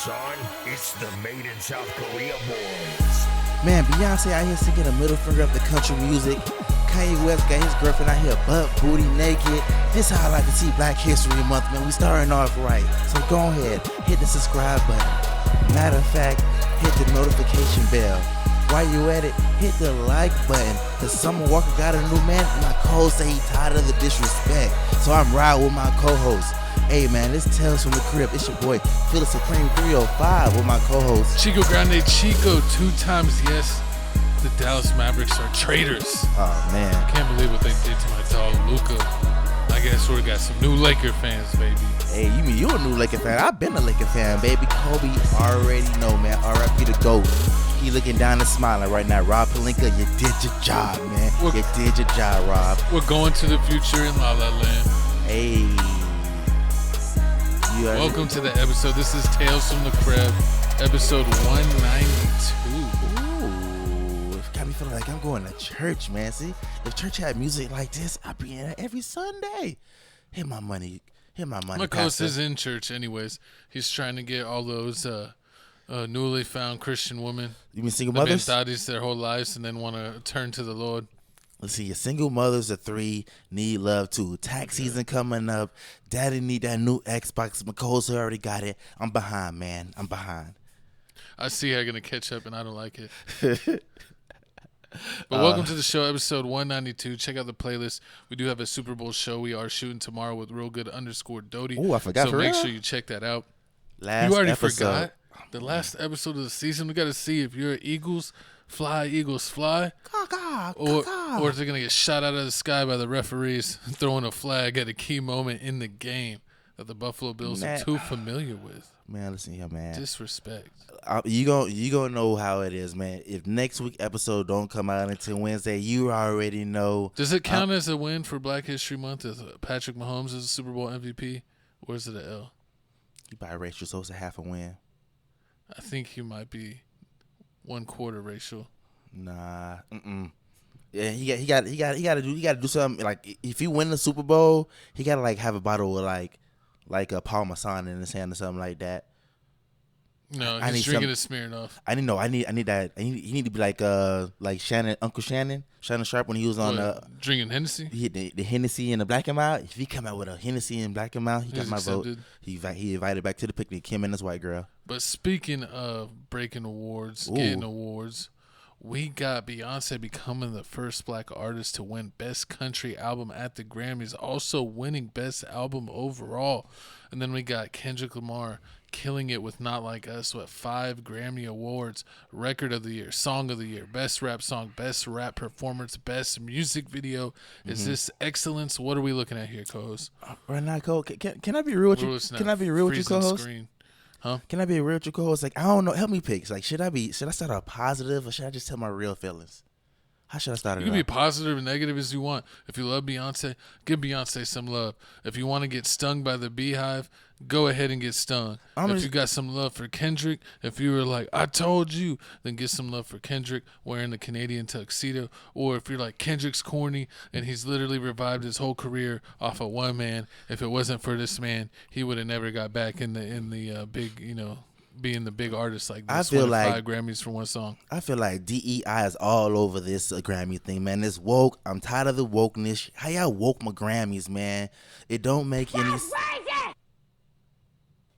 son. It's the Made in South Korea boys. Man, Beyonce out here sticking a middle finger up the country music. Kanye West got his girlfriend out here butt booty naked. This how I like to see Black History Month, man. We starting off right. So go ahead, hit the subscribe button. Matter of fact, hit the notification bell. While you at it, hit the like button. Cause Summer Walker got a new man, and my co-host say he tired of the disrespect. So I'm riding with my co-host. Hey man, this Tales from the Crib. It's your boy, Phil Supreme 305 with my co-host. Chico Grande Chico, 2 times yes. The Dallas Mavericks are traitors. Oh man. I can't believe what they did to my dog, Luca. I guess we got some new Laker fans, baby. Hey, you mean you a new Laker fan? I've been a Laker fan, baby. Kobe already know, man. R.I.P. the GOAT. He looking down and smiling right now. Rob Pelinka, you did your job, man. You did your job, Rob. We're going to the future in La La Land. Hey. Welcome to the episode. This is Tales from the Crib, episode 192. Ooh, it got me feeling like I'm going to church, man. See, if church had music like this, I'd be in it every Sunday. Hit my money. My coach is in church anyways. He's trying to get all those newly found Christian women. You mean single mothers? They've been thotties their whole lives and then want to turn to the Lord. Let's see, your single mothers of 3 need love too. Tax season coming up. Daddy need that new Xbox. My co-host already got it. I'm behind, man. I'm behind. I see how you're going to catch up and I don't like it. But welcome to the show, episode 192. Check out the playlist. We do have a Super Bowl show we are shooting tomorrow with Real Good _ Oh, I forgot. So for make real? sor you check that out. You Already forgot? The last episode of the season, we got to see if you're Eagles fly, or if they're going to get shot out of the sky by the referees throwing a flag at a key moment in the game that the Buffalo Bills are too familiar with. Man, listen here, man. Disrespect. You gonna know how it is, man. If next week episode don't come out until Wednesday, you already know. Does it count as a win for Black History Month if Patrick Mahomes is a Super Bowl MVP? Or is it an L? You biracial, so it's a half a win. I think you might be 1/4 racial. Nah, yeah, he got to do something. Like if you win the Super Bowl, he got to like have a bottle of like a Parmesan in his hand or something like that. No, he's drinking a Smirnoff. I need that. He need to be like Shannon, Uncle Shannon Sharp when he was on drinking Hennessy. He hit the Hennessy and the Black and Mild. If he come out with a Hennessy and Black and Mild, he got my vote. He invited back to the picnic him and his white girl. But speaking of breaking awards, getting awards, we got Beyonce becoming the first Black artist to win Best Country Album at the Grammys, also winning Best Album overall. And then we got Kendrick Lamar killing it with Not Like Us with 5 Grammy Awards: Record of the Year, Song of the Year, Best Rap Song, Best Rap Performance, Best Music Video. Is this excellence? What are we looking at here, co-host? Right now, Cole, can I be real with you? Can I be real with you, co-host? Huh? Can I be real with you, co-host? Like, I don't know. Help me pick. Like, should I start out positive or should I just tell my real feelings? How should I start it? You can be positive and negative as you want. If you love Beyonce, give Beyonce some love. If you want to get stung by the beehive, go ahead and get stung. If you got some love for Kendrick, if you were like, I told you, then get some love for Kendrick wearing the Canadian tuxedo. Or if you're like, Kendrick's corny and he's literally revived his whole career off of one man. If it wasn't for this man, he would have never got back in the big, being the big artist like this. I feel like 5 Grammys for one song. I feel like DEI is all over this Grammy thing, man. This woke. I'm tired of the wokeness. How y'all woke my Grammys, man? It don't make any sense.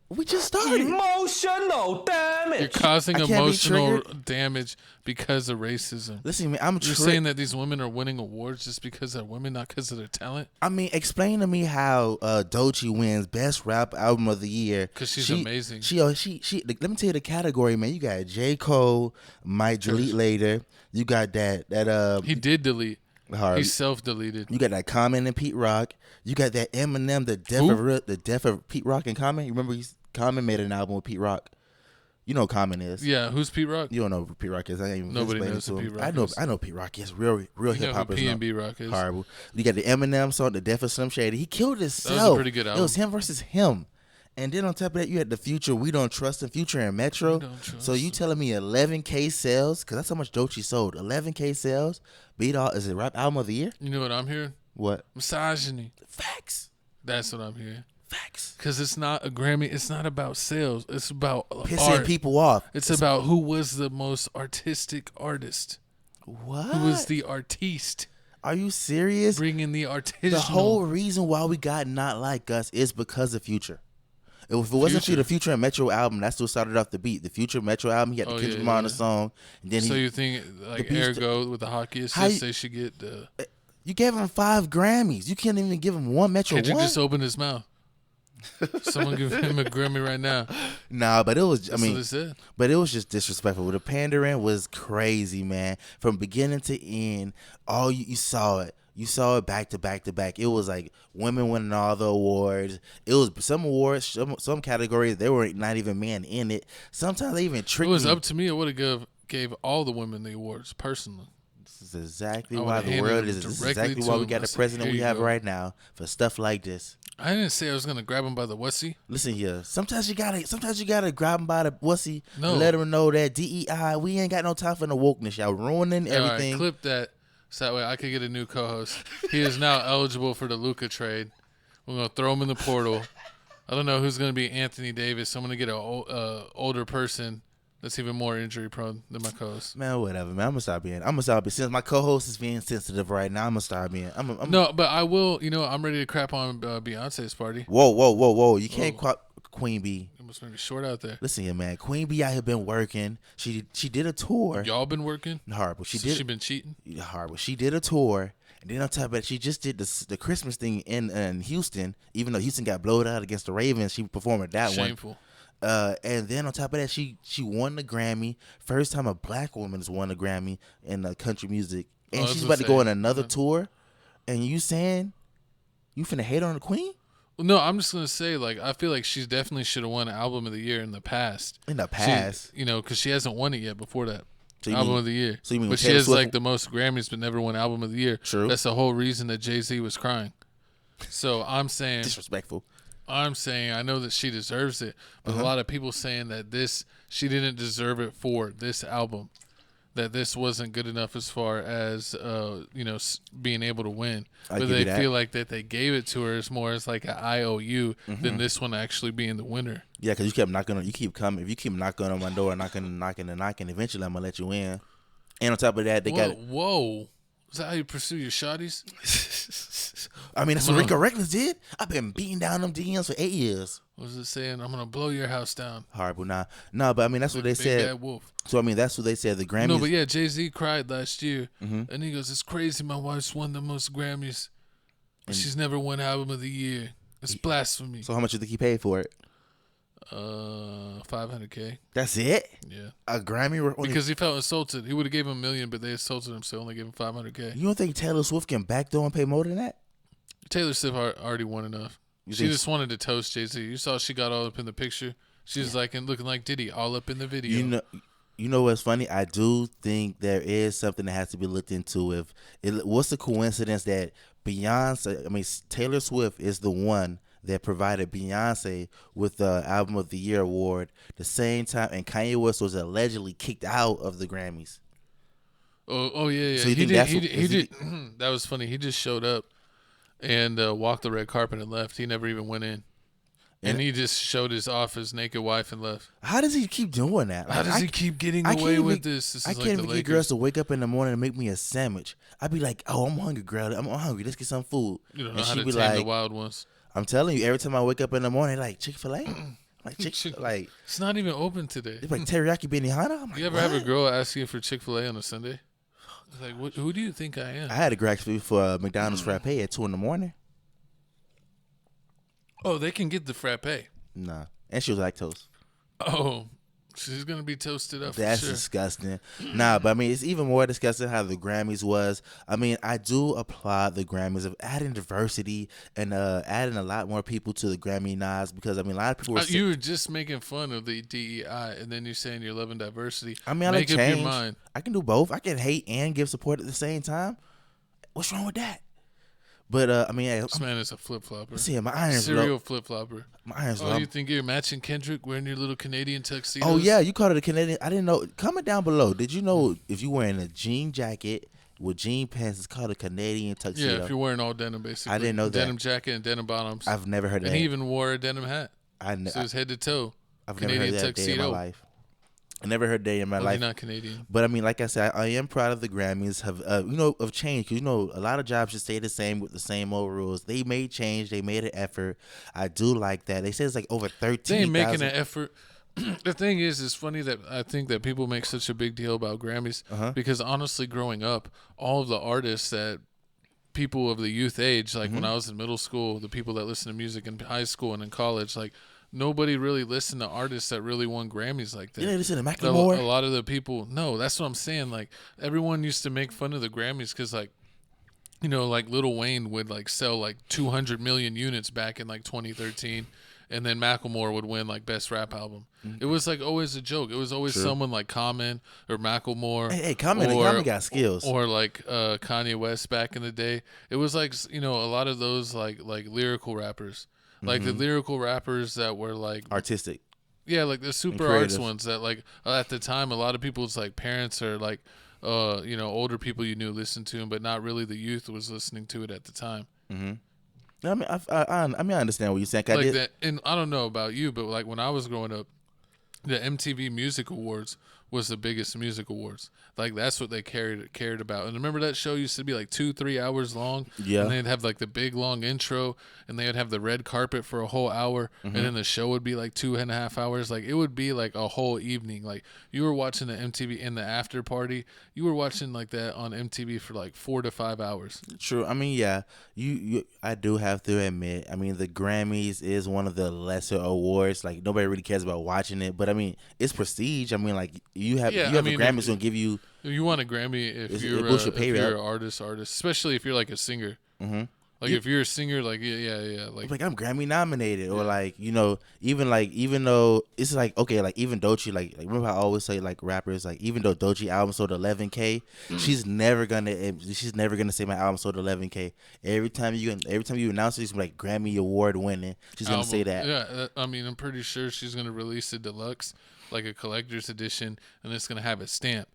We just started. Emotional damage. You're causing emotional damage because of racism. Listen, man, You're saying that these women are winning awards just because they're women, not because of their talent? I mean, explain to me how Doechii wins Best Rap Album of the Year. Because she's amazing. She. Let me tell you the category, man. You got J. Cole, might delete later. You got that. He did delete. Hard. He self-deleted. You got that Common and Pete Rock. You got that Eminem, the death of Pete Rock and Common. You remember Common made an album with Pete Rock. You know who Common is. Yeah, who's Pete Rock? You don't know who Pete Rock is. I ain't even Nobody knows who Pete Rock is. I know Pete Rock is. Real hip hop. P&B Rock is. Horrible. You got the Eminem song, The Death of Slim Shady. He killed himself. That was a pretty good album. It was him versus him. And then on top of that, you had the Future, We Don't Trust Him, Future and Metro. So you telling me 11K sales? Because that's how much Doechii sold. 11K sales. Beat all. Is it Rap Album of the Year? You know what I'm hearing? What? Misogyny. Facts. That's what I'm hearing. Facts. Because it's not a Grammy. It's not about sales. It's about Pissing art. people off. It's about who was the most artistic artist. What? Who was the artiste. Are you serious? Bringing the artisanal. The whole reason why we got Not Like Us is because of Future. If it wasn't for the Future and Metro album, that's what started off the beat. The Future Metro album, he had the Kendrick Lamar on the song. And then so you think, like, Ergo with the hockey assist, they should get the... You gave him 5 Grammys. You can't even give him one Metro Kendrick one? just opened his mouth. Someone give him a Grammy right now. Nah, but it was, That's what they said. But it was just disrespectful. The pandering was crazy, man. From beginning to end, all you saw it. You saw it back to back to back. It was like women winning all the awards. It was some awards, some categories, they were not even men in it. Sometimes they even tricked me. It was up to me. I would have gave all the women the awards personally. This is exactly why the world is. This is exactly why we got the president we have right now for stuff like this. I didn't say I was gonna grab him by the wussy. Listen here. Sometimes you gotta grab him by the wussy. No. And let him know that DEI. We ain't got no time for the wokeness. Y'all ruining everything. All right, clip that. So that way I could get a new co-host. He is now eligible for the Luca trade. We're going to throw him in the portal. I don't know who's going to be Anthony Davis. I'm going to get an older person that's even more injury prone than my co-host. Man, whatever, man. I'm gonna stop being. Since my co-host is being sensitive right now, I'm gonna start being. No, but I will. I'm ready to crap on Beyonce's party. Whoa! You can't Queen Bee. It must be short out there. Listen here, man. Queen Bee out here been working. She did a tour. Y'all been working? Horrible. She been cheating? Horrible. She did a tour. And then on top of that, she just did the Christmas thing in Houston. Even though Houston got blowed out against the Ravens, she performed at that one. Shameful. And then on top of that, she won the Grammy. First time a black woman has won a Grammy in country music. And she's about to go on another tour. And you saying you finna hate on the Queen? Well, no, I'm just gonna say, like, I feel like she definitely should have won Album of the Year in the past. Because she hasn't won it yet before that. So Album of the Year. So you mean but she has like the most Grammys, but never won Album of the Year. True. That's the whole reason that Jay-Z was crying. So I'm saying disrespectful. I'm saying I know that she deserves it, but a lot of people saying that she didn't deserve it for this album. That this wasn't good enough as far as being able to win, but they feel like that they gave it to her as more as like an IOU than this one actually being the winner. Yeah, because you kept knocking on, you keep coming. If you keep knocking on my door, knocking, eventually I'm gonna let you in. And on top of that, whoa. Is that how you pursue your shotties? I mean, that's what Rico Reckless did. I've been beating down them DMs for 8 years. What was it saying? I'm gonna blow your house down. Horrible. Nah, but I mean, that's what they said. Bad wolf. So I mean, that's what they said. The Grammys. No, but yeah, Jay-Z cried last year, and he goes, "It's crazy. My wife's won the most Grammys, but she's never won Album of the Year. It's blasphemy." So how much do you think he paid for it? $500K. That's it? Yeah. A Grammy? Because he felt insulted. He would have gave him $1 million, but they insulted him, so only gave him $500K. You don't think Taylor Swift can backdoor and pay more than that? Taylor Swift already won enough. She just wanted to toast Jay-Z. You saw she got all up in the picture. She was like and looking like Diddy, all up in the video. You know what's funny? I do think there is something that has to be looked into. What's the coincidence that Taylor Swift is the one that provided Beyonce with the Album of the Year award the same time, and Kanye West was allegedly kicked out of the Grammys. Oh yeah. So he did. That was funny. He just showed up and walked the red carpet and left. He never even went in. And he just showed his naked wife and left. How does he keep doing that? How does he keep getting away with this? I can't even get girls to wake up in the morning and make me a sandwich. I'd be like, "Oh, I'm hungry, girl. I'm hungry. Let's get some food." You don't know how to tame the wild ones. I'm telling you, every time I wake up in the morning, like Chick-fil-A, it's not even open today. It's like teriyaki benihana. You ever have a girl ask you for Chick-fil-A on a Sunday? It's like, who do you think I am? I had a girl ask me for McDonald's frappe at 2 a.m. Oh, they can get the frappe. Nah, and she was lactose. Oh, she's gonna be toasted up. That's for sure. disgusting. Nah, but I mean, it's even more disgusting how the Grammys was. I mean, I do applaud the Grammys of adding diversity and adding a lot more people to the Grammy nods, because I mean, a lot of people were you were just making fun of the DEI, and then you're saying you're loving diversity. I mean, I make like up change. your mind. I can do both. I can hate and give support at the same time. What's wrong with that? But I mean, this man is a flip flopper. See, my iron's serial flip flopper. My iron's low. You think you're matching Kendrick wearing your little Canadian tuxedos? Oh yeah, you called it a Canadian. I didn't know. Comment down below. Did you know if you wearing a jean jacket with jean pants. It's called a Canadian tuxedo. Yeah, if you're wearing all denim, basically. I didn't know that. Denim jacket and denim bottoms. I've never heard of and that. he even wore a denim hat. So it was head to toe. I've Canadian never heard that day in my tuxedo. life. I never heard day in my life. You're not Canadian. But I mean, like I said, I am proud of the Grammys. Of change, because a lot of jobs just stay the same with the same old rules. They made change. They made an effort. I do like that. They say it's like over 13,000. They ain't making an effort. The thing is, it's funny that I think that people make such a big deal about Grammys because honestly, growing up, all of the artists that people of the youth age, like when I was in middle school, the people that listen to music in high school and in college, like nobody really listened to artists that really won Grammys like that. You didn't listen to Macklemore? A lot of the people, no, that's what I'm saying. Like everyone used to make fun of the Grammys because like, like Lil Wayne would like sell like 200 million units back in like 2013. And then Macklemore would win like best rap album. It was like always a joke. It was always someone like Common or Macklemore. Hey, Common got skills. Or like Kanye West back in the day. It was like a lot of those like lyrical rappers, like the lyrical rappers that were like artistic. Yeah, like the super arts ones that like at the time a lot of people's like parents or like older people you knew listened to him, but not really the youth was listening to it at the time. Mm-hmm. I mean, I understand what you're saying. Like that, and I don't know about you, but like when I was growing up, the MTV Music Awards was the biggest music awards. Like that's what they cared about. And remember that show used to be like 2-3 hours long. Yeah. And they'd have like the big long intro, and they'd have the red carpet for a whole hour, and then the show would be like 2.5 hours. Like it would be like a whole evening. Like you were watching the MTV in the after party. You were watching like that on MTV for like 4 to 5 hours. True. I mean, yeah. I do have to admit. I mean, the Grammys is one of the lesser awards. Like nobody really cares about watching it, but I mean, it's prestige. I mean, like you have a Grammys gonna give you. You want a Grammy if you're an artist, especially if you're like a singer. Mm-hmm. Like if you're a singer, like yeah, like I'm Grammy nominated, or like even though it's like okay, like even Doechii, like remember how I always say like rappers, like even though Doechii album sold 11K, she's never gonna say my album sold 11K. Every time you announce it, she's like Grammy award winning. She's gonna say that. Yeah, I mean I'm pretty sure she's gonna release a deluxe, like a collector's edition, and it's gonna have a stamp,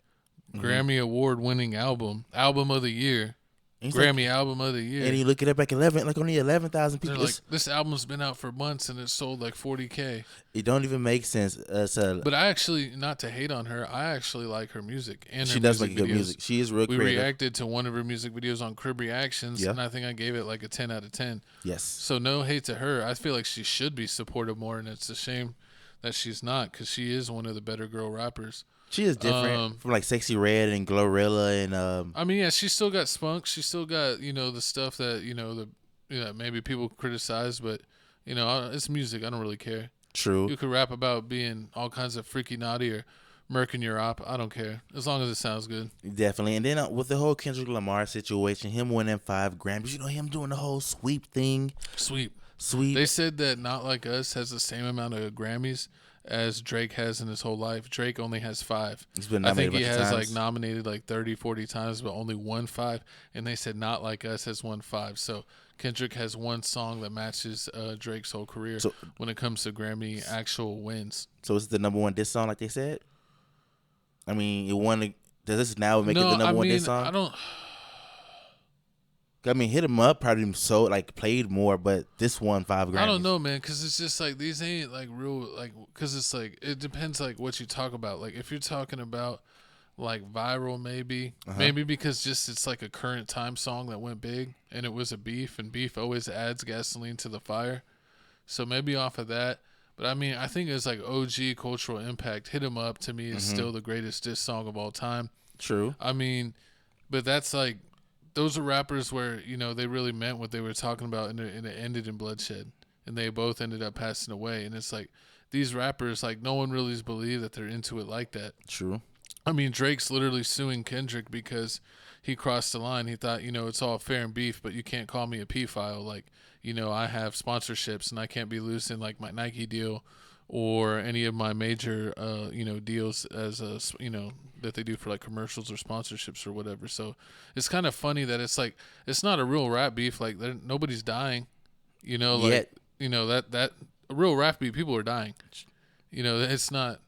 Grammy award winning album of the year. Grammy album of the year. And you look it up like only 11,000 people. Like, this album's been out for months and it sold like 40K. It don't even make sense. But I actually, not to hate on her, I actually like her music. And she does make good music. She is real creative. We reacted to one of her music videos on Crib Reactions, and I think I gave it like a 10 out of 10. Yes. So no hate to her. I feel like she should be supported more, and it's a shame that she's not, because she is one of the better girl rappers. She is different from like Sexy Red and Glorilla and I mean, yeah, she still got spunk. She still got the stuff that maybe people criticize, but it's music. I don't really care. True. You could rap about being all kinds of freaky naughty or murking your op. I don't care as long as it sounds good. Definitely. And then with the whole Kendrick Lamar situation, him winning 5 Grammys, him doing the whole sweep thing. Sweep. Sweep. They said that Not Like Us has the same amount of Grammys as Drake has in his whole life. Drake only has 5. He's been I nominated think he has times. like nominated like 30, 40 times, but only won 5. And they said Not Like Us has won 5. So Kendrick has one song that matches Drake's whole career when it comes to Grammy actual wins. So is it the number one diss song like they said? I mean, it won. Does this now make it the number one diss song? I mean, Hit 'Em Up probably played more, but this won 5 Grammys. I don't know, man, because it's just like these ain't like real, like, because it's like it depends like what you talk about. Like if you're talking about like viral, maybe because just it's like a current time song that went big and it was a beef, and beef always adds gasoline to the fire. So maybe off of that. But I mean, I think it's like OG cultural impact. Hit 'Em Up to me is still the greatest diss song of all time. True. I mean, but that's like. Those are rappers where, they really meant what they were talking about, and it ended in bloodshed. And they both ended up passing away. And it's like, these rappers, like, no one really believes that they're into it like that. True. I mean, Drake's literally suing Kendrick because he crossed the line. He thought, it's all fair and beef, but you can't call me a pedophile. Like, I have sponsorships, and I can't be losing, like, my Nike deal or any of my major, deals as that they do for like commercials or sponsorships or whatever. So it's kind of funny that it's like it's not a real rap beef. Like nobody's dying, like that a real rap beef. People are dying. It's not.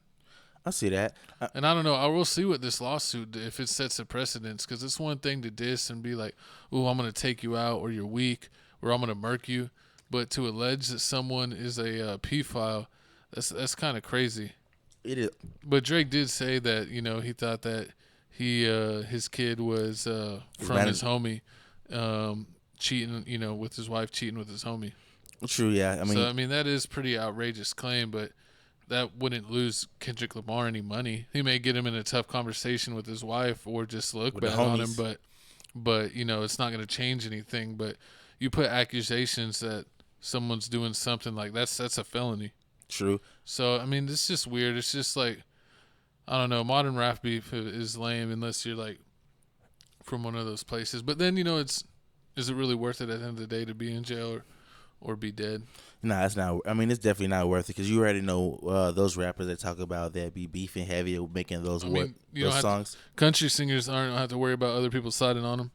I see that. And I don't know. I will see what this lawsuit, if it sets a precedence, because it's one thing to diss and be like, "Ooh, I'm gonna take you out," or "You're weak," or "I'm gonna murk you," but to allege that someone is a pedophile, that's kind of crazy. It is. But Drake did say that he thought that his kid was from his homie, cheating, with his wife, cheating with his homie. True, yeah. I mean that is pretty outrageous claim, but that wouldn't lose Kendrick Lamar any money. He may get him in a tough conversation with his wife or just look bad on him, but it's not going to change anything. But you put accusations that someone's doing something like that's a felony. True. So I mean, it's just weird. It's just like, I don't know. Modern rap beef is lame unless you're like from one of those places. But then is it really worth it at the end of the day to be in jail or be dead? Nah, it's not. I mean, it's definitely not worth it because you already know those rappers that talk about that be beefing heavy making those songs. Country singers don't have to worry about other people siding on them.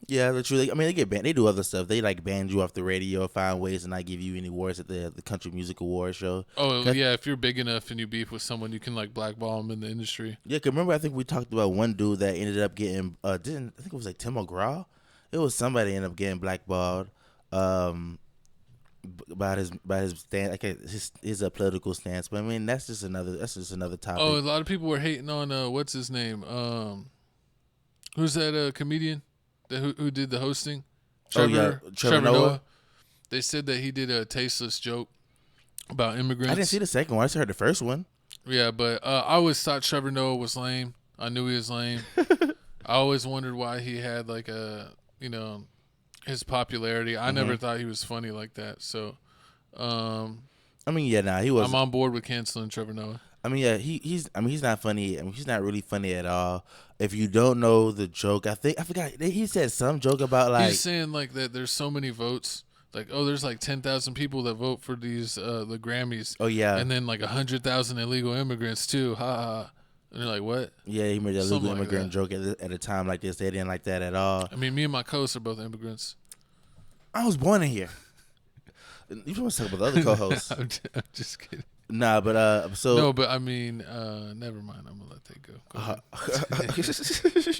Yeah, that's true. I mean, they get banned. They do other stuff. They like ban you off the radio, find ways to not give you any awards at the Country Music Awards show. Oh yeah, if you're big enough and you beef with someone, you can like blackball them in the industry. Yeah, cause remember I think we talked about one dude that ended up getting I think it was like Tim McGraw. It was somebody ended up getting blackballed. About his stance, like his political stance. But I mean, that's just another topic. Oh, a lot of people were hating on what's his name? Who's that comedian who did the hosting? Trevor Noah. They said that he did a tasteless joke about immigrants. I didn't see the second one. I just heard the first one. Yeah, but I always thought Trevor Noah was lame. I knew he was lame. I always wondered why he had like his popularity. I never thought he was funny like that. So, I mean, yeah, he was. I'm on board with canceling Trevor Noah. I mean, yeah, he's not funny. I mean, he's not really funny at all. If you don't know the joke, I forgot. He said some joke about like. He's saying like that there's so many votes. Like, there's like 10,000 people that vote for these the Grammys. Oh, yeah. And then like 100,000 illegal immigrants too. Ha ha. And they're like, what? Yeah, he made a illegal immigrant joke at a time like this. They didn't like that at all. I mean, me and my co-hosts are both immigrants. I was born in here. You want to talk about the other co-hosts? I'm just kidding. Nah, but so no, but I mean, never mind. I'm gonna let that go.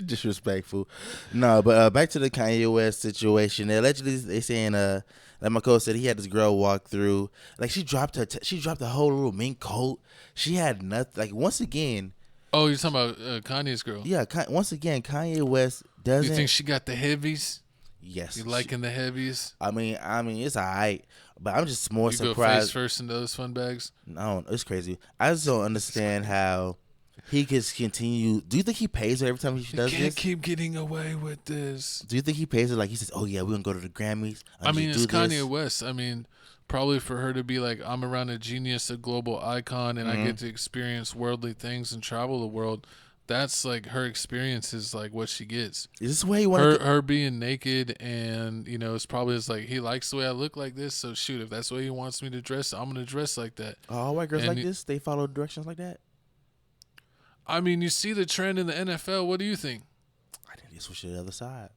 Disrespectful. No, but back to the Kanye West situation. Allegedly, they saying like my co said, he had this girl walk through. Like she dropped the whole little mink coat. She had nothing. Like once again. Oh, you're talking about Kanye's girl? Yeah. Once again, Kanye West doesn't. You think she got the heavies? Yes. You liking the heavies? I mean, it's alright, but I'm just more surprised. You go face first into those fun bags? No, it's crazy. I just don't understand how he can continue. Do you think he pays her every time he does this? Can't keep getting away with this. Do you think he pays her like he says, "Oh yeah, we're gonna go to the Grammys"? I mean, it's Kanye West. I mean, probably for her to be like, "I'm around a genius, a global icon, and I get to experience worldly things and travel the world." That's like her experience is like what she gets. Is this the way you want her being naked and it's probably just like he likes the way I look like this. So shoot, if that's the way he wants me to dress, I'm gonna dress like that. All white girls like this, they follow directions like that. I mean, you see the trend in the NFL. What do you think? I think they switch to the other side,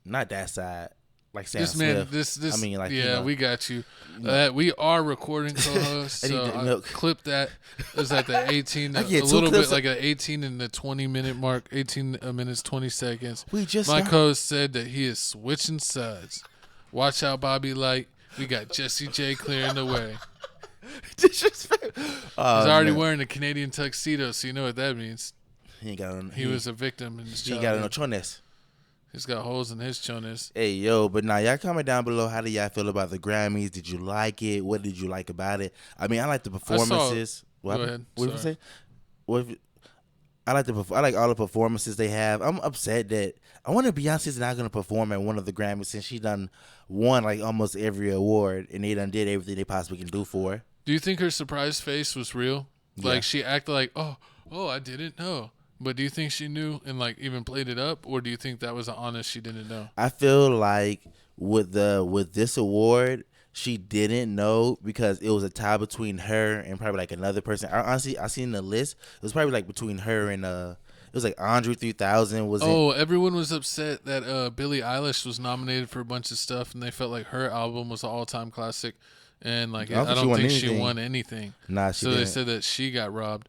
not that side. Like Sam this Smith. Man, this. I mean, like we got you. We are recording co-hosts, so clip that. Is at the 18, a little bit like an 18 and the 20 minute mark, 18 minutes 20 seconds. My co-host said that he is switching sides. Watch out, Bobby Light. We got Jesse J clearing the way. Disrespect. He's already wearing a Canadian tuxedo, so you know what that means. He was a victim in his childhood. He got no chones. He's got holes in his chones. Hey, yo, but now y'all comment down below. How do y'all feel about the Grammys? Did you like it? What did you like about it? I mean, I like the performances. Go ahead. What did you say? I like all the performances they have. I'm upset that I wonder if Beyonce's not going to perform at one of the Grammys since she done won like almost every award and they done did everything they possibly can do for her. Do you think her surprise face was real? Yeah. Like she acted like, oh, I didn't know. But do you think she knew and like even played it up, or do you think that was an honest she didn't know? I feel like with this award, she didn't know because it was a tie between her and probably like another person. Honestly, I seen the list. It was probably like between her and it was like Andre 3000 was. Oh, everyone was upset that Billie Eilish was nominated for a bunch of stuff, and they felt like her album was an all-time classic, and like I don't think she won anything. Nah, so didn't. They said that she got robbed.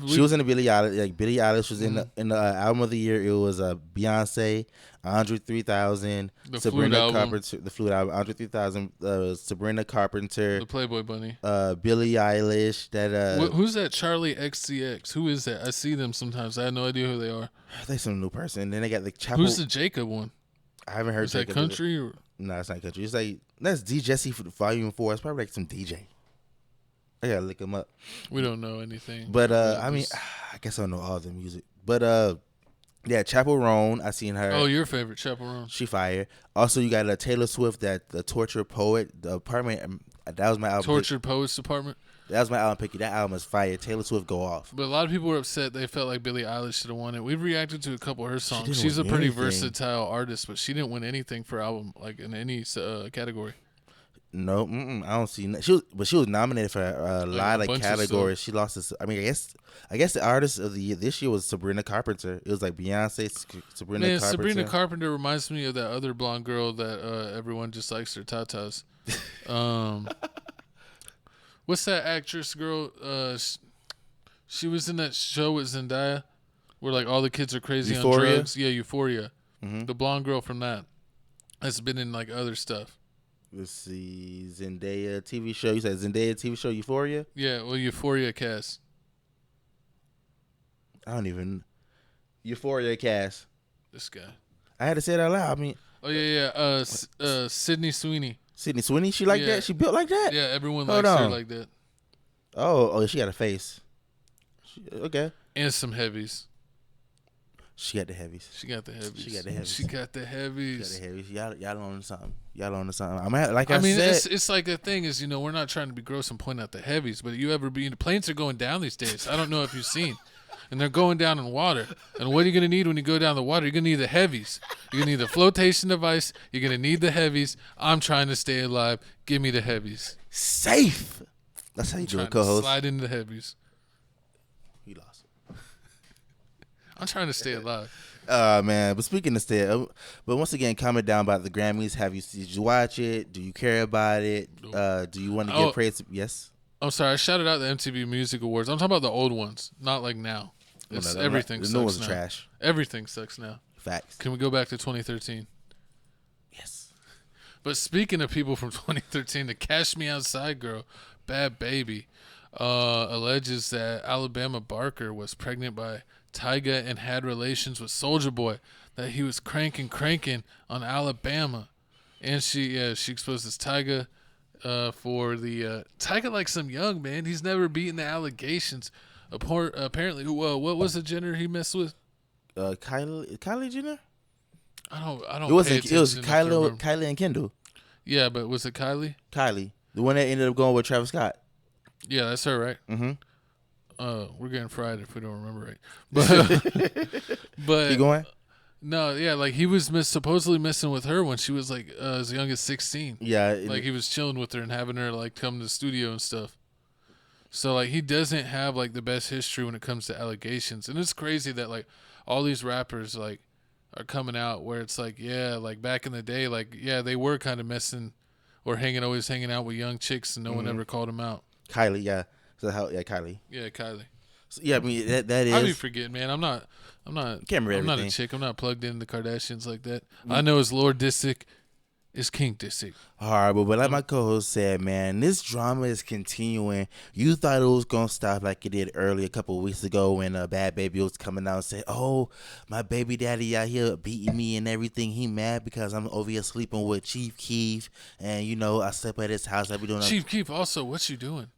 She was in the Billie Eilish. Like Billie Eilish was in the album of the year. It was Beyonce, Andre 3000, Sabrina Carpenter, the Flute album, Andre 3000, Sabrina Carpenter, the Playboy Bunny, Billie Eilish. That who's that? Charlie XCX. Who is that? I see them sometimes. I have no idea who they are. They some new person. And then they got the Chapel. Who's the Jacob one? I haven't heard. Is that country? Or? No, it's not country. It's like that's D Jesse for Volume 4. It's probably like some DJ. I gotta look him up. We don't know anything. But I mean, I guess I don't know all the music. But yeah, Chapel Roan. I seen her. Oh, your favorite, Chapel Roan. She fire. Also, you got Taylor Swift. That the Tortured Poet. The Apartment. That was my album. Tortured Poets Department. That was my album picky. That album is fire. Taylor Swift go off. But a lot of people were upset. They felt like Billie Eilish should have won it. We've reacted to a couple of her songs. She's a pretty versatile artist, but she didn't win anything for album, like in any category. No, I don't see. She was nominated for a lot of categories. She lost this. I mean, I guess the artist of the year this year was Sabrina Carpenter. It was like Beyonce, Sabrina Carpenter. Sabrina Carpenter reminds me of that other blonde girl that everyone just likes her tatas. What's that actress girl? She was in that show with Zendaya, where like all the kids are crazy on drugs. Yeah, Euphoria. Mm-hmm. The blonde girl from that has been in like other stuff. Let's see, Zendaya TV show. You said Zendaya TV show Euphoria? Yeah, well, Euphoria cast. I don't even. Euphoria cast. This guy. I had to say it out loud. I mean. Oh yeah. Sydney Sweeney. Sydney Sweeney. She like that. She built like that. Yeah, everyone likes her like that. Oh, she got a face. Okay. And some heavies. She got the heavies. She got the heavies. Y'all on something. I mean, said, it's like the thing is, we're not trying to be gross and point out the heavies, but the planes are going down these days. I don't know if you've seen. And they're going down in water. And what are you going to need when you go down the water? You're going to need the heavies. You're going to need the flotation device. You're going to need the heavies. I'm trying to stay alive. Give me the heavies. Safe. That's how you do it, co-host. Slide into the heavies. You lost. I'm trying to stay alive. Man. But speaking of but once again, comment down about the Grammys. Did you watch it? Do you care about it? Nope. Do you want to give praise? Yes. I'm sorry. I shouted out the MTV Music Awards. I'm talking about the old ones, not like now. Everything sucks now. The new ones are trash. Everything sucks now. Facts. Can we go back to 2013? Yes. But speaking of people from 2013, the Cash Me Outside girl, Bhad Bhabie, alleges that Alabama Barker was pregnant by Tyga and had relations with Soulja Boy, that he was cranking on Alabama. And she exposes Tyga for the Tyga like some young man. He's never beaten the allegations. Apparently, what was the Jenner he messed with? Kylie Jenner. I don't. It was Kylie and Kendall. Yeah, but was it Kylie? Kylie, the one that ended up going with Travis Scott. Yeah, that's her, right? Mm-hmm. We're getting fried if we don't remember right. But keep going. No, yeah, like he was supposedly messing with her when she was like as young as 16. Yeah, like he was chilling with her and having her like come to the studio and stuff. So like he doesn't have like the best history when it comes to allegations, and it's crazy that like all these rappers like are coming out where it's like like back in the day like they were kind of messing or always hanging out with young chicks and no one ever called them out. Kylie, yeah. So Kylie. Yeah, Kylie. So, yeah, I mean that is. I be forgetting, man. I'm not a chick. I'm not plugged into the Kardashians like that. I know it's Lord Disick. It's King Disick. Horrible, but like my co-host said, man, this drama is continuing. You thought it was gonna stop like it did earlier a couple of weeks ago when Bhad Bhabie was coming out and said, "Oh, my baby daddy out here beating me and everything. He mad because I'm over here sleeping with Chief Keef, and I slept at his house. I be doing Chief Keef. Also, what you doing?"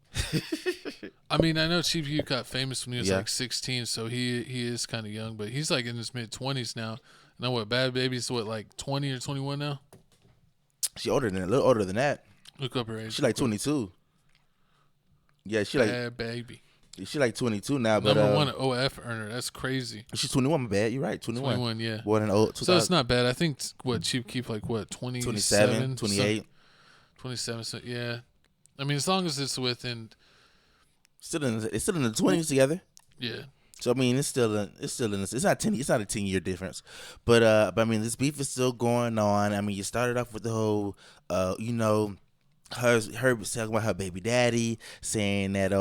I mean, I know Chief Keef got famous when he was like 16, so he is kind of young, but he's like in his mid-20s now. Now what? Bhad Bhabie's like 20 or 21 now. She a little older than that. Look up her age. She like 22. Yeah, she like Bhad Bhabie. She like 22 now, but number one OF earner. That's crazy. She's 21. My bad. You're right. 21. 21. Yeah. Born in 2000. So it's not bad. I think Chief Keef like 27, 28, 27. So yeah. I mean, as long as it's within. It's still in the 20s together. Yeah. So I mean, it's not a 10-year difference, but I mean, this beef is still going on. I mean, you started off with the whole, her was talking about her baby daddy, saying that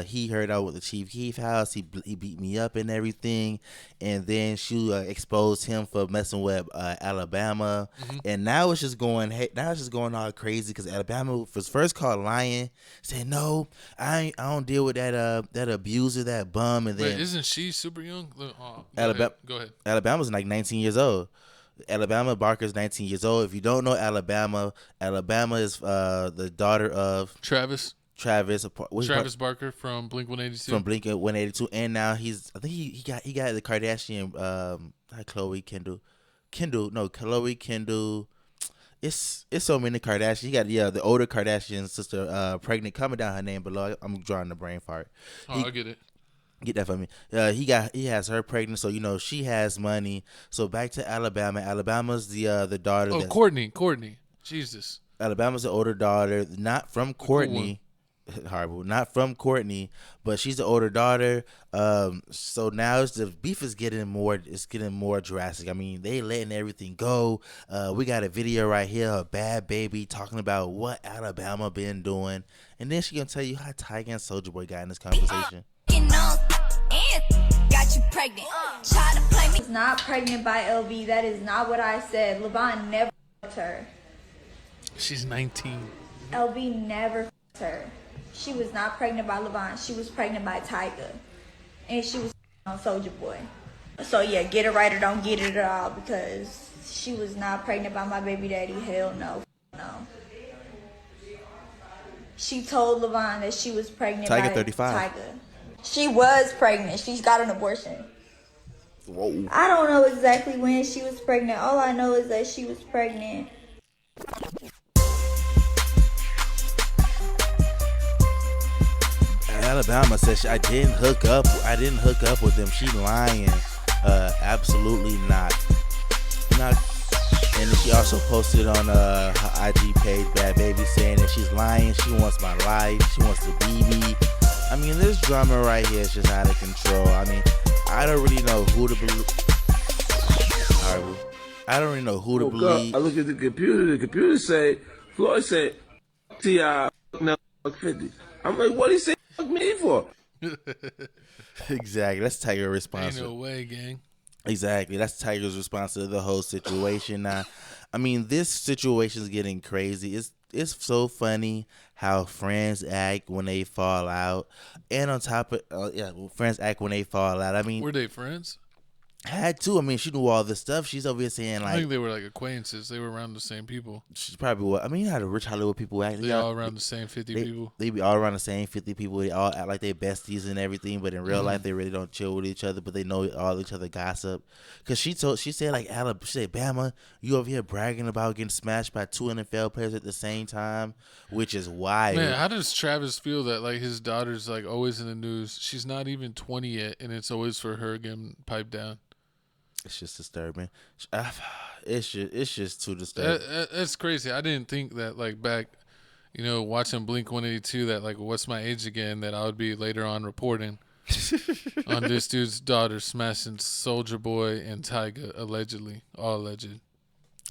he heard out with the Chief Keef house, he beat me up and everything, and then she exposed him for messing with Alabama, and now it's just going all crazy because Alabama was first called lying, saying no, I don't deal with that abuser, that bum, and then wait, isn't she super young? Alabama, go ahead. Alabama's like 19 years old. Alabama Barker's 19 years old. If you don't know Alabama is the daughter of Travis Barker from Blink-182. From Blink-182, and now he got the Kardashian Chloe Kendall. It's so many Kardashians. He got the older Kardashian sister pregnant, coming down her name below. I'm drawing the brain fart. I get it. Get that for me. He has her pregnant, so she has money. So back to Alabama. Alabama's the daughter. Oh, Courtney. Jesus. Alabama's the older daughter, not from Courtney. Horrible, not from Courtney, but she's the older daughter. So now the beef is getting more drastic. I mean, they letting everything go. We got a video right here of Bhad Bhabie talking about what Alabama been doing, and then she gonna tell you how Tyga and Soulja Boy got in this conversation. Got you pregnant. Try to play me. Not pregnant by LV. That is not what I said. LeVon never f***ed her. She's 19. LV never f***ed her. She was not pregnant by LeVon. She was pregnant by Tyga. And she was on Soulja Boy. So yeah, get it right or don't get it at all, because she was not pregnant by my baby daddy. Hell no. No. She told LeVon that she was pregnant by 35. Tyga. She was pregnant. She got an abortion. Whoa. I don't know exactly when she was pregnant. All I know is that she was pregnant. Alabama says I didn't hook up with them. She lying. Absolutely not. And then she also posted on her IG page, Bhad Bhabie, saying that she's lying. She wants my life. She wants to be me. I mean, this drama right here is just out of control. I mean, I don't really know who to believe. I don't really know who to believe. I look at the computer. The computer say, Floyd said, T.I. now 50. I'm like, what he say fuck me for? Exactly. That's Tiger's response. Ain't no way, gang. Exactly. That's Tiger's response to the whole situation. Now, I mean, this situation is getting crazy. It's so funny how friends act when they fall out, and on top of friends act when they fall out. I mean, were they friends? Had to. I mean, she knew all this stuff. She's over here saying like, I think they were like acquaintances. They were around the same people. She's probably what. I mean, you know how the rich Hollywood people act. They all around the same 50 people. They be all around the same 50 people. They all act like they besties and everything, but in real life they really don't chill with each other. But they know all each other gossip. Cause she said like Bama, you over here bragging about getting smashed by two NFL players at the same time, which is wild. Man, how does Travis feel that like his daughter's like always in the news? She's not even 20 yet, and it's always for her getting piped down. It's just disturbing. It's just too disturbing. That's crazy. I didn't think that like back, watching Blink-182 that like what's my age again, that I would be later on reporting on this dude's daughter smashing Soulja Boy and Tyga allegedly, all alleged.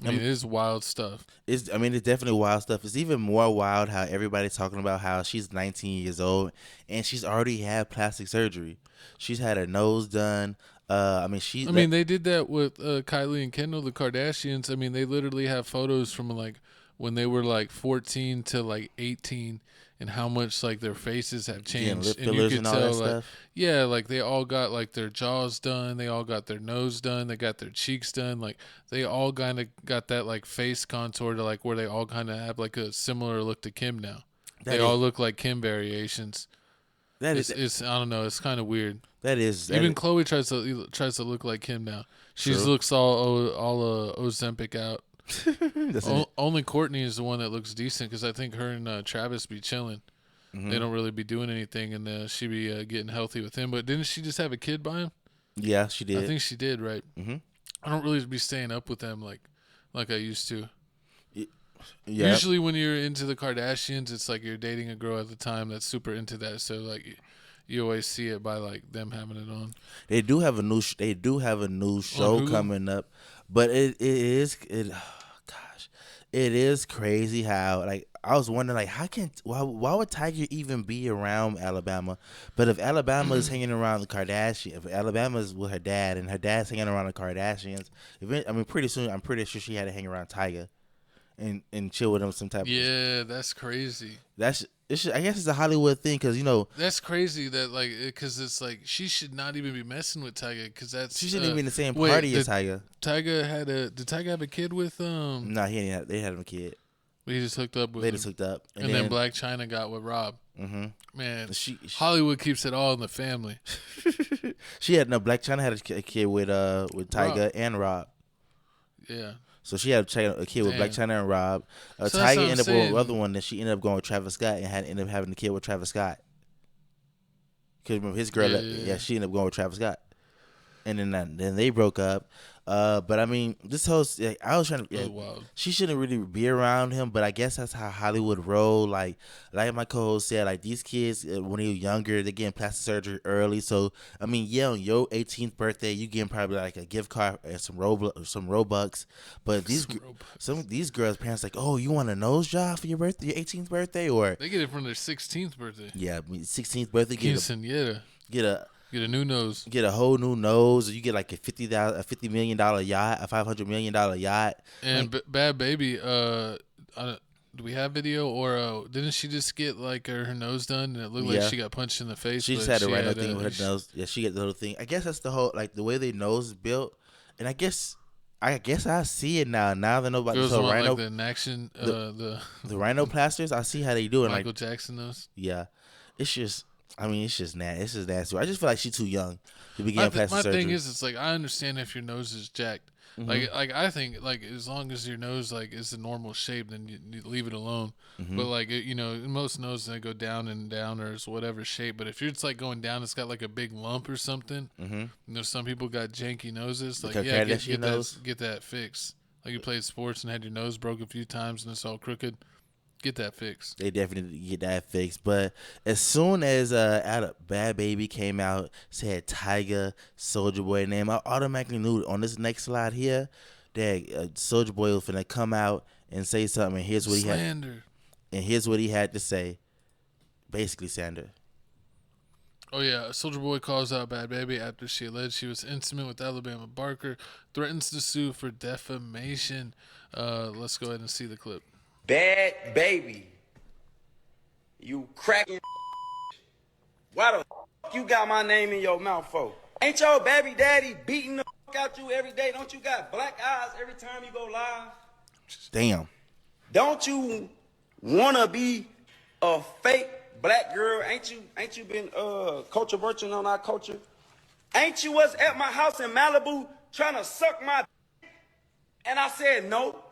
I mean, it is wild stuff. It's definitely wild stuff. It's even more wild how everybody's talking about how she's 19 years old and she's already had plastic surgery. She's had her nose done. They did that with Kylie and Kendall, the Kardashians. I mean, they literally have photos from like when they were like 14 to like 18, and how much like their faces have changed. Lip fillers and all that stuff. Yeah, like they all got like their jaws done, they all got their nose done, they got their cheeks done. Like they all kind of got that like face contour to like where they all kind of have like a similar look to Kim now. They all look like Kim variations. It's I don't know. It's kind of weird. Chloe tries to look like Kim now. She looks all Ozempic out. Only Courtney is the one that looks decent because I think her and Travis be chilling. Mm-hmm. They don't really be doing anything, and she be getting healthy with him. But didn't she just have a kid by him? Yeah, she did. I think she did, right? Mm-hmm. I don't really be staying up with them like I used to. Yeah. Usually when you're into the Kardashians, it's like you're dating a girl at the time that's super into that. So like you always see it by like them having it on. They do have a new show coming up, but it It is crazy how, like, I was wondering, like, why would Tiger even be around Alabama? But if Alabama is hanging around the Kardashians, if Alabama is with her dad and her dad's hanging around the Kardashians, pretty soon, I'm pretty sure she had to hang around Tiger and chill with him some type of. Yeah, that's crazy. I guess it's a Hollywood thing because, That's crazy that, like, because it's like she should not even be messing with Tyga because she shouldn't even be in the same party as Tyga. Did Tyga have a kid with No, they had him a kid. He just hooked up with They him. just hooked up. And then Black China got with Rob. Mm-hmm. Man, Hollywood keeps it all in the family. Black China had a kid with Tyga Rob. and Rob. Yeah. So she had a kid with Black China and Rob. So Tyga ended up with another one that she ended up going with Travis Scott and ended up having a kid with Travis Scott. Because remember his girl, she ended up going with Travis Scott. And then they broke up. But I mean, this whole I was trying to. She shouldn't really be around him, but I guess that's how Hollywood roll. Like my co-host said, like these kids when they were younger, they're getting plastic surgery early. So I mean, on your 18th birthday, you getting probably like a gift card and some Robux. But some of these girls' parents like, oh, you want a nose job for your 18th birthday, or they get it from their 16th birthday. Yeah, 16th birthday. Get a new nose. Get a whole new nose. Or you get like a $50 million yacht, a $500 million yacht. And Bhad Bhabie, do we have video or didn't she just get like her nose done and it looked like she got punched in the face? She just had the right thing with her nose. Yeah, she got the whole thing. I guess that's the whole the way their nose is built. And I guess I see it now. Now that nobody girls want rhino, like the action, the rhinoplasters. I see how they do it. Michael Jackson nose. Yeah, it's just nasty. It's just nasty. I just feel like she's too young to be getting plastic surgery. My thing is, it's like I understand if your nose is jacked. Mm-hmm. Like I think like as long as your nose like is a normal shape, then you leave it alone. Mm-hmm. But like most noses they go down and down or it's whatever shape. But if you're just like going down, it's got like a big lump or something. Mm-hmm. Some people got janky noses. Like get that fixed. Like you played sports and had your nose broke a few times and it's all crooked. Get that fixed. They definitely get that fixed. But as soon as Bhad Bhabie came out, said Tyga, Soulja Boy name, I automatically knew on this next slide here that Soulja Boy was finna come out and say something. And here's what he had to say. Basically, slander. Oh yeah, Soulja Boy calls out Bhad Bhabie after she alleged she was intimate with Alabama Barker, threatens to sue for defamation. Let's go ahead and see the clip. Bhad Bhabie, you cracking. Why the f*** you got my name in your mouth for? Ain't your baby daddy beating the f*** out you every day? Don't you got black eyes every time you go live? Damn. Don't you wanna be a fake black girl? Ain't you been culture virtuing on our culture? Ain't you was at my house in Malibu trying to suck my d-? And I said no.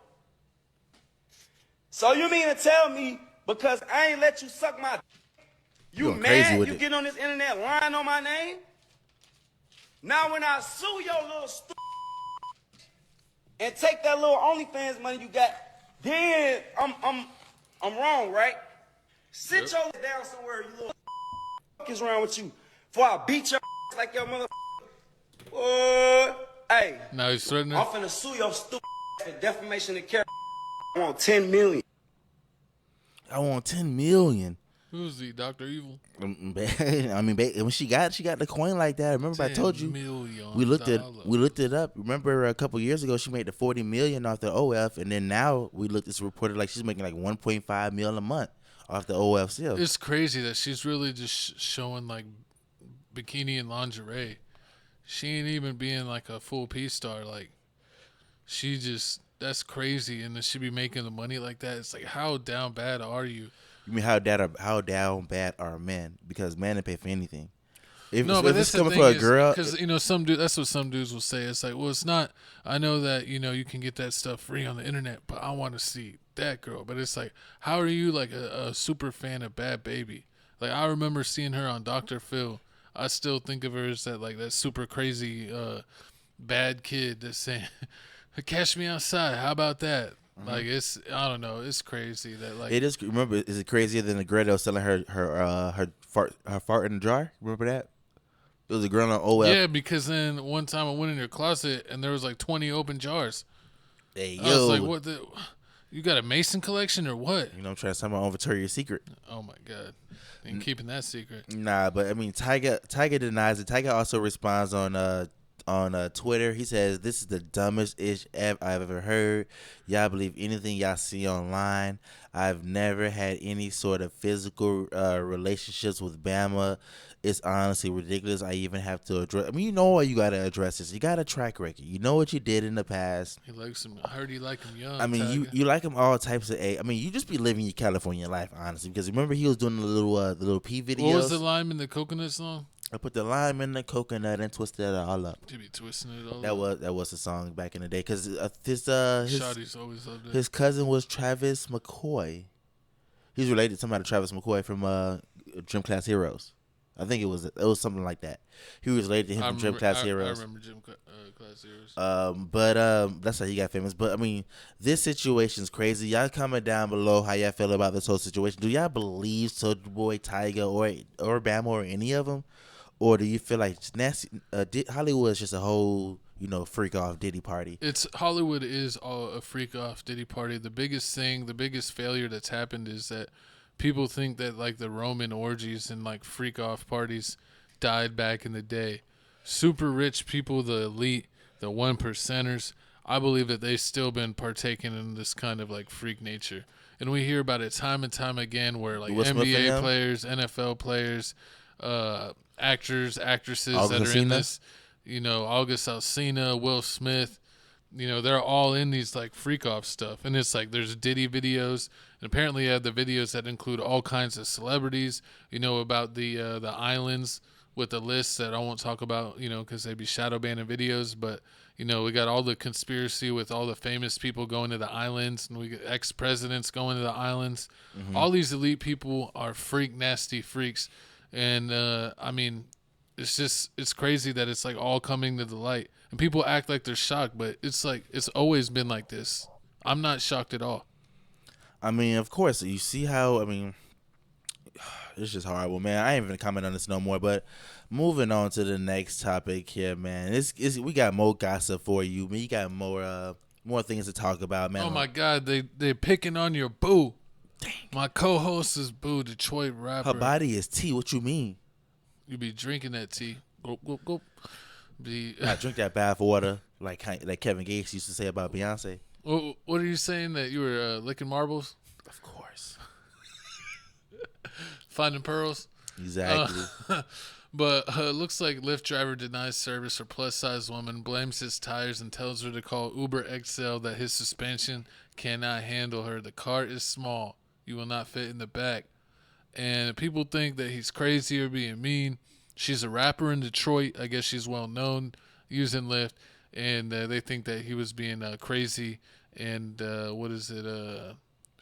So you mean to tell me because I ain't let you suck my you mad you get on this internet lying on my name? Now when I sue your little and take that little OnlyFans money you got, then I'm wrong, right? Sit your down somewhere, you little is wrong with you before I beat your like your mother. Hey, now he's threatening. I'm finna sue your stupid for defamation of character. I want $10 million. I want $10 million. Who's the Dr. Evil? I mean, when she got the coin like that. Remember, I told you we looked it up. Remember, a couple years ago, she made the $40 million off the OF, and then now it's reported like she's making like $1.5 million a month off the OF sales. It's crazy that she's really just showing like bikini and lingerie. She ain't even being like a full P star. Like she just. That's crazy, and she be making the money like that. It's like, how down bad are you? You mean how down bad are men? Because men don't pay for anything. If it's coming for a girl, because that's what some dudes will say. It's like, well, it's not. I know that you can get that stuff free on the internet, but I want to see that girl. But it's like, how are you like a super fan of Bhad Bhabie? Like I remember seeing her on Dr. Phil. I still think of her as that super crazy bad kid that's saying. Catch me outside. How about that? Mm-hmm. Like I don't know. It's crazy that like it is. Remember, is it crazier than the girl that was selling her fart in the jar? Remember that? It was a girl on OF. Yeah, because then one time I went in your closet and there was like 20 open jars. Hey, I was like, what the? You got a Mason collection or what? You know, I'm trying to sell my own Victoria's Secret. Oh my God. Ain't keeping that secret. Nah, but I mean, Tyga denies it. Tyga also responds on Twitter. He says, "This is the dumbest ish I've ever heard. Y'all believe anything y'all see online. I've never had any sort of physical relationships with Bama. It's honestly ridiculous. I even have to address. I mean, you know why you gotta address this. You got a track record. You know what you did in the past. He likes him. I heard he like him young. I mean, you like him all types of age. I mean, you just be living your California life, honestly. Because remember, he was doing the little P videos. What was the lime in the coconut song? I put the lime in the coconut and twisted it all up. You be twisting it all up. That was a song back in the day. Because Shawty's always loved it. his cousin was Travis McCoy. He's related to somebody, Travis McCoy from Gym Class Heroes. I think it was something like that. He was related to him from Gym Class Heroes. I remember Gym Class Heroes. But that's how he got famous. But I mean, this situation's crazy. Y'all comment down below how y'all feel about this whole situation. Do y'all believe Soulja Boy, Tyga, or Bama, or any of them, or do you feel like Hollywood is just a whole freak off Diddy party? It's Hollywood is all a freak off Diddy party. The biggest failure that's happened is that people think that like the Roman orgies and like freak off parties died back in the day. Super rich people, the elite, the 1%ers, I believe that they've still been partaking in this kind of like freak nature. And we hear about it time and time again where like NBA players, NFL players, actors, actresses that are in this, August Alsina, Will Smith, they're all in these like freak off stuff. And it's like there's Diddy videos, and apparently you have the videos that include all kinds of celebrities, about the islands with the lists that I won't talk about, because they'd be shadow banning videos. But, we got all the conspiracy with all the famous people going to the islands, and we got ex-presidents going to the islands. Mm-hmm. All these elite people are nasty freaks. And, I mean, it's crazy that it's like all coming to the light. And people act like they're shocked, but it's like it's always been like this. I'm not shocked at all. I mean, of course, you see how, it's just horrible, man. I ain't even comment on this no more, but moving on to the next topic here, man. We got more gossip for you. We got more things to talk about, man. Oh, my God. They're picking on your boo. Dang. My co-host is Boo, Detroit rapper. Her body is tea. What you mean? You be drinking that tea. Go, go, go. I drink that bath water like Kevin Gates used to say about Beyonce. What are you saying, that you were licking marbles? Of course. Finding pearls? Exactly. But looks like Lyft driver denies service for plus-size woman, blames his tires, and tells her to call Uber XL that his suspension cannot handle her. The car is small. You will not fit in the back. And people think that he's crazy or being mean. She's a rapper in Detroit. I guess she's well known using Lyft. And they think that he was being crazy and,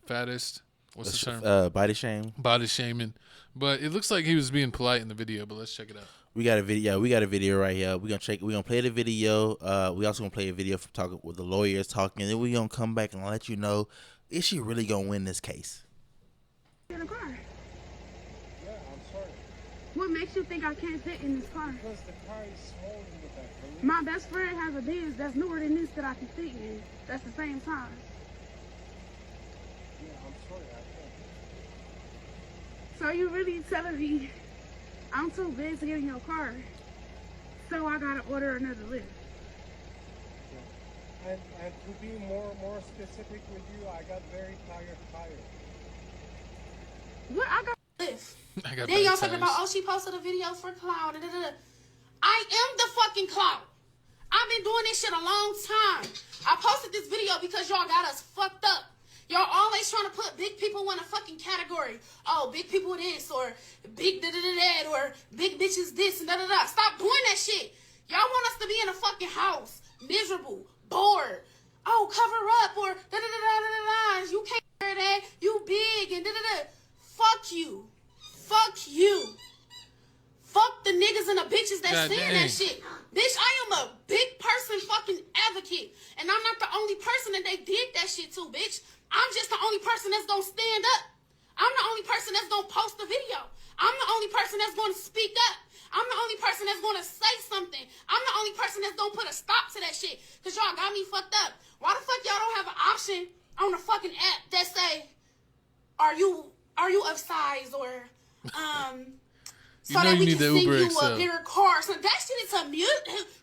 fattest? What's the term? Body shame. Body shaming. But it looks like he was being polite in the video, but let's check it out. We got a video. We got a video right here. We're gonna play the video. We also gonna play a video from talking with the lawyers talking, and then we're gonna come back and let you know, is she really gonna win this case? In a car. Yeah, I'm sorry. What makes you think I can't fit in this car? Because the car is smaller than that. My best friend has a Benz that's newer than this that I can fit in. That's the same size. Yeah, I'm sorry. I can't. So you really telling me I'm too big to get in your car, so I gotta order another Lyft? Yeah. And to be more specific with you, I got very tired. What? I got Lyft. Then y'all talking about, she posted a video for clout. I am the fucking clout. I've been doing this shit a long time. I posted this video because y'all got us fucked up. Y'all always trying to put big people in a fucking category. Oh, big people this, or big da-da-da-da, or big bitches this, and da-da-da. Stop doing that shit. Y'all want us to be in a fucking house, miserable, bored. Oh, cover up, or da-da-da-da-da-da. You can't wear that. You big, and da-da-da. Fuck you. Fuck you. Fuck the niggas and the bitches that saying that shit. Bitch, I am a big person fucking advocate. And I'm not the only person that they did that shit to, bitch. I'm just the only person that's gonna stand up. I'm the only person that's gonna post the video. I'm the only person that's gonna speak up. I'm the only person that's gonna say something. I'm the only person that's gonna put a stop to that shit. Cause y'all got me fucked up. Why the fuck y'all don't have an option on a fucking app that say, are you of size or so that we can send you a bigger car. So that shit is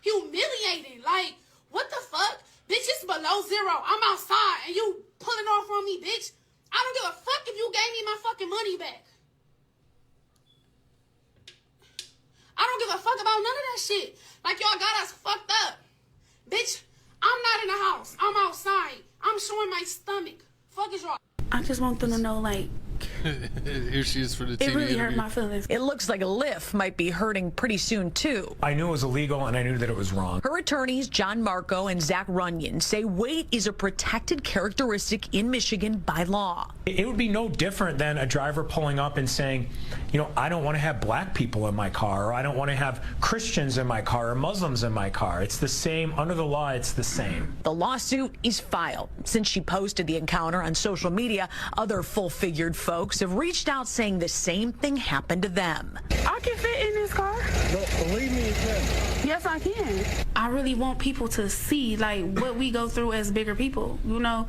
humiliating. Like, what the fuck? Bitch, it's below zero. I'm outside and you pulling off on me, bitch. I don't give a fuck if you gave me my fucking money back. I don't give a fuck about none of that shit. Like, y'all got us fucked up. Bitch, I'm not in the house. I'm outside. I'm showing my stomach. Fuck is y'all. I just want them to know, like, here she is for the TV it really interview. hurt my feelings. It looks like Lyft might be hurting pretty soon, too. I knew it was illegal, and I knew that it was wrong. Her attorneys, John Marco and Zach Runyon, say weight is a protected characteristic in Michigan by law. It would be no different than a driver pulling up and saying, you know, I don't want to have black people in my car, or I don't want to have Christians in my car, or Muslims in my car. It's the same. Under the law, it's the same. The lawsuit is filed. Since she posted the encounter on social media, other full-figured folks have reached out saying the same thing happened to them. I can fit in this car. No, believe me, you can. Yes, I can. I really want people to see, like, what we go through as bigger people, you know?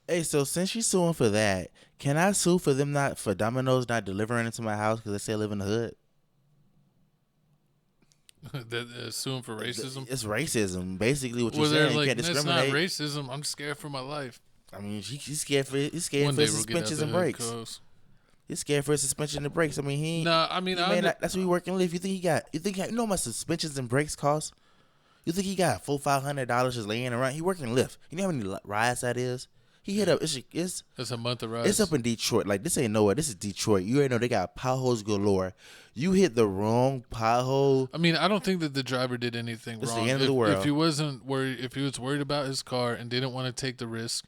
Hey, so since she's suing for that, can I sue for Domino's not delivering it to my house because they say I live in the hood? That suing for racism? It's racism. Basically, what you're saying, you can't discriminate. That's not racism. I'm scared for my life. I mean, he's scared for his suspensions and breaks. He's scared for his suspension and breaks. I mean, that's what he working with. You think you know how much suspensions and breaks cost? You think he got $400-500 just laying around? He working Lyft. You know how many rides that is? He hit up. It's a month of rides. It's up in Detroit. Like, this ain't nowhere. This is Detroit. You already know they got potholes galore. You hit the wrong pothole. I mean, I don't think that the driver did anything wrong. It's the end of the world. If he wasn't worried, if he was worried about his car and didn't want to take the risk,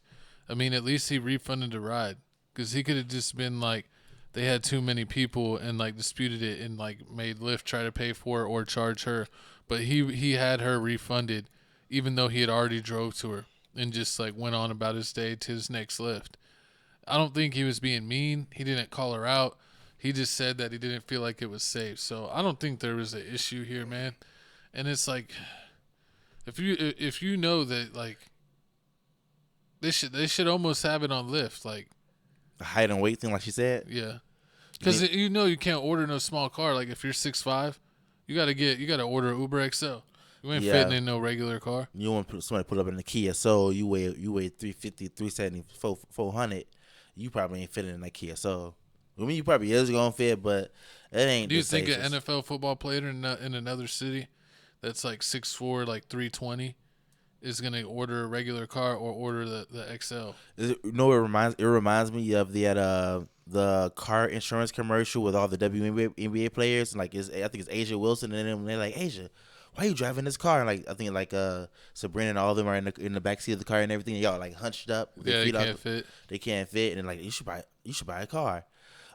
I mean, at least he refunded the ride, because he could have just been like, they had too many people and like disputed it and like made Lyft try to pay for it or charge her, but he had her refunded, even though he had already drove to her and just like went on about his day to his next Lyft. I don't think he was being mean. He didn't call her out. He just said that he didn't feel like it was safe. So I don't think there was an issue here, man. And it's like, if you know that, like, they should almost have it on Lyft, like the height and weight thing, like she said. Yeah, because you know you can't order no small car. Like, if you're 6'5", you gotta order an Uber XL. You ain't fitting in no regular car. You want somebody to put up in the Kia Soul. You weigh 350, 370, 400. You probably ain't fitting in that Kia Soul. I mean, you probably is gonna fit, but it ain't. Do you think an NFL football player in another city that's like 6'4", like 320, is gonna order a regular car or order the XL? You know, it reminds me of the car insurance commercial with all the WNBA players, and like I think it's Asia Wilson, and they're like, Asia, why are you driving this car? And like, I think like Sabrina and all of them are in the backseat of the car and everything. And y'all like hunched up. Yeah, they can't fit. They can't fit, and like, you should buy a car.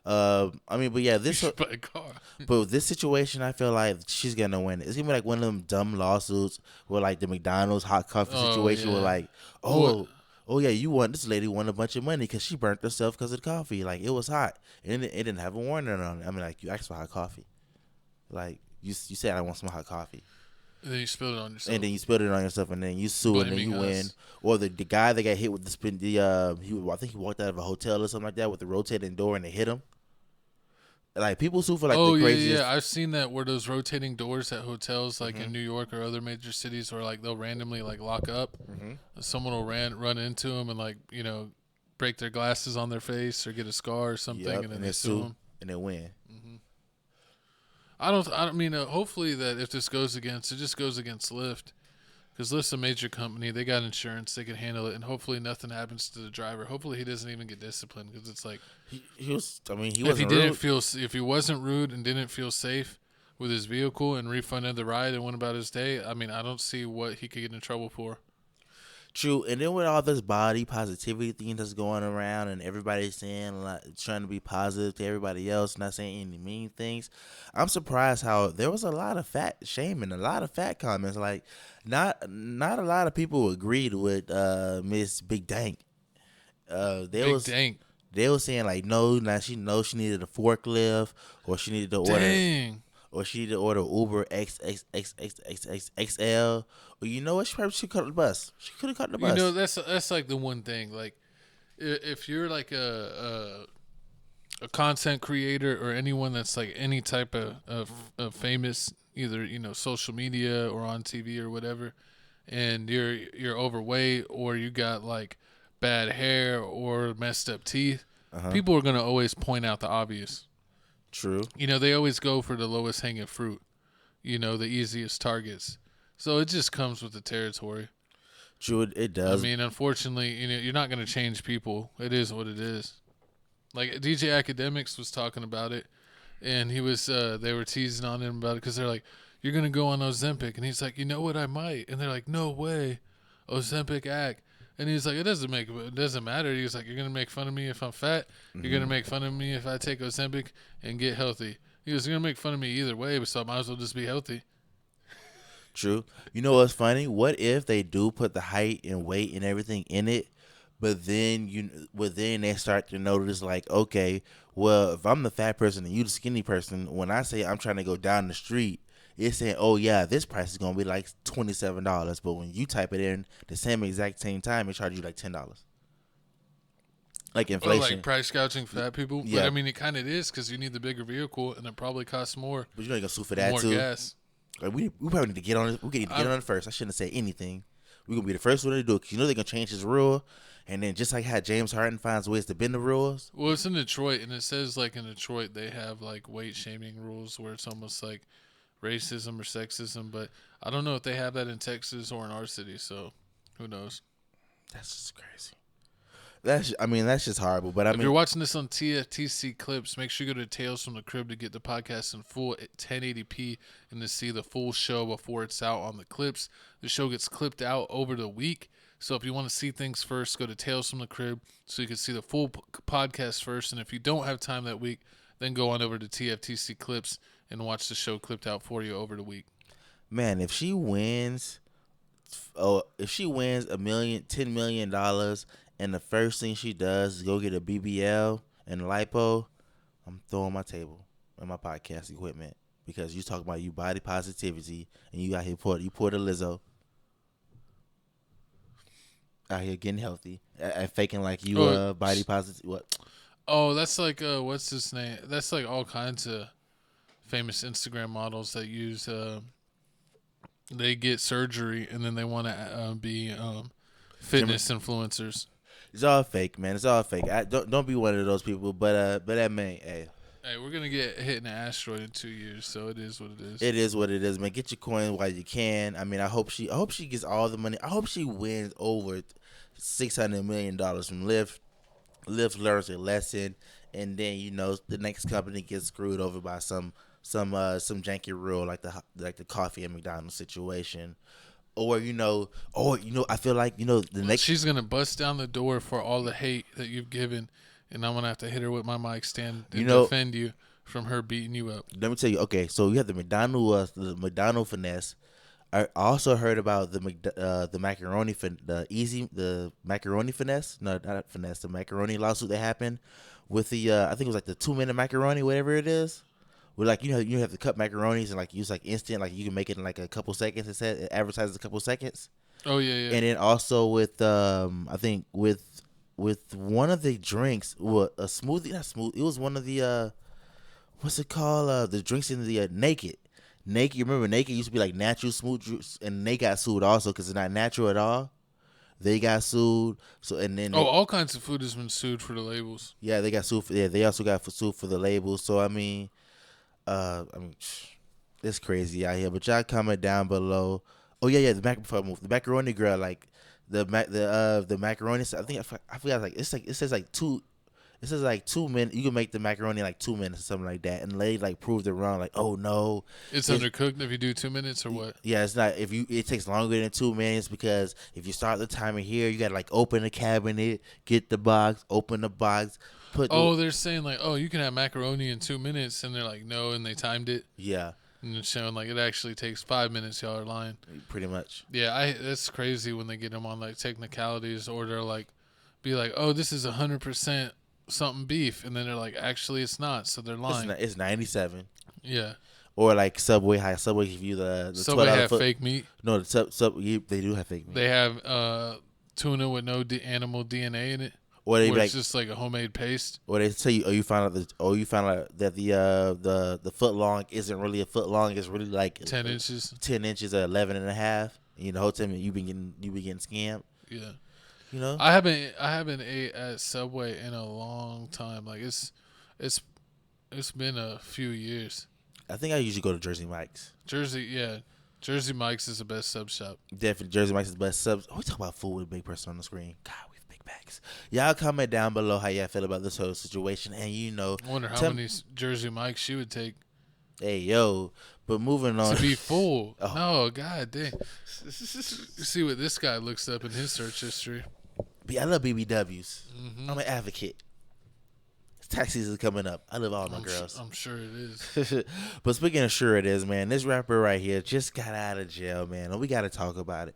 I mean, but yeah, buy a car. But with this situation, I feel like she's gonna win. It's gonna be like one of them dumb lawsuits where like the McDonald's hot coffee situation, where like, oh yeah, this lady won a bunch of money because she burnt herself because of the coffee. Like, it was hot and it didn't have a warning on it. I mean, like, you asked for hot coffee, like you said, I want some hot coffee. And then you spilled it on yourself. And then you spilled it on yourself, and then you sue, and then you win. Or the guy that got hit with I think he walked out of a hotel or something like that with the rotating door, and they hit him. Like, people sue for like the craziest. Yeah, I've seen that, where those rotating doors at hotels, like in New York or other major cities, or like they'll randomly like lock up. Someone will run into them and like, you know, break their glasses on their face or get a scar or something, and then they sue them and they win. I mean, hopefully that if this goes against, it just goes against Lyft, because Lyft's a major company. They got insurance. They can handle it. And hopefully nothing happens to the driver. Hopefully he doesn't even get disciplined, because it's like, if he wasn't rude and didn't feel safe with his vehicle and refunded the ride and went about his day, I mean, I don't see what he could get in trouble for. True, and then with all this body positivity thing that's going around, and everybody's saying, like, trying to be positive to everybody else, not saying any mean things, I'm surprised how there was a lot of fat shaming, a lot of fat comments. Like, not a lot of people agreed with Miss Big Dank. They were saying like, no, now she knows she needed a forklift, or she needed to order. Dang. or she need to order Uber XXXXXXL, or you know what? She probably should cut the bus. She could have cut the bus. You know, that's like the one thing. Like, if you're like a content creator or anyone that's like any type of famous, either social media or on TV or whatever, and you're overweight or you got like bad hair or messed up teeth, people are gonna always point out the obvious. True. They always go for the lowest hanging fruit, the easiest targets. So it just comes with the territory. True, it does. I mean, unfortunately, you're not going to change people. It is what it is. Like DJ Academics was talking about it, and he was they were teasing on him about it because they're like, "You're going to go on Ozempic," and he's like, "You know what? I might." And they're like, "No way, Ozempic act." And he's like, "It doesn't matter." He's like, "You're going to make fun of me if I'm fat. You're going to make fun of me if I take Ozempic and get healthy." He was going to make fun of me either way, so I might as well just be healthy. True. You know what's funny? What if they do put the height and weight and everything in it, but then they start to notice like, okay, well, if I'm the fat person and you the skinny person, when I say I'm trying to go down the street, it's saying, oh yeah, this price is gonna be like $27, but when you type it in the same time, it charges you like $10. Like inflation. Or like price gouging fat people. Yeah. But I mean, it kind of is because you need the bigger vehicle and it probably costs more. But you're not gonna sue for that more too. Gas. Like we probably need to get on it. We need to get on it first. I shouldn't say anything. We're gonna be the first one to do it because they're gonna change his rule, and then just like how James Harden finds ways to bend the rules. Well, it's in Detroit, and it says like in Detroit they have like weight shaming rules where it's almost like racism or sexism. But I don't know if they have that in Texas or in our city. So who knows? That's just crazy. That's just horrible. But if you're watching this on TFTC Clips, make sure you go to Tales from the Crib to get the podcast in full 1080p and to see the full show before it's out on the clips. The show gets clipped out over the week. So if you want to see things first, go to Tales from the Crib so you can see the full podcast first. And if you don't have time that week, then go on over to TFTC Clips and watch the show clipped out for you over the week. Man, if she wins $10 million, and the first thing she does is go get a BBL and lipo, I'm throwing my table and my podcast equipment because you talk about you body positivity and you out here you pour the Lizzo out here getting healthy and faking like you body positive. What? Oh, that's like what's his name? That's like all kinds of famous Instagram models that use they get surgery and then they want to be fitness influencers. It's all fake, man. It's all fake. Don't be one of those people. But that man, hey, we're gonna get hit in an asteroid in 2 years, so it is what it is. It is what it is, man. Get your coin while you can. I mean, I hope she gets all the money. I hope she wins over $600 million from Lyft. Lyft learns a lesson, and then the next company gets screwed over by some janky rule like the coffee and McDonald's situation. Or I feel like the next she's gonna bust down the door for all the hate that you've given, and I'm gonna have to hit her with my mic stand and defend you from her beating you up. Let me tell you. Okay, so you have the McDonald finesse. I also heard about the macaroni the macaroni finesse. No, not finesse. The macaroni lawsuit that happened with the I think it was like the 2-minute macaroni, whatever it is. Where like you have to cut macaronis and like use like instant, like you can make it in like a couple seconds. It advertises a couple seconds. Oh yeah. And then also with I think with one of the drinks, a smoothie, not smooth. It was one of the what's it called? The drinks in the Naked. You remember Naked used to be like natural smooth juice, and they got sued also because it's not natural at all. They got sued. So and then all kinds of food has been sued for the labels. Yeah, they got sued. They also got sued for the labels. So I mean, it's crazy out here. But y'all comment down below. Oh yeah, the macaroni girl, like the macaroni. I think I forgot. Like it says like 2 minutes. You can make the macaroni in like 2 minutes or something like that. And they like proved it wrong. Like, oh no, it's undercooked if you do 2 minutes or what? Yeah, it's not. It takes longer than 2 minutes because if you start the timer here, you gotta like open the cabinet, get the box, open the box. They're saying like, you can have macaroni in 2 minutes, and they're like, no, and they timed it. Yeah. And it's showing like it actually takes 5 minutes. Y'all are lying. Pretty much. Yeah, it's crazy when they get them on like technicalities, or they're like, be like, oh, this is 100% something beef, and then they're like, actually, it's not. So they're lying. It's 97. Yeah. Or like Subway, how Subway give you the Subway $12 have fake meat. No, they do have fake meat. They have tuna with no animal DNA in it. Or they it's just like a homemade paste. Or they tell you, you found out that the foot long isn't really a foot long. It's really like 10 inches. 10 inches or 11 and a half. You know, the whole time you be getting scammed. Yeah. You know, I haven't ate at Subway in a long time. Like it's been a few years. I think I usually go to Jersey Mike's. Jersey Mike's is the best sub shop. Definitely, Jersey Mike's is the best sub. We talk about food with a big person on the screen. God, we have big bags. Y'all comment down below how y'all feel about this whole situation, and I wonder how many Jersey Mike's she would take. Hey yo, but moving on to be full. Oh. No, god dang. See what this guy looks up in his search history. I love BBWs. I'm an advocate. Tax season coming up. I love all my girls. I'm sure it is. But speaking of sure it is, man, this rapper right here just got out of jail, man. And we got to talk about it.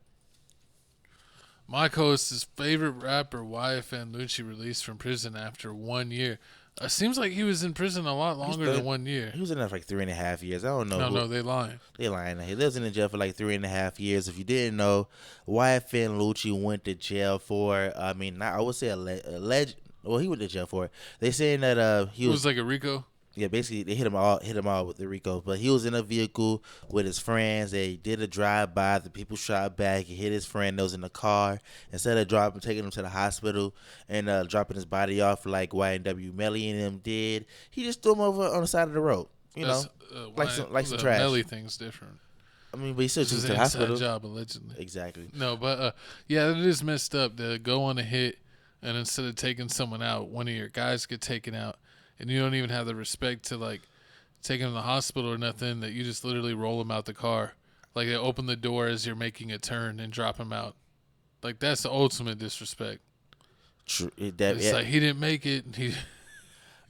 My co-host's favorite rapper, YFN Lucci, released from prison after 1 year. Seems like he was in prison a lot longer than 1 year. He was in there for like 3.5 years. I don't know. No, they lying. They lying. He lives in jail for like 3.5 years. If you didn't know, YFN Lucci went to jail for, I would say alleged. Well, he went to jail for it. They saying that he was like a RICO. Yeah, basically they hit him all with the RICO. But he was in a vehicle with his friends. They did a drive by. The people shot back. He hit his friend that was in the car. Instead of taking him to the hospital and dropping his body off like YNW Melly and them did, he just threw him over on the side of the road. Like some trash. Melly thing's different. I mean, but he still took to the hospital. Job allegedly. Exactly. No, but yeah, it is messed up to go on a hit. And instead of taking someone out, one of your guys get taken out, and you don't even have the respect to like take him to the hospital or nothing. That you just literally roll him out the car, like they open the door as you're making a turn and drop him out. Like that's the ultimate disrespect. True. Like he didn't make it.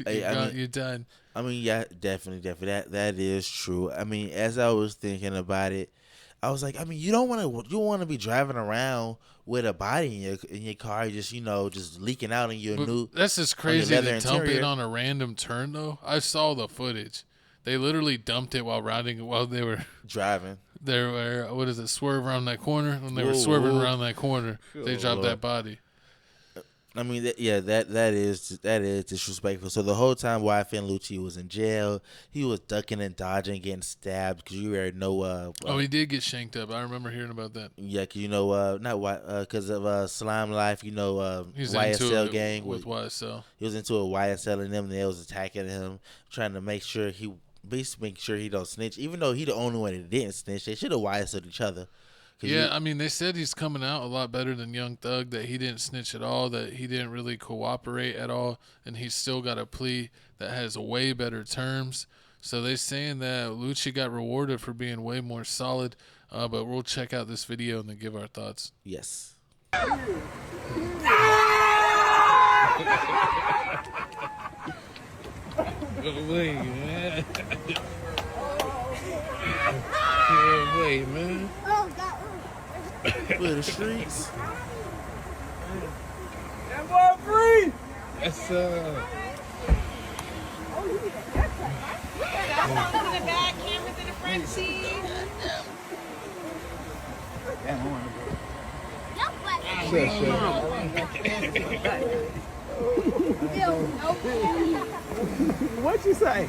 You're done. I mean, yeah, definitely. That is true. I mean, as I was thinking about it, I was like, I mean, you don't want to be driving around with a body in your car, just leaking out in your new. That's just crazy to dump it on a random turn, though. I saw the footage. They literally dumped it while they were driving. They were swerve around that corner. When they were swerving around that corner, they dropped that body. I mean, that is disrespectful. So the whole time YFN Lucci was in jail, he was ducking and dodging, getting stabbed because you already know. He did get shanked up. I remember hearing about that. Yeah, because because of Slime Life, He's YSL gang with YSL. He was into a YSL and them. And they was attacking him, trying to make sure he don't snitch. Even though he the only one that didn't snitch, they should have YSL'd each other. Yeah, I mean, they said he's coming out a lot better than Young Thug, that he didn't snitch at all, that he didn't really cooperate at all, and he's still got a plea that has way better terms. So they're saying that Lucci got rewarded for being way more solid, but we'll check out this video and then give our thoughts. Yes. Wait, man. Wait, man. For the streets. That boy free. That's That's in the back, cameras in the front seat. What you say?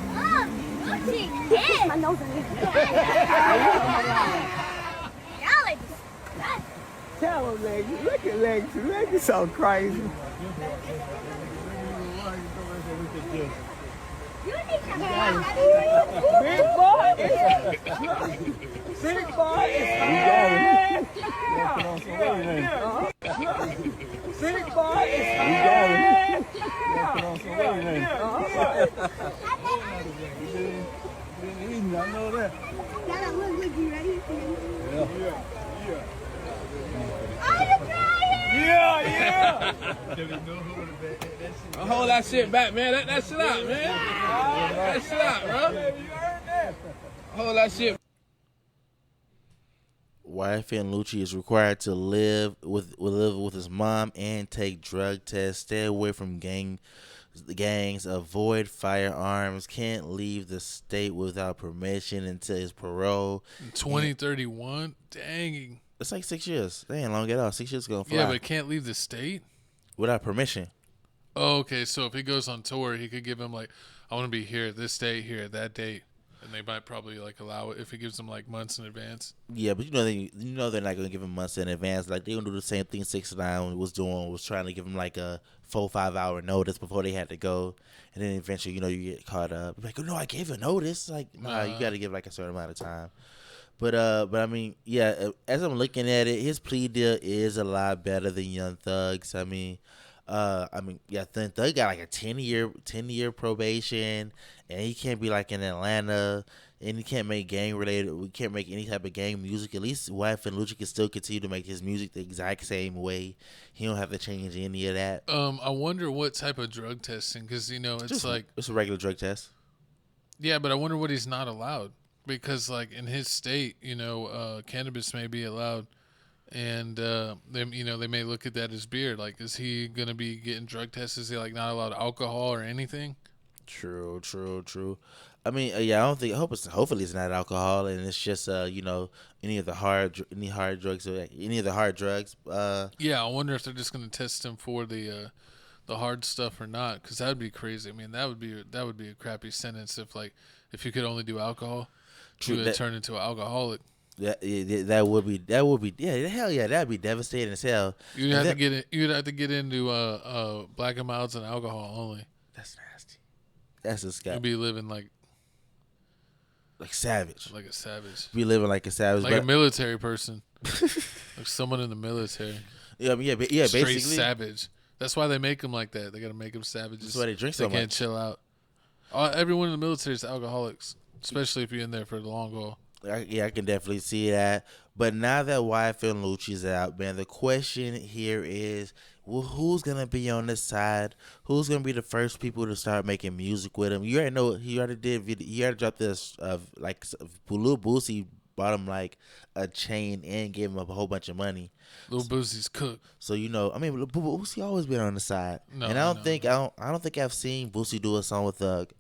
My nose Tell him, Legacy. Look at Legacy. Legacy so crazy. Big boy. Big boy. Yeah. Big boy. I know that. Look, you ready? Yeah. Hold that shit back, man. Let that shit out, man. That shit out, bro. Hold that shit. YFN Lucci is required to live with his mom and take drug tests. Stay away from gang The gangs avoid firearms, can't leave the state without permission until his parole. 2031? Dang. It's like 6 years. They ain't long at all. 6 years gonna fly. Yeah, but can't leave the state? Without permission. Oh, okay. So if he goes on tour, he could give him like, I want to be here at this date, here at that date. And they might probably like allow it if he gives them like months in advance. Yeah, but they're not gonna give him months in advance. Like they gonna do the same thing 6ix9ine was trying to give him like a 4-5 hour notice before they had to go, and then eventually you get caught up. Like, oh, no, I gave a notice. Like, nah, you got to give like a certain amount of time. But I mean, yeah. As I'm looking at it, his plea deal is a lot better than Young Thug's. I mean, yeah, Thug got like a 10-year probation, and he can't be like in Atlanta, and he can't make gang related. We can't make any type of gang music. At least YFN Lucci can still continue to make his music the exact same way. He don't have to change any of that. I wonder what type of drug testing, because it's a regular drug test. Yeah, but I wonder what he's not allowed, because like in his state, cannabis may be allowed. And they may look at that as beer. Like, is he gonna be getting drug tests? Is he like not allowed alcohol or anything? True. I mean, yeah, I don't think. Hopefully, it's not alcohol, and it's just any of the hard drugs or any of the hard drugs. Yeah, I wonder if they're just gonna test him for the hard stuff or not, because that would be crazy. I mean, that would be a crappy sentence if you could only do alcohol. You would turn into an alcoholic. That would be hell yeah, that'd be devastating as hell. You'd have to get into black and milds and alcohol only. That's nasty. That's disgusting. You'd be living like savage. Like a savage. Be living like a savage. Like a military person. Like someone in the military. Yeah, Straight basically savage. That's why they make them like that. They got to make them savages. That's why they drink so much. They can't chill out. Everyone in the military is alcoholics, especially if you're in there for the long haul. I can definitely see that. But now that YFN Lucci's out, man, the question here is, well, who's gonna be on this side? Who's gonna be the first people to start making music with him? You already know he already did. He already dropped this. Lil Boosie bought him like a chain and gave him a whole bunch of money. Lil Boosie's cooked. So Lil Boosie always been on the side. No, and I don't think I've seen Boosie do a song with Thug.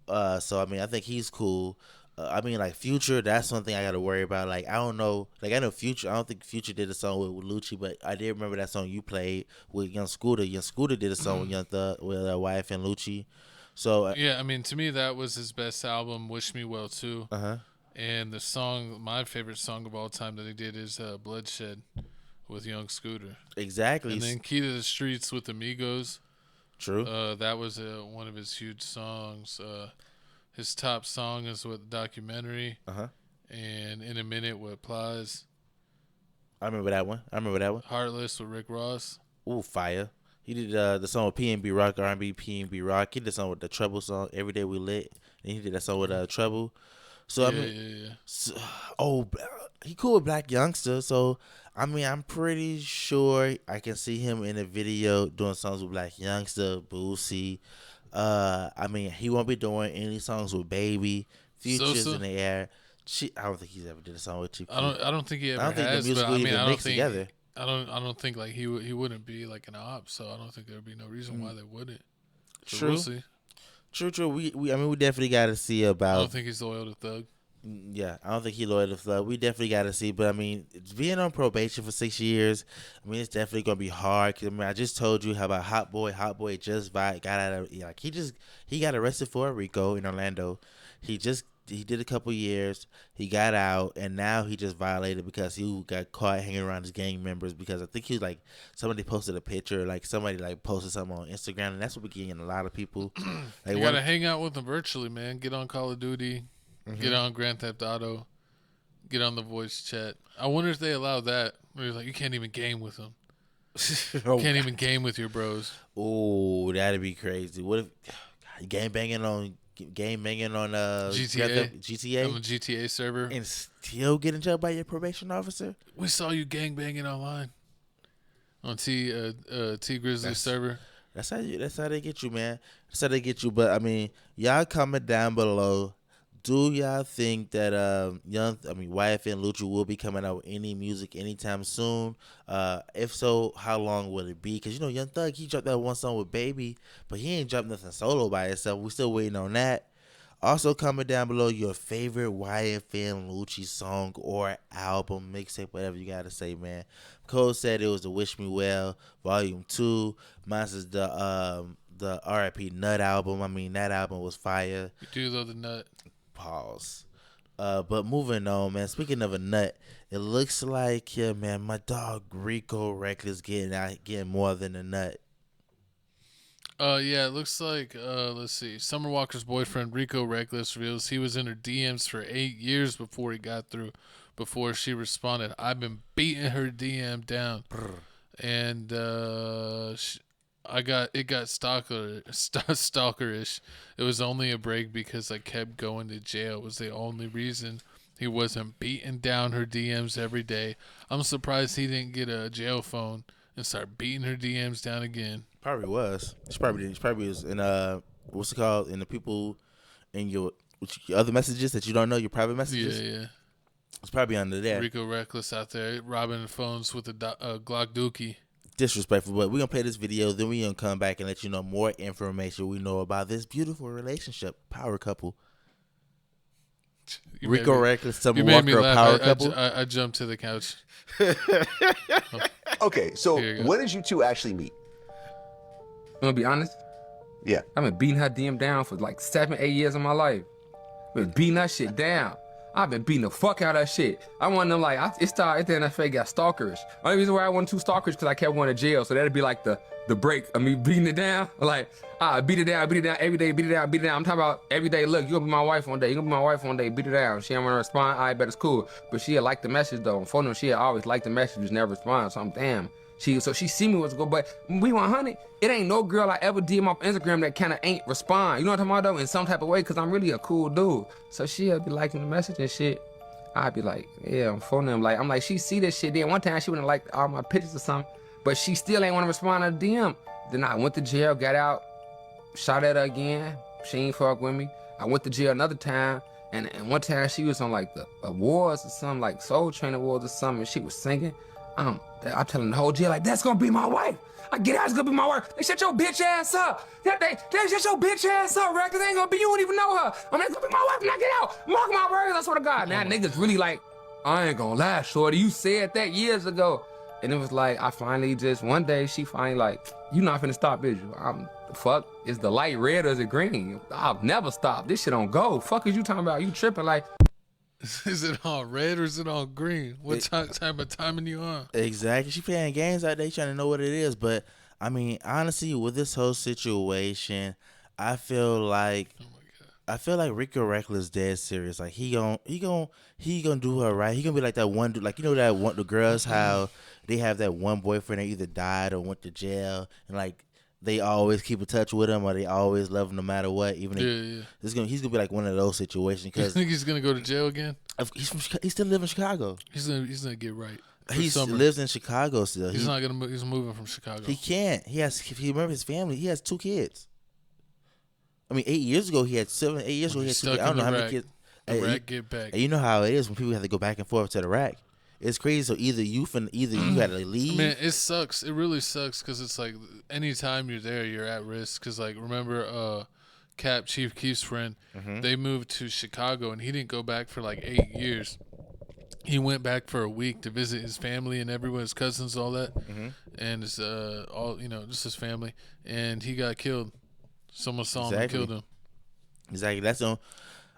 So I mean, I think he's cool. Like Future, that's one thing I got to worry about. Like, I don't know. Like, I know Future. I don't think Future did a song with Lucci, but I did remember that song you played with Young Scooter. Young Scooter did a song with Young Thug, with YFN Lucci. So yeah, I mean, to me, that was his best album. Wish Me Well too. And the song, my favorite song of all time that he did is Bloodshed with Young Scooter. Exactly. And then Key to the Streets with Amigos. True. That was one of his huge songs. His top song is with Documentary. And In a Minute with Plies. I remember that one. Heartless with Rick Ross. Ooh, fire. He did the song with PNB Rock, R&B, PNB Rock. He did the song with the Trouble song, Every Day We Lit. And he did that song with Trouble. So, he cool with Black Youngster. So, I mean, I'm pretty sure I can see him in a video doing songs with Black Youngster, Boosie. I mean, he won't be doing any songs with Baby. Future's in the air. I don't think he's ever did a song with Chief. I don't think he ever has. The music will even mix together. I don't think like he wouldn't be like an op. So I don't think there would be no reason why they wouldn't. So True. We'll see. True. We definitely got to see about. I don't think he's loyal to Thug. Yeah, I don't think he's loyal to Thug. We definitely got to see, but I mean, being on probation for 6 years, I mean, it's definitely gonna be hard. 'Cause, I mean, I just told you how about Hot Boy just got out of he got arrested for a RICO in Orlando. He did a couple years. He got out, and now he just violated because he got caught hanging around his gang members. Because I think he was like somebody posted a picture, like somebody like posted something on Instagram, and that's what we're getting a lot of people. Like, you gotta hang out with them virtually, man. Get on Call of Duty. Get on Grand Theft Auto. Get on the voice chat. I wonder if they allow that. Where you're like, you can't even game with them. Can't even game with your bros. Oh, that'd be crazy. What if game banging on GTA? On a GTA server. And still get in jail by your probation officer? We saw you gang banging online. On T Grizzly server. That's how they get you, man. That's how they get you. But I mean, y'all comment down below. Do y'all think that YFN Lucci will be coming out with any music anytime soon? If so, how long will it be? Because Young Thug, he dropped that one song with Baby, but he ain't dropped nothing solo by himself. We still waiting on that. Also, comment down below your favorite YFN Lucci song or album, mixtape, whatever you gotta say, man. Cole said it was the Wish Me Well Volume 2. Mine's is the R.I.P. Nut album. I mean, that album was fire. You do love the nut. Pause. But moving on, man. Speaking of a nut, it looks like, yeah, man, my dog Rico Reckless getting more than a nut. Yeah, it looks like, let's see, Summer Walker's boyfriend, Rico Reckless, reveals he was in her DMs for 8 years before he got through, before she responded, I've been beating her DM down. And, it got stalkerish. It was only a break because I kept going to jail. It was the only reason he wasn't beating down her DMs every day. I'm surprised he didn't get a jail phone and start beating her DMs down again. Probably was. She probably was in what's it called? In the people in your other messages that you don't know, your private messages. Yeah. It's probably under there. Rico Reckless out there robbing phones with a Glock Dookie. Disrespectful, but we're gonna play this video, then we're gonna come back and let you know more information we know about this beautiful relationship, power couple. Rico Reckless, Summer Walker, a power couple. I jumped to the couch. Okay, so when did you two actually meet? I'm gonna be honest. Yeah. I've been beating her DM down for like 7-8 years of my life. Been beating that shit down. I've been beating the fuck out of that shit. I want them like, it started, then that fake got stalkerish. Only reason why I wasn't too stalkerish because I kept going to jail. So that'd be like the break of me beating it down. Like, beat it down every day, beat it down. I'm talking about every day, look, you're gonna be my wife one day, beat it down. She ain't wanna respond, I bet it's cool. But she had liked the message though. For them, she had always liked the messages, never respond. So I'm damn. She see me what's good, but we 100. It ain't no girl I ever DM off Instagram that kind of ain't respond. You know what I'm talking about though? In some type of way, cause I'm really a cool dude. So she'll be liking the message and shit. I'd be like, yeah, I'm phoning them. Like, I'm like, she see this shit. Then one time she wouldn't like all my pictures or something, but she still ain't want to respond to the DM. Then I went to jail, got out, shot at her again. She ain't fuck with me. I went to jail another time, and one time she was on like the awards or something, like Soul Train Awards or something, and she was singing. I'm telling the whole jail, like, that's gonna be my wife. I get out, it's gonna be my wife. They shut your bitch ass up. They shut your bitch ass up, right? Cause they ain't gonna be, you don't even know her. I mean, it's gonna be my wife when I get out. Mark my words, I swear to God. Now niggas really like, I ain't gonna lie, shorty. You said that years ago. And it was like, I finally just, one day, she finally like, you not finna stop, is you? Fuck, is the light red or is it green? I'll never stop. This shit don't go. Fuck is you talking about? You tripping like. Is it on red or is it on green? What type of timing you on? Exactly. She playing games out there trying to know what it is. But, I mean, honestly, with this whole situation, I feel like Rico Reckless dead serious. Like he gonna do her right. He gonna be like that one dude, like the girls how they have that one boyfriend that either died or went to jail, and like they always keep in touch with him or they always love him no matter what. Even he's gonna be like one of those situations. You think he's gonna go to jail again? He still lives in Chicago. He's gonna get right. He lives in Chicago still. He's not gonna move. He's moving from Chicago. He can't. If you remember his family, he has 2 kids. I mean, 8 years ago he had 7. 8 years ago he had 2 kids. I don't know how many kids. The rack get back. And you know how it is when people have to go back and forth to the rack. It's crazy. So either you gotta leave. Man, it sucks. It really sucks because it's like anytime you're there, you're at risk. Because like remember, Chief Keef's friend, they moved to Chicago and he didn't go back for like 8 years. He went back for a week to visit his family and everyone, his cousins, all that, and his just his family. And he got killed. Someone saw him and killed him. Exactly. That's on.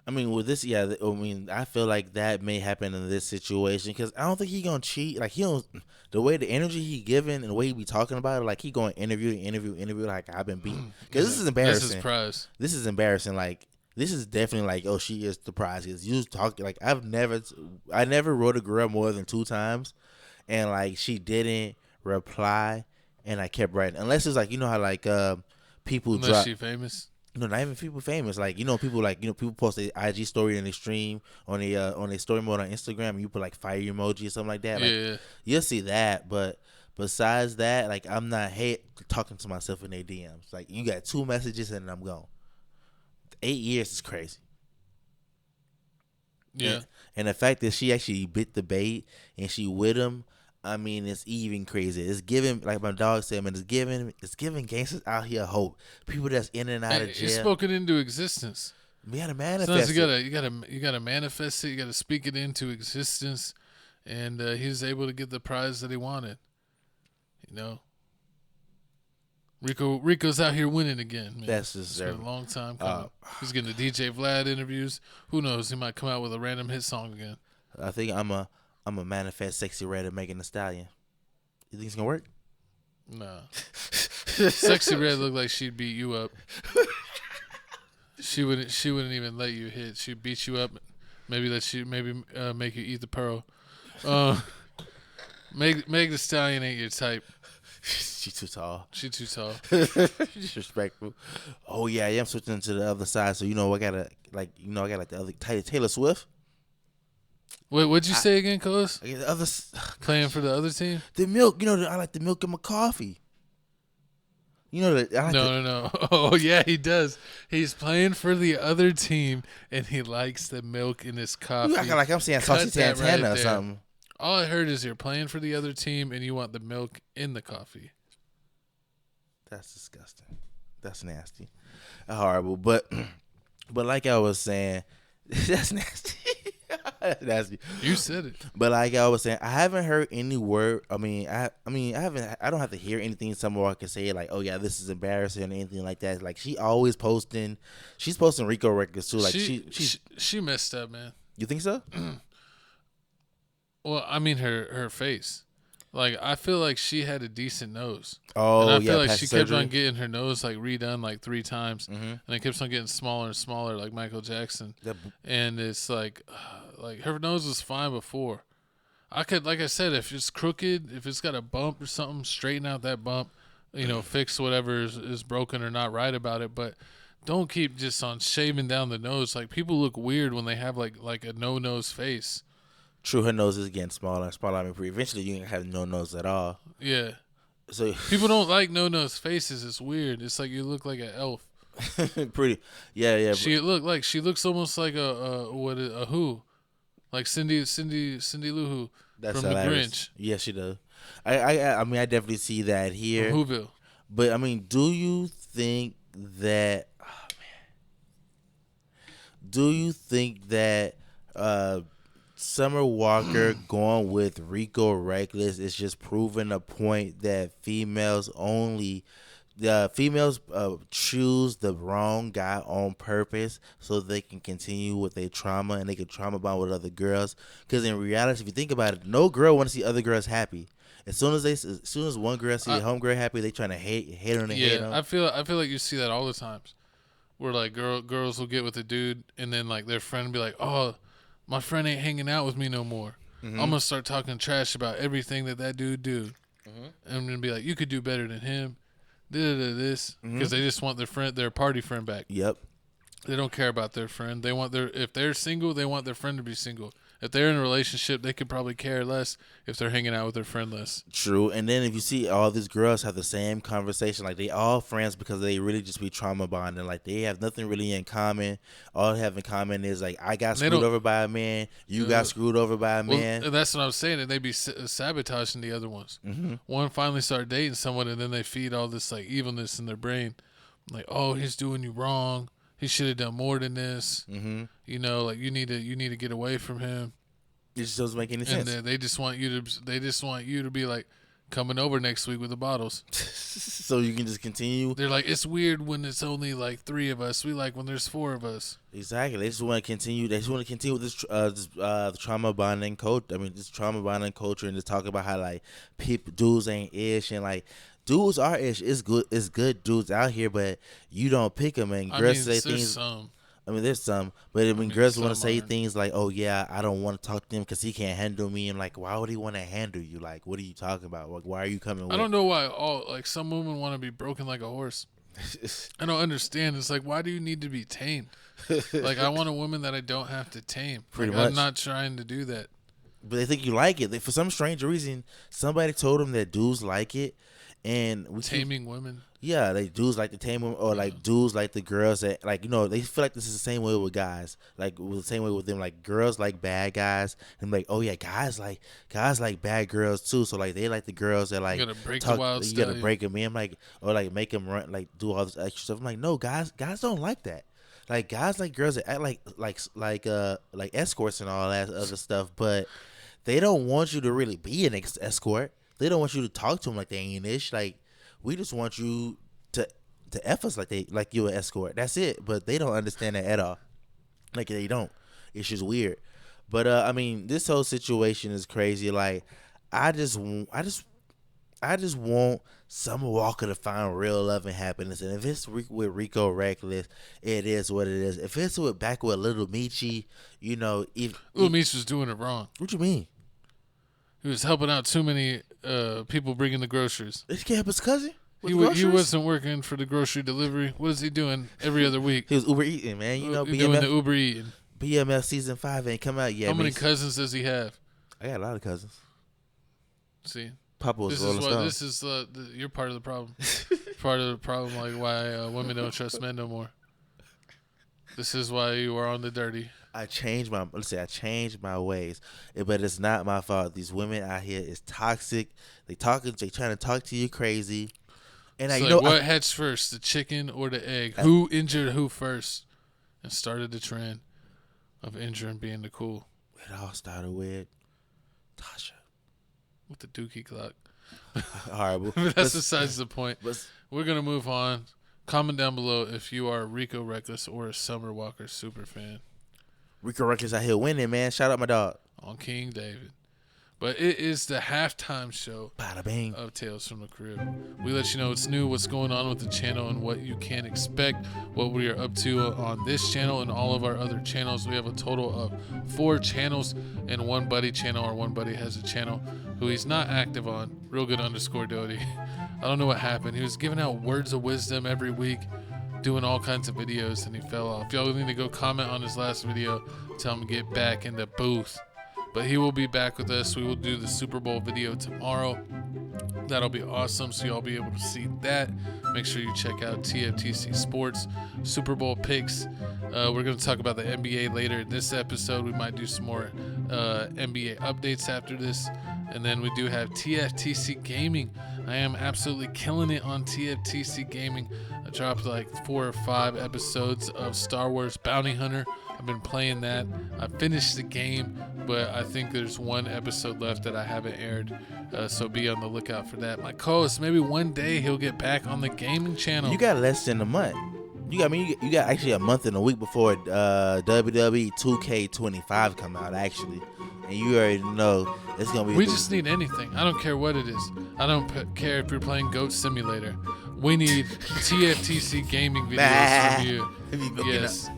I mean, with this, I feel like that may happen in this situation because I don't think he gonna cheat. Like he don't, the way the energy he giving and the way he be talking about it, like he going interview. Like I've been beaten because this is embarrassing. This is prize. This is embarrassing. Like this is definitely like, oh, she is the prize. Cause you talk like I never wrote a girl more than 2 times, and like she didn't reply, and I kept writing unless it's like how like people unless drop. She famous. No, not even people famous. Like people post their IG story and they stream on their story mode on Instagram, and you put like fire emoji or something like that. Like, you'll see that, but besides that, like I'm not talking to myself in their DMs. Like you got 2 messages and I'm gone. 8 years is crazy. Yeah. And the fact that she actually bit the bait and she with him, I mean, it's even crazy. It's giving, like my dog said, man, it's giving gangsters out here hope. People that's in and out of jail. It's spoken into existence. We gotta manifest. Sometimes you gotta manifest it. You gotta speak it into existence, and he was able to get the prize that he wanted. You know, Rico's out here winning again. Man. That's just been a long time coming. He's getting the DJ Vlad interviews. Who knows? He might come out with a random hit song again. I think I'm a manifest Sexy Red and Megan Thee Stallion. You think it's gonna work? Nah. Sexy Red looked like she'd beat you up. She wouldn't even let you hit. She'd beat you up. Maybe make you eat the pearl. Meg Thee Stallion ain't your type. She too tall. She too tall. Disrespectful. Oh yeah, I'm switching to the other side. So I gotta the other Taylor Swift. What'd you say again, Cuz? The other playing for the other team. The milk. I like the milk in my coffee. No. Oh yeah, he does. He's playing for the other team, and he likes the milk in his coffee. You acting like I'm saying Saucy Santana or something. All I heard is you're playing for the other team, and you want the milk in the coffee. That's disgusting. That's nasty. Horrible. But like I was saying, that's nasty. That's nasty. You said it. But like I was saying, I haven't heard any word. I don't have to hear anything somewhere I can say like, oh yeah, this is embarrassing or anything like that. Like she's posting Rico records too. Like she messed up, man. You think so? Well, I mean her face. Like I feel like she had a decent nose. Oh, and I feel like she surgery. kept on getting her nose like redone like 3 times, and it keeps on getting smaller and smaller, like Michael Jackson. And it's like her nose was fine before. Like I said, if it's crooked, if it's got a bump or something, straighten out that bump. Fix whatever is broken or not right about it. But don't keep just on shaving down the nose. Like people look weird when they have like a no nose face. True, her nose is getting smaller and smaller. I mean, eventually you ain't have no nose at all. Yeah. So people don't like no nose faces. It's weird. It's like you look like an elf. Pretty. Yeah. She looks almost like a Who, like Cindy Lou Who That's from hilarious. The Grinch. Yeah, she does. I mean, I definitely see that here. From Whoville. But I mean, do you think that? Oh, man. Do you think that? Summer Walker going with Rico Reckless is just proving a point that females choose the wrong guy on purpose so they can continue with their trauma and they can trauma bond with other girls. Because in reality, if you think about it, no girl want to see other girls happy. As soon as one girl see a homegirl happy, they trying to hate on the head. I feel like you see that all the times, where like girls will get with a dude and then like their friend will be like, oh, my friend ain't hanging out with me no more. Mm-hmm. I'm gonna start talking trash about everything that dude do. Mm-hmm. And I'm gonna be like, you could do better than him. This because they just want their party friend back. Yep. They don't care about their friend. They want if they're single, they want their friend to be single. If they're in a relationship, they could probably care less if they're hanging out with their friend less. True. And then if you see all these girls have the same conversation, like they all friends because they really just be trauma bonding. Like they have nothing really in common. All they have in common is like, I got screwed over by a man. You got screwed over by a man. And that's what I'm saying. And they be sabotaging the other ones. Mm-hmm. One finally start dating someone and then they feed all this like evilness in their brain. Like, oh, he's doing you wrong. He should have done more than this. Mm-hmm. Like you need to get away from him. It just doesn't make any sense. And they just want you to be like coming over next week with the bottles, so you can just continue. They're like, it's weird when it's only like 3 of us. We like when there's 4 of us. Exactly. They just want to continue. They just want to continue with this trauma bonding culture. I mean, this trauma bonding culture, and just talk about how like dudes ain't ish and like. Dudes are ish. It's good dudes out here, but you don't pick them. And girls say things. There's some, but when girls want to say things like, "Oh yeah, I don't want to talk to him because he can't handle me," I'm like, "Why would he want to handle you? Like, what are you talking about? Like, why are you coming?" I don't know why. Some women want to be broken like a horse. I don't understand. It's like, why do you need to be tamed? Like, I want a woman that I don't have to tame. Pretty much. I'm not trying to do that. But they think you like it. For some strange reason, somebody told them that dudes like it. And we taming women. Yeah, like dudes like the tame women, or like dudes like the girls that, like, you know, they feel like this is the same way with guys, like the same way with them. Like girls like bad guys, and like, oh yeah, guys like bad girls too. So like they like the girls that like you gotta break the wild you gotta break them in, like, or like make them run, like do all this extra stuff. I'm like, no, guys don't like that. Like guys like girls that act like escorts and all that other stuff, but they don't want you to really be an escort. They don't want you to talk to them like they ain't ish. Like, we just want you to F us like you're an escort. That's it. But they don't understand that at all. Like, they don't. It's just weird. But I mean, this whole situation is crazy. Like, I just want Summer Walker to find real love and happiness. And if it's with Rico Reckless, it is what it is. If it's back with Little Meechie, you know, Little Meech was doing it wrong. What you mean? He was helping out too many people bringing the groceries. He can't help his cousin? He wasn't working for the grocery delivery. What is he doing every other week? He was Uber eating, man. You know, doing the Uber eating. BMF season 5 ain't come out yet. How many cousins does he have? I got a lot of cousins. See, Papa was Rolling Stone. This is you're part of the problem. Part of the problem, like why women don't trust men no more. This is why you are on the dirty. I changed my ways, but it's not my fault. These women out here is toxic. They trying to talk to you crazy. And so what hatched first, the chicken or the egg? Who injured who first, and started the trend of injuring being the cool? It all started with Tasha with the dookie clock. Horrible. That's besides the point. We're gonna move on. Comment down below if you are a Rico Reckless or a Summer Walker super fan. Rico Reckless out here winning, man. Shout out my dog. On King David. But it is the halftime show Bada bing. Of Tales from the Crib. We let you know what's new, what's going on with the channel, and what you can expect, what we are up to on this channel and all of our other channels. We have a total of 4 channels and one buddy channel, or one buddy has a channel who he's not active on. Real good _ Doty. I don't know what happened. He was giving out words of wisdom every week, doing all kinds of videos, and he fell off. Y'all need to go comment on his last video, tell him to get back in the booth. But he will be back with us. We will do the Super Bowl video tomorrow. That'll be awesome, so y'all be able to see that. Make sure you check out TFTC Sports Super Bowl picks. We're going to talk about the NBA later in this episode. We might do some more NBA updates after this. And then we do have TFTC Gaming. I am absolutely killing it on TFTC Gaming. I dropped like 4 or 5 episodes of Star Wars Bounty Hunter. I've been playing that. I finished the game, but I think there's 1 episode left that I haven't aired, so be on the lookout for that. My co-host, maybe one day he'll get back on the gaming channel. You got less than a month. You got actually a month and a week before WWE 2K25 come out, actually. And you already know it's going to be... We just need anything. I don't care what it is. I don't care if you're playing Goat Simulator. We need TFTC gaming videos from you. Yes.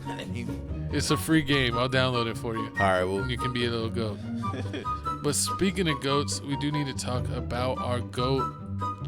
It's a free game. I'll download it for you. All right, well. You can be a little goat. But speaking of goats, we do need to talk about our goat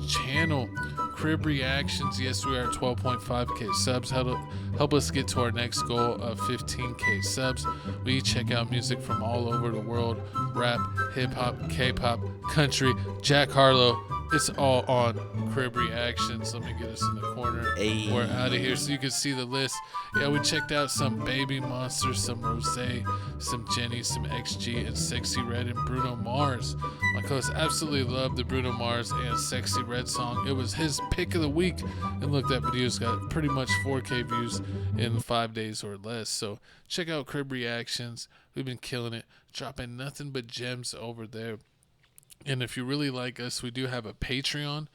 channel. Crib Reactions. Yes, we are at 12.5k subs. Help us get to our next goal of 15k subs. We check out music from all over the world. Rap, hip-hop, K-pop, country, Jack Harlow. It's all on Crib Reactions. Let me get us in the corner. Hey. We're out of here so you can see the list. Yeah, we checked out some Baby Monster, some Rozier, some Jenny, some XG, and Sexy Red, and Bruno Mars. My co-host absolutely loved the Bruno Mars and Sexy Red song. It was his pick of the week. And look, that video's got pretty much 4K views in 5 days or less. So check out Crib Reactions. We've been killing it, dropping nothing but gems over there. And if you really like us, we do have a Patreon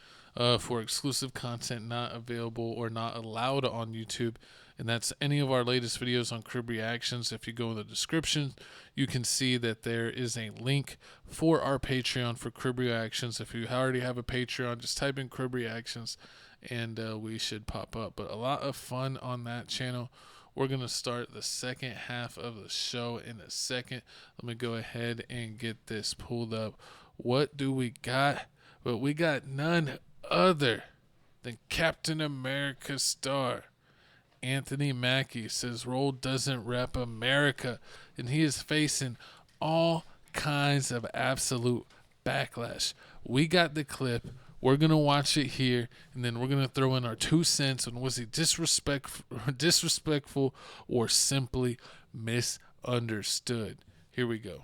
for exclusive content not available or not allowed on YouTube. And that's any of our latest videos on Crib Reactions. If you go in the description, you can see that there is a link for our Patreon for Crib Reactions. If you already have a Patreon, just type in Crib Reactions and we should pop up. But a lot of fun on that channel. We're going to start the second half of the show in a second. Let me go ahead and get this pulled up. What do we got? Well, we got none other than Captain America star Anthony Mackie. Says role doesn't rep America, and he is facing all kinds of absolute backlash. We got the clip. We're going to watch it here, and then we're going to throw in our 2 cents on was he disrespectful or simply misunderstood. Here we go.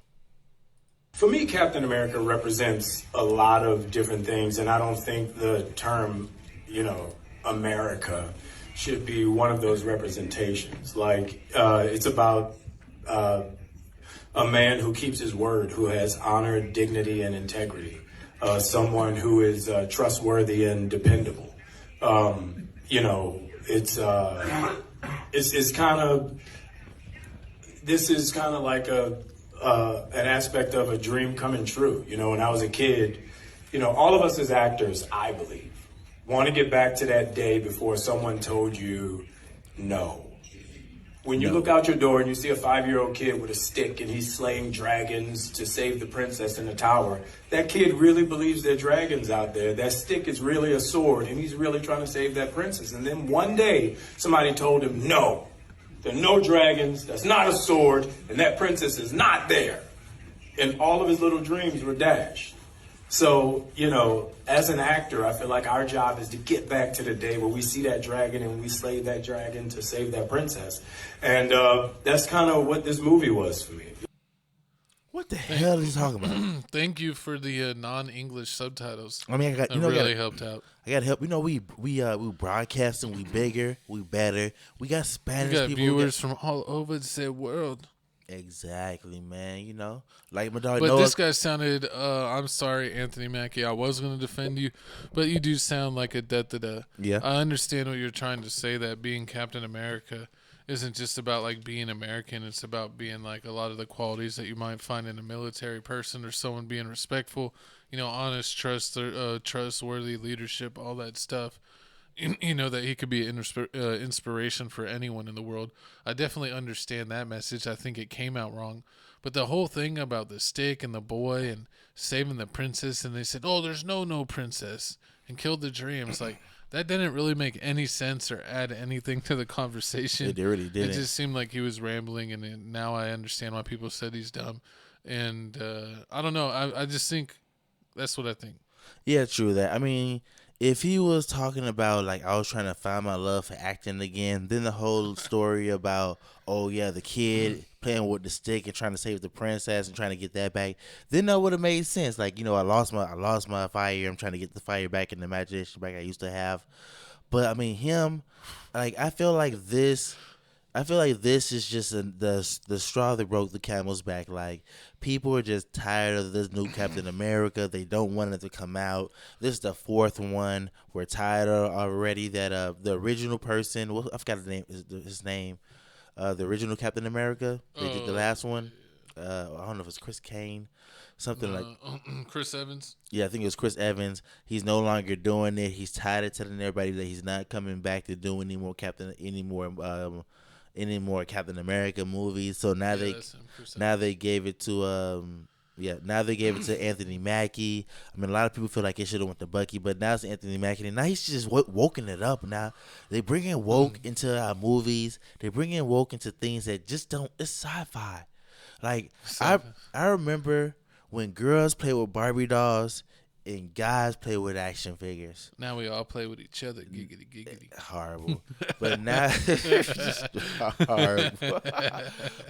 For me, Captain America represents a lot of different things, and I don't think the term, America should be one of those representations. Like, it's about a man who keeps his word, who has honor, dignity, and integrity. Someone who is trustworthy and dependable. It's kind of, this is kind of like an aspect of a dream coming true. When I was a kid, all of us as actors, I believe, want to get back to that day before someone told you no. When you look out your door and you see a 5-year-old kid with a stick and he's slaying dragons to save the princess in the tower, that kid really believes there are dragons out there. That stick is really a sword and he's really trying to save that princess. And then one day somebody told him, no, there are no dragons, that's not a sword, and that princess is not there. And all of his little dreams were dashed. So, as an actor, I feel like our job is to get back to the day where we see that dragon and we slay that dragon to save that princess. And that's kind of what this movie was for me. What the hell is he talking about? Thank you for the non-English subtitles. I mean, really helped out. I got help. We broadcasting. We bigger. We better. We got Spanish people. Viewers from all over the world. Exactly, man. Like my dog. But this guy sounded. I'm sorry, Anthony Mackie. I was going to defend you, but you do sound like a da-da-da. Yeah. I understand what you're trying to say. That being Captain America isn't just about like being American. It's about being like a lot of the qualities that you might find in a military person or someone being respectful. Honest, trustworthy leadership, all that stuff. That he could be an inspiration for anyone in the world. I definitely understand that message. I think it came out wrong. But the whole thing about the stick and the boy and saving the princess, and they said, oh, there's no princess, and killed the dreams. Like, that didn't really make any sense or add anything to the conversation. It really didn't. It just seemed like he was rambling, and now I understand why people said he's dumb. And I don't know. I just think that's what I think. Yeah, true that. I mean, if he was talking about, like, I was trying to find my love for acting again, then the whole story about, oh, yeah, the kid playing with the stick and trying to save the princess and trying to get that back, then that would have made sense. Like, I lost my fire. I'm trying to get the fire back and the imagination back I used to have. But, I mean, him, like, I feel like this is just the straw that broke the camel's back. Like, people are just tired of this new Captain America. They don't want it to come out. This is the 4th one. We're tired of already that the original person, I forgot his name, the original Captain America, they did the last one. I don't know if it's Chris Kane, something like Chris Evans. Yeah, I think it was Chris Evans. He's no longer doing it. He's tired of telling everybody that he's not coming back to do any more Captain America movies. So now they gave it to Anthony Mackie. I mean, a lot of people feel like it should have went to Bucky, but now it's Anthony Mackie, and now he's just woken it up. Now they bring in woke into our movies. They bring in woke into things that just don't. It's sci-fi. Like I remember when girls play with Barbie dolls and guys play with action figures. Now we all play with each other. Giggity, giggity. Horrible. But now, horrible.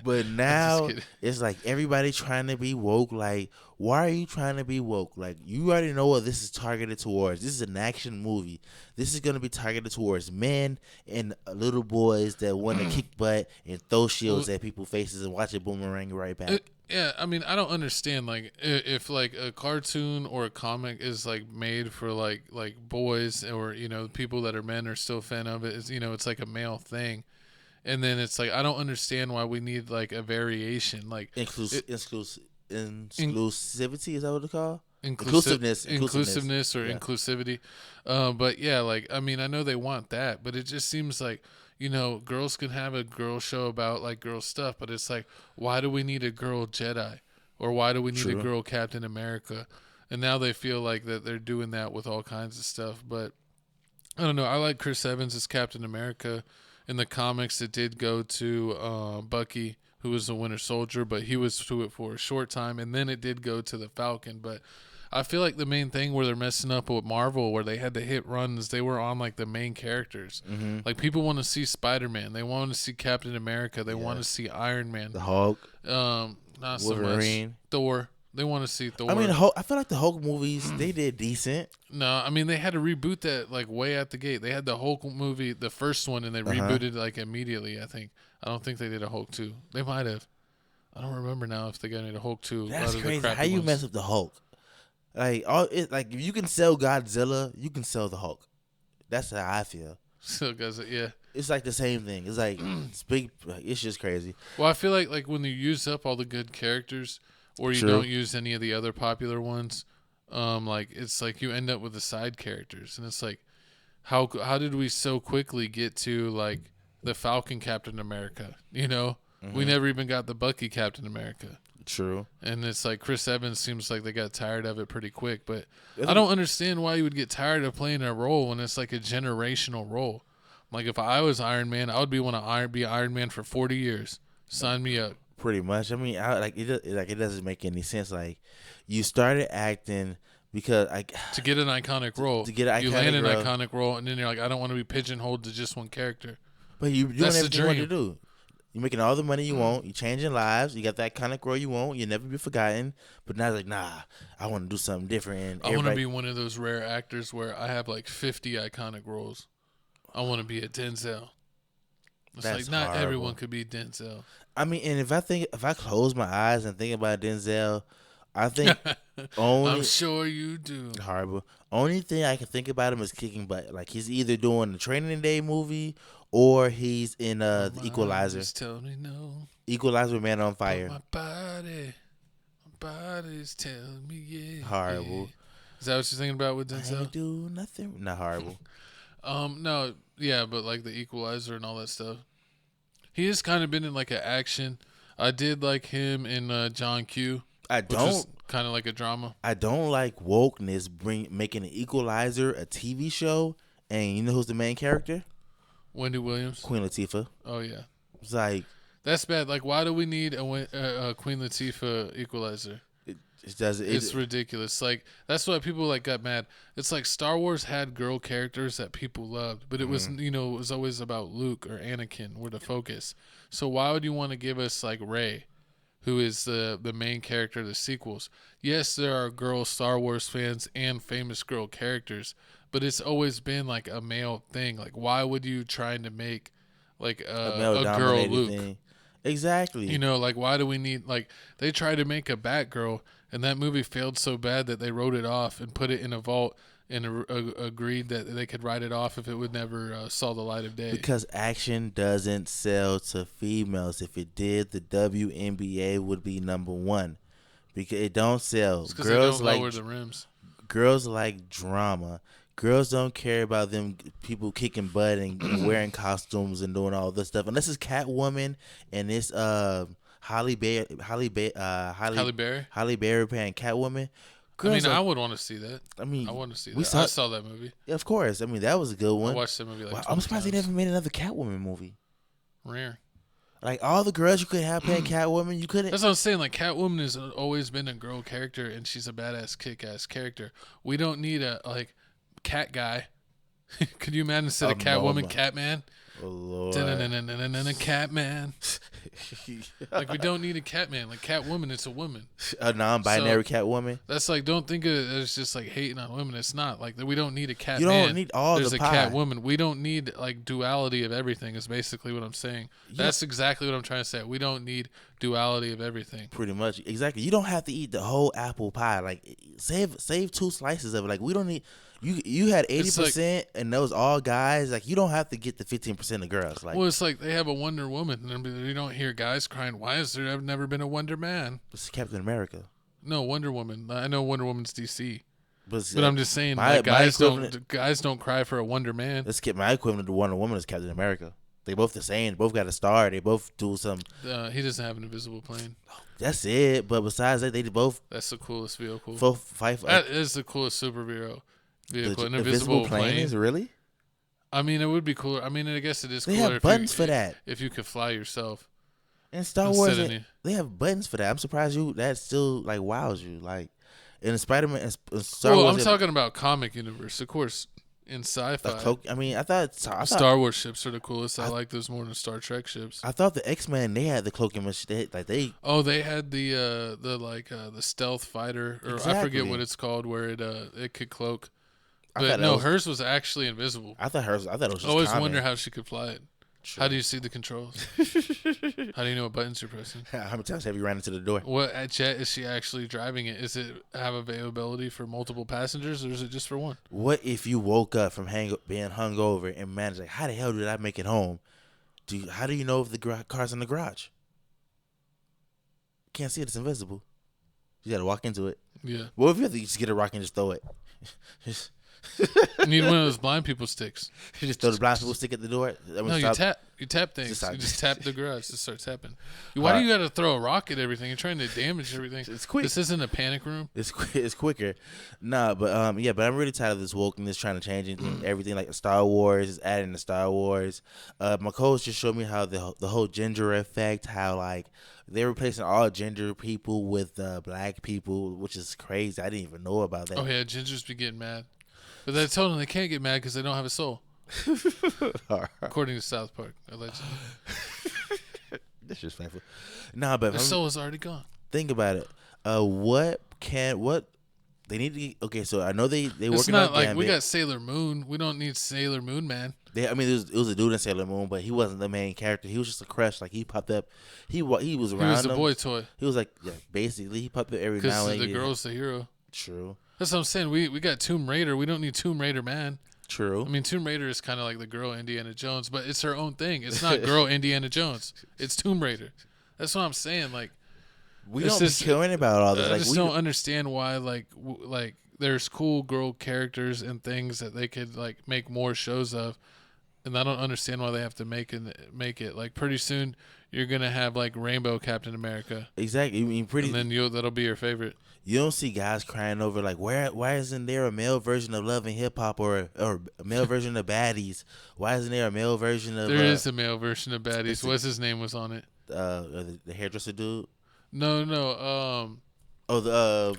But now it's like everybody trying to be woke. Like, why are you trying to be woke? Like, you already know what this is targeted towards. This is an action movie. This is going to be targeted towards men and little boys that want to kick butt and throw shields at people's faces and watch it boomerang right back. Yeah, I mean, I don't understand, like, if, like, a cartoon or a comic is, like, made for, like boys or, people that are men are still a fan of it. It's, it's like a male thing. And then it's, like, I don't understand why we need, like, a variation. Like, inclusivity, is that what it's called? Inclusiveness or yeah. inclusivity. But, yeah, like, I mean, I know they want that, but it just seems like, girls can have a girl show about, like, girl stuff, but it's like, why do we need a girl Jedi? Or why do we need a girl Captain America? And now they feel like that they're doing that with all kinds of stuff. But, I don't know. I like Chris Evans as Captain America. In the comics, it did go to Bucky, who was the Winter Soldier, but he was to it for a short time. And then it did go to the Falcon. But I feel like the main thing where they're messing up with Marvel, where they had to hit runs, they were on like the main characters. Mm-hmm. Like people want to see Spider-Man, they want to see Captain America, they want to see Iron Man, The Hulk, not Wolverine. so much Thor. They want to see Thor. I mean, the Hulk, I feel like the Hulk movies they did decent. No, I mean they had to reboot that like way at the gate. They had the Hulk movie, the first one, and they rebooted like immediately. I don't think they did a Hulk 2. They might have. I don't remember now if they got into Hulk 2. That's crazy. How you mess up the Hulk? Like like if you can sell Godzilla, you can sell the Hulk. That's how I feel. Still does it, yeah. It's like the same thing. It's like it's big. It's just crazy. Well, I feel like when you use up all the good characters, or you don't use any of the other popular ones, like it's like you end up with the side characters, and it's like, how did we so quickly get to like the Falcon Captain America? You know, we never even got the Bucky Captain America. True. And it's like Chris Evans seems like they got tired of it pretty quick, but I don't understand why you would get tired of playing a role when it's like a generational role. Like if I was Iron Man, I would be be Iron Man for 40 years. Sign me up. Pretty much. I mean, it doesn't make any sense. Like you started acting because to get an iconic role. To get an iconic you land an role. iconic role, and then you're like, I don't want to be pigeonholed to just one character. But you're doing That's the everything you want to dream. do. You're making all the money you want. You're changing lives. You got that iconic role you want. You'll never be forgotten. But now it's like, nah, I want to do something different. And I want to be one of those rare actors where I have like 50 iconic roles. I want to be a Denzel. It's That's like not horrible. everyone could be Denzel. I mean, and if I close my eyes and think about Denzel, I think only I'm sure you do. Horrible. Only thing I can think about him is kicking butt. Like he's either doing the Training Day movie or he's in the Equalizer. Just tell me no. Equalizer with Man on Fire. My body's telling me yeah. Horrible. Is that what you're thinking about with I Denzel? ain't do nothing. Not horrible. No, yeah, but like the Equalizer and all that stuff. He has kind of been in like an action. I did like him in John Q. I don't kind of like a drama. I don't like wokeness making an Equalizer a TV show, and you know who's the main character? Wendy Williams, Queen Latifah. Oh yeah, it's like that's bad. Like, why do we need a Queen Latifah Equalizer? It's ridiculous. Like that's why people like got mad. It's like Star Wars had girl characters that people loved, but it was it was always about Luke or Anakin were the focus. So why would you want to give us like Rey, who is the main character of the sequels? Yes, there are girl Star Wars fans and famous girl characters, but it's always been like a male thing. Like why would you trying to make like a girl Luke thing. Exactly. You know, like why do we need like they tried to make a Batgirl and that movie failed so bad that they wrote it off and put it in a vault and agreed that they could write it off if it would never saw the light of day. Because action doesn't sell to females. If it did, the WNBA would be #1. Because it don't sell. It's 'cause girls they don't lower the rims. Girls like drama. Girls don't care about them people kicking butt and wearing costumes and doing all this stuff. Unless it's Catwoman and it's Halle Berry playing Catwoman. Girls I would want to see that. I mean, I want to see that. I saw that movie. Yeah, of course. I mean, that was a good one. I watched that movie like I'm surprised they never made another Catwoman movie. Rare. Like all the girls you could have playing Catwoman, you couldn't. That's what I'm saying. Like Catwoman has always been a girl character, and she's a badass, kick-ass character. We don't need a like cat guy. Could you imagine instead of Catwoman, Catman? Oh Lord. Catman. Like we don't need a Catman. Like Catwoman, it's a woman. A non-binary Catwoman. That's like don't think of it as just like hating on women. It's not like we don't need a Catman. You don't need all There's the a pie. Catwoman. We don't need like duality of everything. Is basically what I'm saying. Yeah. That's exactly what I'm trying to say. We don't need duality of everything. Pretty much, exactly. You don't have to eat the whole apple pie. Like save 2 slices of it. Like we don't need. You had 80% and those all guys. Like you don't have to get the 15% of girls. Like well, it's like they have a Wonder Woman, and you don't hear guys crying. Why is there never been a Wonder Man? It's Captain America. No, Wonder Woman. I know Wonder Woman's DC, but uh, I'm just saying, like, guys don't cry for a Wonder Man. Let's get my equivalent to Wonder Woman is Captain America. They both the same. They both got a star. They both do some. He doesn't have an invisible plane. That's it. But besides that, they both. That's the coolest vehicle. That is the coolest superhero vehicle. An invisible plane is really. I mean, it would be cooler. I mean, I guess it is they cooler. Have buttons for that. If you could fly yourself. In Star Wars, they have buttons for that. I'm surprised that still like wows you. Like, In the Spider-Man, Star well, Wars, I'm talking about comic universe, of course. In sci-fi, I mean, I thought Star Wars ships are the coolest. I like those more than Star Trek ships. I thought the X-Men, they had the cloaking machine. They had the stealth fighter, or I forget what it's called, where it could cloak. But no, hers was actually invisible. I thought it was just I always common. wonder how she could fly it. True. How do you see the controls? How do you know what buttons you're pressing? How many times have you ran into the door? What jet is she actually driving it? Is it have availability for multiple passengers, or is it just for one? What if you woke up from being hungover and managed, like, how the hell did I make it home? How do you know if the car's in the garage? Can't see it. It's invisible. You got to walk into it. Yeah. What if you have to just get a rock and just throw it? You need one of those blind people sticks. You just throw the blind people stick at the door? No, you tap things. You just tap the garage. Just start tapping. Why do you got to throw a rock at everything? You're trying to damage everything. It's quick. This isn't a panic room. It's quicker. Nah, but but I'm really tired of this wokeness trying to change everything. Like Star Wars is adding to Star Wars. My coach just showed me how the whole gender effect, how like they're replacing all gender people with black people, which is crazy. I didn't even know about that. Oh yeah, gingers be getting mad. But they told them they can't get mad because they don't have a soul. According to South Park, allegedly. Disrespectful. Nah, but their soul is already gone. Think about it. What they need to? Okay, so I know they working on It's not like Gambit. we got Sailor Moon. We don't need Sailor Moon Man. It was a dude in Sailor Moon, but he wasn't the main character. He was just a crush. Like he popped up. He was around. He was a boy toy. He was like basically he popped up every now and then. Because the girl's the hero. True. That's what I'm saying. We got Tomb Raider. We don't need Tomb Raider Man. True. I mean, Tomb Raider is kind of like the girl Indiana Jones, but it's her own thing. It's not girl Indiana Jones. It's Tomb Raider. That's what I'm saying. Like we don't be caring about all this. I just don't understand why like there's cool girl characters and things that they could like make more shows of, and I don't understand why they have to make it. Like pretty soon you're gonna have like Rainbow Captain America. Exactly. I mean, and then that'll be your favorite. You don't see guys crying over like why isn't there a male version of Love and Hip Hop or a male version of Baddies? Why isn't there a male version of? There is a male version of Baddies. What's his name was on it? The hairdresser dude. No.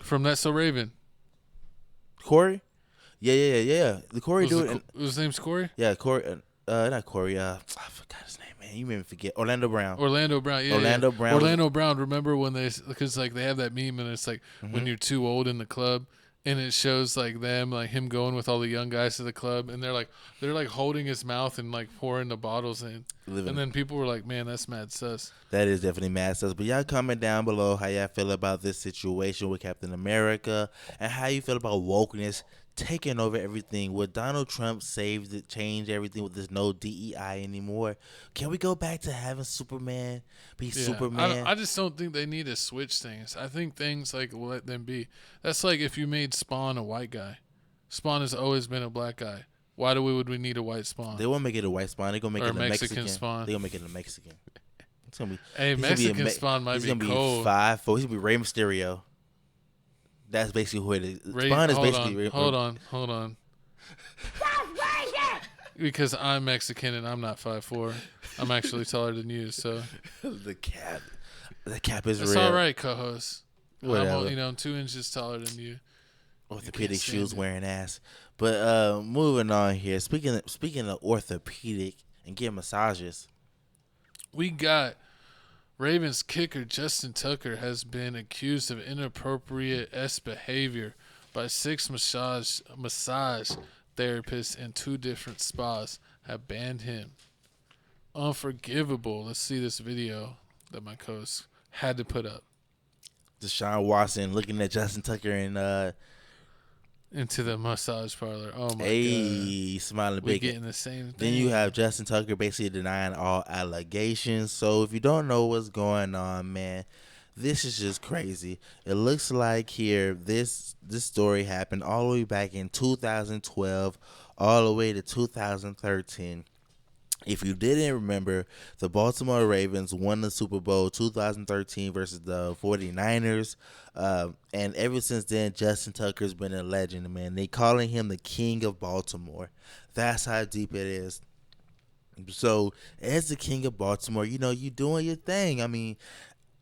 From That's So Raven. Corey. Yeah. The Corey dude. His name's Corey. Yeah, Corey. Not Corey. I forgot his name. Man, you made me forget. Orlando Brown. Yeah. Orlando Brown. Remember when because like they have that meme and it's like when you're too old in the club and it shows like them like him going with all the young guys to the club and they're like holding his mouth and like pouring the bottles in. And then people were like, man, that's mad sus. That is definitely mad sus. But y'all comment down below how y'all feel about this situation with Captain America and how you feel about wokeness taking over everything. Would Donald Trump change everything with this no DEI anymore? Can we go back to having Superman be Superman? I just don't think they need to switch things. I think things like will let them be. That's like if you made Spawn a white guy. Spawn has always been a black guy. Why would we need a white Spawn? They won't make it a white Spawn. They're gonna make it a Mexican Spawn. They're gonna make it a Mexican. It's gonna be. Hey, Mexican Spawn might be cold. He's gonna be 5'4". He's gonna be Rey Mysterio. That's basically who it is. Spawn is basically. Hold on. Because I'm Mexican and I'm not 5'4". I'm actually taller than you, so. The cap is it's real. It's all right, co-host. Whatever. I'm 2 inches taller than you. Orthopedic shoes wearing ass. But moving on here. Speaking of orthopedic and getting massages. We got Ravens kicker Justin Tucker has been accused of inappropriate behavior by 6 massage therapists in 2 different spas have banned him. Unforgivable. Let's see this video that my co-host had to put up. Deshaun Watson looking at Justin Tucker and into the massage parlor. Oh my god! Smiling We're big. Getting the same thing. Then you have Justin Tucker basically denying all allegations. So if you don't know what's going on, man, this is just crazy. It looks like here this story happened all the way back in 2012, all the way to 2013. If you didn't remember, the Baltimore Ravens won the Super Bowl 2013 versus the 49ers. And ever since then, Justin Tucker's been a legend, man. They calling him the king of Baltimore. That's how deep it is. So, as the king of Baltimore, you doing your thing. I mean,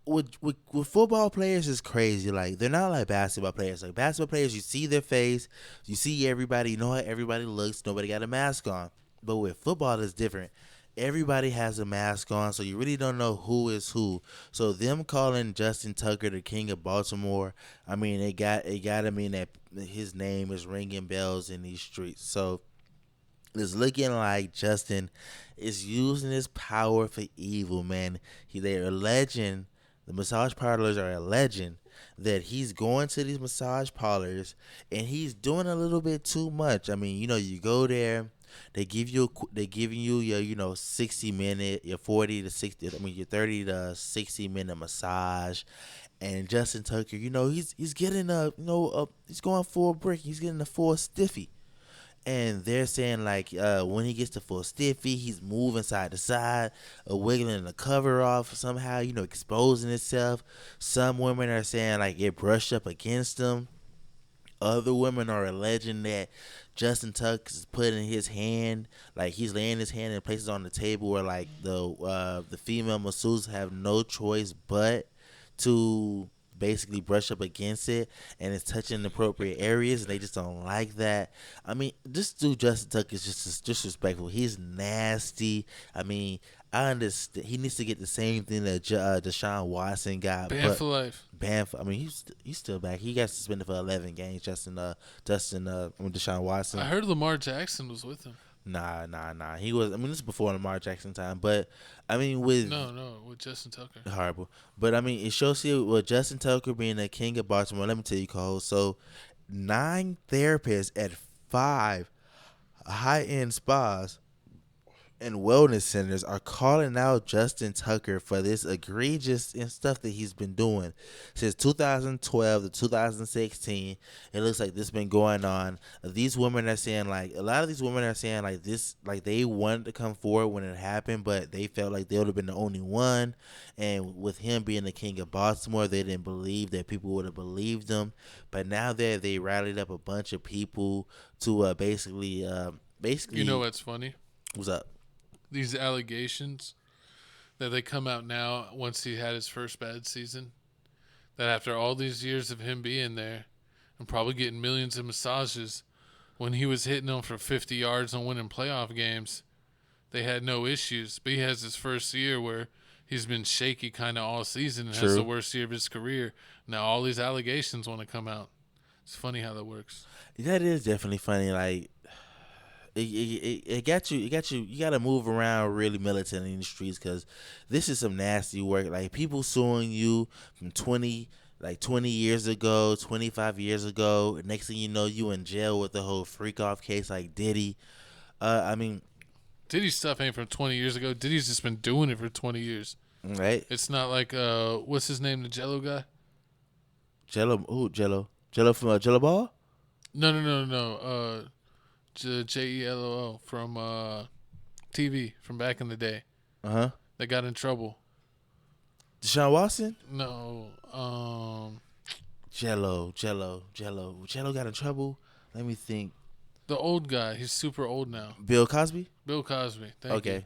with football players is crazy. Like they're not like basketball players. Like basketball players, you see their face, you see everybody, you know how everybody looks. Nobody got a mask on. But with football, it's different. Everybody has a mask on, so you really don't know who is who. So them calling Justin Tucker the king of Baltimore, I mean, it got to mean that his name is ringing bells in these streets. So it's looking like Justin is using his power for evil, man. They're alleging, the massage parlors are alleging that he's going to these massage parlors and he's doing a little bit too much. I mean, you go there. They're giving you your 60-minute, your 40 to 60, your 30 to 60-minute massage, and Justin Tucker, he's getting he's going full brick, he's getting a full stiffy, and they're saying like when he gets to full stiffy, he's moving side to side, wiggling the cover off somehow, exposing itself. Some women are saying like it brushed up against him. Other women are alleging that Justin Tucker is putting his hand, like he's laying his hand in places on the table where like the female masseuses have no choice but to basically brush up against it, and it's touching the appropriate areas, and they just don't like that. I mean, this dude Justin Tucker is just disrespectful. He's nasty. I mean, I understand he needs to get the same thing that Deshaun Watson got. Banned for life. Banned for, I mean, he's still back. He got suspended for 11 games. Deshaun Watson. I heard Lamar Jackson was with him. Nah. He was. I mean, this is before Lamar Jackson time, but I mean, with Justin Tucker. Horrible, but I mean, it shows you with Justin Tucker being the king of Baltimore. Let me tell you, Cole. So, 9 therapists at 5 high-end spas and wellness centers are calling out Justin Tucker for this egregious and stuff that he's been doing since 2012 to 2016. It looks like this has been going on. These women are saying like a lot of these women are saying like this, like they wanted to come forward when it happened, but they felt like they would have been the only one. And with him being the king of Baltimore, they didn't believe that people would have believed them. But now that they rallied up a bunch of people to basically. You know what's funny? What's up? These allegations that they come out now once he had his first bad season, that after all these years of him being there and probably getting millions of massages, when he was hitting them for 50 yards and winning playoff games, they had no issues. But he has his first year where he's been shaky kind of all season and has the worst year of his career. Now all these allegations want to come out. It's funny how that works. That is definitely funny. Like, It got you. You got to move around really militant in the streets because this is some nasty work. Like people suing you from 20 years ago, 25 years ago. Next thing you know, you in jail with the whole freak off case like Diddy. I mean, Diddy's stuff ain't from 20 years ago. Diddy's just been doing it for 20 years. Right. It's not like what's his name, the Jello guy? Jello from Jello Ball? No. JELLO from TV from back in the day. They got in trouble. Deshaun Watson? No. Jello got in trouble. Let me think. The old guy. He's super old now. Bill Cosby? Bill Cosby. Thank you.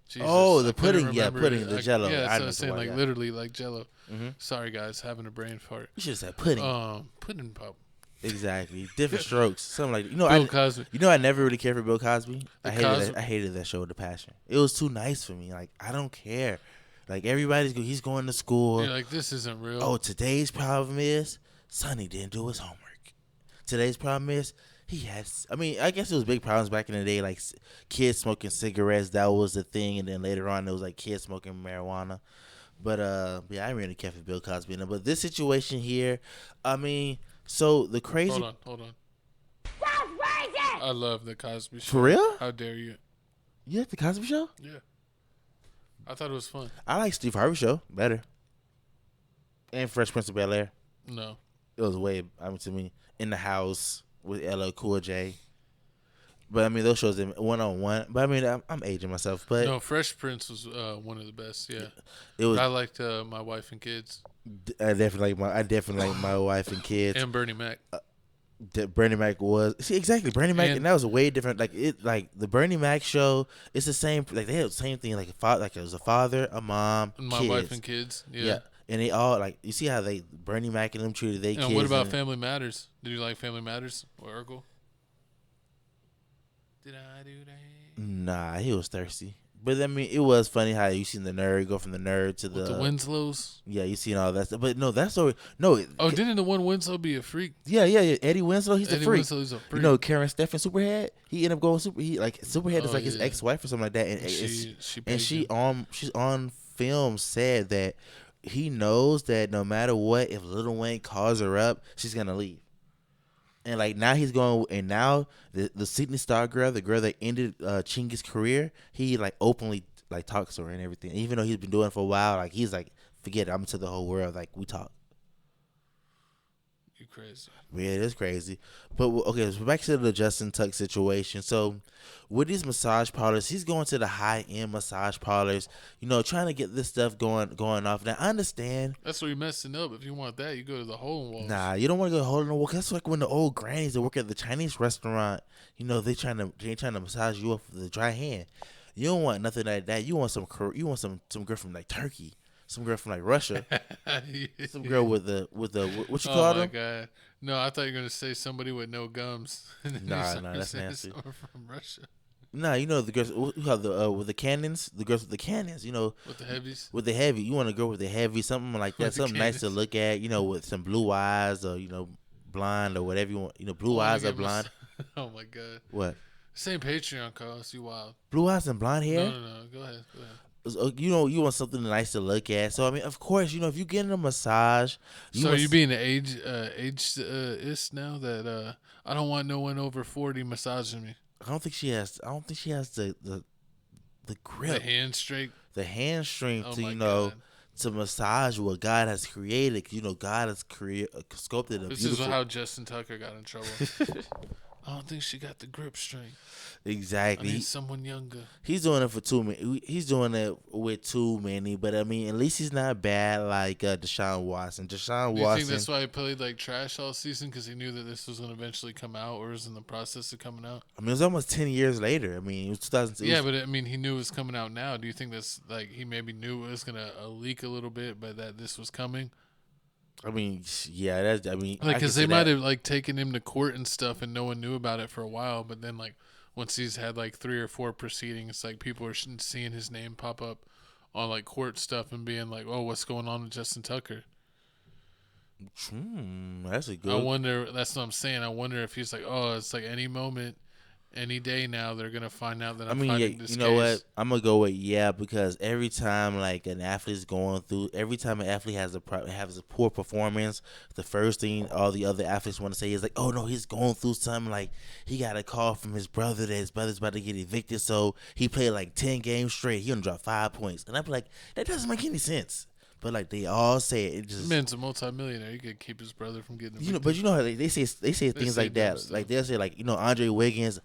Jesus, oh, the pudding. Yeah, pudding. The Jello. Yeah, that's what I was saying. Like literally, like Jello. Mm-hmm. Sorry, guys, having a brain fart. You should have said pudding. Pudding pop. Exactly, different strokes. Something like Bill Cosby. I never really cared for Bill Cosby. I hated that show with a passion. It was too nice for me. Like I don't care. Like he's going to school. You're like, this isn't real. Oh, today's problem is Sonny didn't do his homework. Today's problem is he has. I mean, I guess it was big problems back in the day, like kids smoking cigarettes. That was the thing, and then later on it was like kids smoking marijuana. But yeah, I really care for Bill Cosby. But this situation here, I mean. So the crazy. Hold on. I love the Cosby Show. For real? How dare you? You like the Cosby Show? Yeah. I thought it was fun. I like Steve Harvey Show better. And Fresh Prince of Bel-Air. No. It was way. I mean, to me, In the House with LL Cool J. But I mean, those shows one-on-one. But I mean, I'm aging myself. But no, Fresh Prince was one of the best. Yeah. It was. I liked My Wife and Kids. I definitely like My Wife and Kids. And Bernie Mac. Bernie Mac was exactly Bernie Mac, and that was a way different. Like the Bernie Mac show. It's the same. Like they had the same thing. Like it was a father, a mom, and My kids. Wife and Kids. Yeah. And they all like you see how Bernie Mac and them treated their kids. And what about Family Matters? Did you like Family Matters or Urkel? Did I do that? Nah, he was thirsty. But I mean, it was funny how you seen the nerd go from the nerd to the Winslows. Yeah, you seen all that stuff. But no, that's story. No. Oh, didn't the one Winslow be a freak? Yeah. Eddie Winslow, he's a freak. Winslow's a freak. You know, Karen Stephan Superhead. He ended up going Superhead is like his ex-wife or something like that. And she's on film said that he knows that no matter what, if Lil Wayne calls her up, she's gonna leave. And like now he's going, and now the Sydney Star girl, the girl that ended Chingy's career, he like openly like talks to her and everything. Even though he's been doing it for a while, like he's like, forget it, I'm to the whole world. Like we talk. You crazy? Yeah, it is crazy. But okay, so back to the Justin Tuck situation. So with these massage parlors, he's going to the high end massage parlors, you know, trying to get this stuff going off. Now I understand. That's where you're messing up. If you want that, you go to the hole in walls. Nah, you don't want to go hole in the wall. That's like when the old grannies that work at the Chinese restaurant, you know, they trying to massage you up with the dry hand. You don't want nothing like that. You want some girl from like Turkey. Some girl from like Russia. Some girl with the what you call them? Oh my god! No, I thought you were gonna say somebody with no gums. Nah, that's nasty. From Russia. Nah, you know the girls who have with the cannons. The girls with the cannons, you know. With the heavies. With the heavy, you want a girl with the heavy, something like that, something nice to look at. You know, with some blue eyes or blonde or whatever you want. You know, blue eyes or blonde. Oh my god! What? Same Patreon cost. You wild. Blue eyes and blonde hair. No. Go ahead. You know, you want something nice to look at. So I mean, of course, you know, if you get in a massage, are you being ageist now that I don't want no one over 40 massaging me? I don't think she has the grip, the hand strength, to to massage what God has created. You know, God has sculpted a This beautiful. is how Justin Tucker got in trouble. I don't think she got the grip strength. Exactly. I need someone younger. He's doing it for too many. He's doing it with too many. But I mean, at least he's not bad like Deshaun Watson. Do you think that's why he played like trash all season? Because he knew that this was going to eventually come out, or was in the process of coming out? I mean, it was almost 10 years later. I mean, it was 2000. Yeah, but I mean, he knew it was coming out now. Do you think that's like he maybe knew it was going to leak a little bit, but that this was coming? I mean, yeah, because they might have like taken him to court and stuff, and no one knew about it for a while. But then, like, once he's had like 3 or 4 proceedings, like people are seeing his name pop up on like court stuff and being like, "Oh, what's going on with Justin Tucker?" That's a good. I wonder. That's what I'm saying. I wonder if he's like, "Oh, it's like any moment." Any day now, they're gonna find out that I'm fighting this you know case. what? I'm gonna go with because every time like an athlete's going through, every time an athlete has a poor performance, the first thing all the other athletes want to say is like, "Oh no, he's going through something. Like he got a call from his brother that his brother's about to get evicted, so he played like 10 games straight. He gonna drop 5 points." And I'm like, that doesn't make any sense. But like they all say it, just man's a multimillionaire. He could keep his brother from getting evicted. But you know how they say things like that. Like they'll say like Andre Wiggins'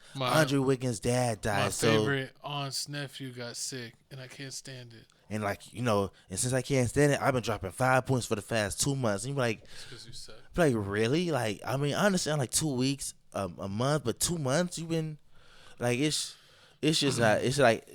dad died. My favorite aunt's nephew got sick, and I can't stand it. And like and since I can't stand it, I've been dropping 5 points for the past 2 months. And you're like, because you suck. Like really? Like I mean, I understand like 2 weeks, a month, but 2 months you've been like it's just not. It's like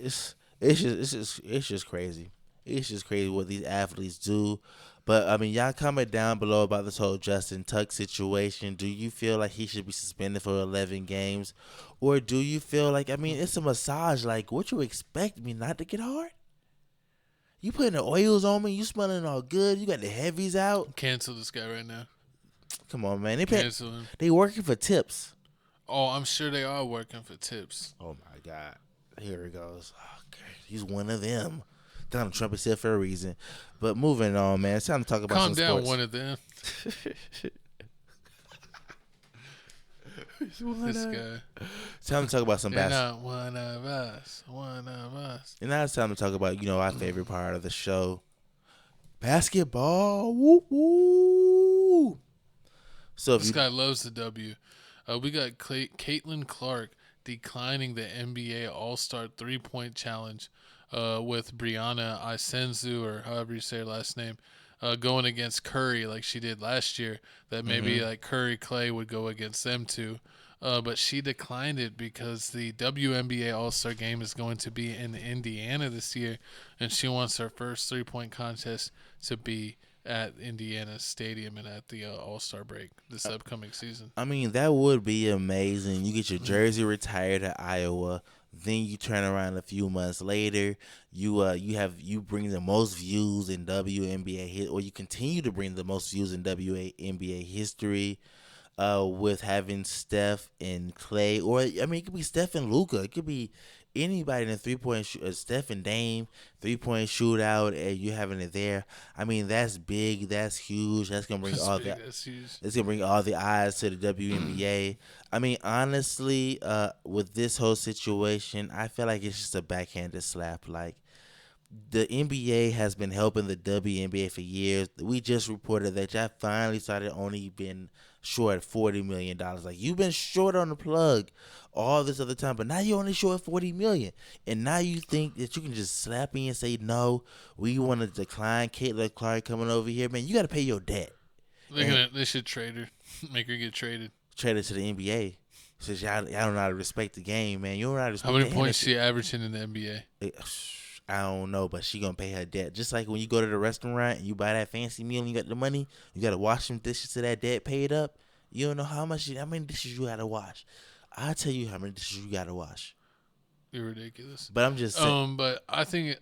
it's just crazy. It's just crazy what these athletes do. But, I mean, y'all comment down below about this whole Justin Tuck situation. Do you feel like he should be suspended for 11 games? Or do you feel like, I mean, it's a massage. Like, what you expect me not to get hard? You putting the oils on me. You smelling all good. You got the heavies out. Cancel this guy right now. Come on, man. Cancel him. They working for tips. Oh, I'm sure they are working for tips. Oh, my God. Here it goes. Okay. He's one of them. Donald Trump is here for a reason. But moving on, man. It's time to talk about some sports. Calm down, one of them. This guy. It's time to talk about some basketball. Not one of us. One of us. And now it's time to talk about, our favorite part of the show. Basketball. Woo woo. So this guy loves the W. We got Caitlin Clark declining the NBA All-Star 3-point challenge. With Brianna Isenzu, or however you say her last name, going against Curry like she did last year. That maybe like Curry Clay would go against them too. But she declined it because the WNBA All-Star Game is going to be in Indiana this year, and she wants her first 3-point contest to be at Indiana Stadium and at the All-Star break this upcoming season. I mean, that would be amazing. You get your jersey retired at Iowa, then you turn around a few months later, you bring the most views in WNBA or you continue to bring the most views in WNBA history. With having Steph and Clay, or I mean, it could be Steph and Luca. It could be anybody in a 3-point Steph and Dame 3-point shootout, and you having it there. I mean, that's big. That's huge. That's gonna bring It's gonna bring all the eyes to the WNBA. I mean, honestly, with this whole situation, I feel like it's just a backhanded slap. Like, the NBA has been helping the WNBA for years. We just reported that y'all finally started only been short $40 million. Like, you've been short on the plug all this other time, but now you're only short $40 million. And now you think that you can just slap me and say, no, we want to decline Caitlin Clark coming over here. Man, you got to pay your debt. They should trade her. Make her get traded. Traded to the NBA. Since y'all don't know how to respect the game, man. You don't know how to respect How many points she averaging in the NBA? I don't know, but she gonna pay her debt. Just like when you go to the restaurant and you buy that fancy meal and you got the money, you gotta wash some dishes to that debt paid up. You don't know how many dishes you gotta wash. I'll tell you how many dishes you gotta wash. You're ridiculous. But I'm just saying. But I think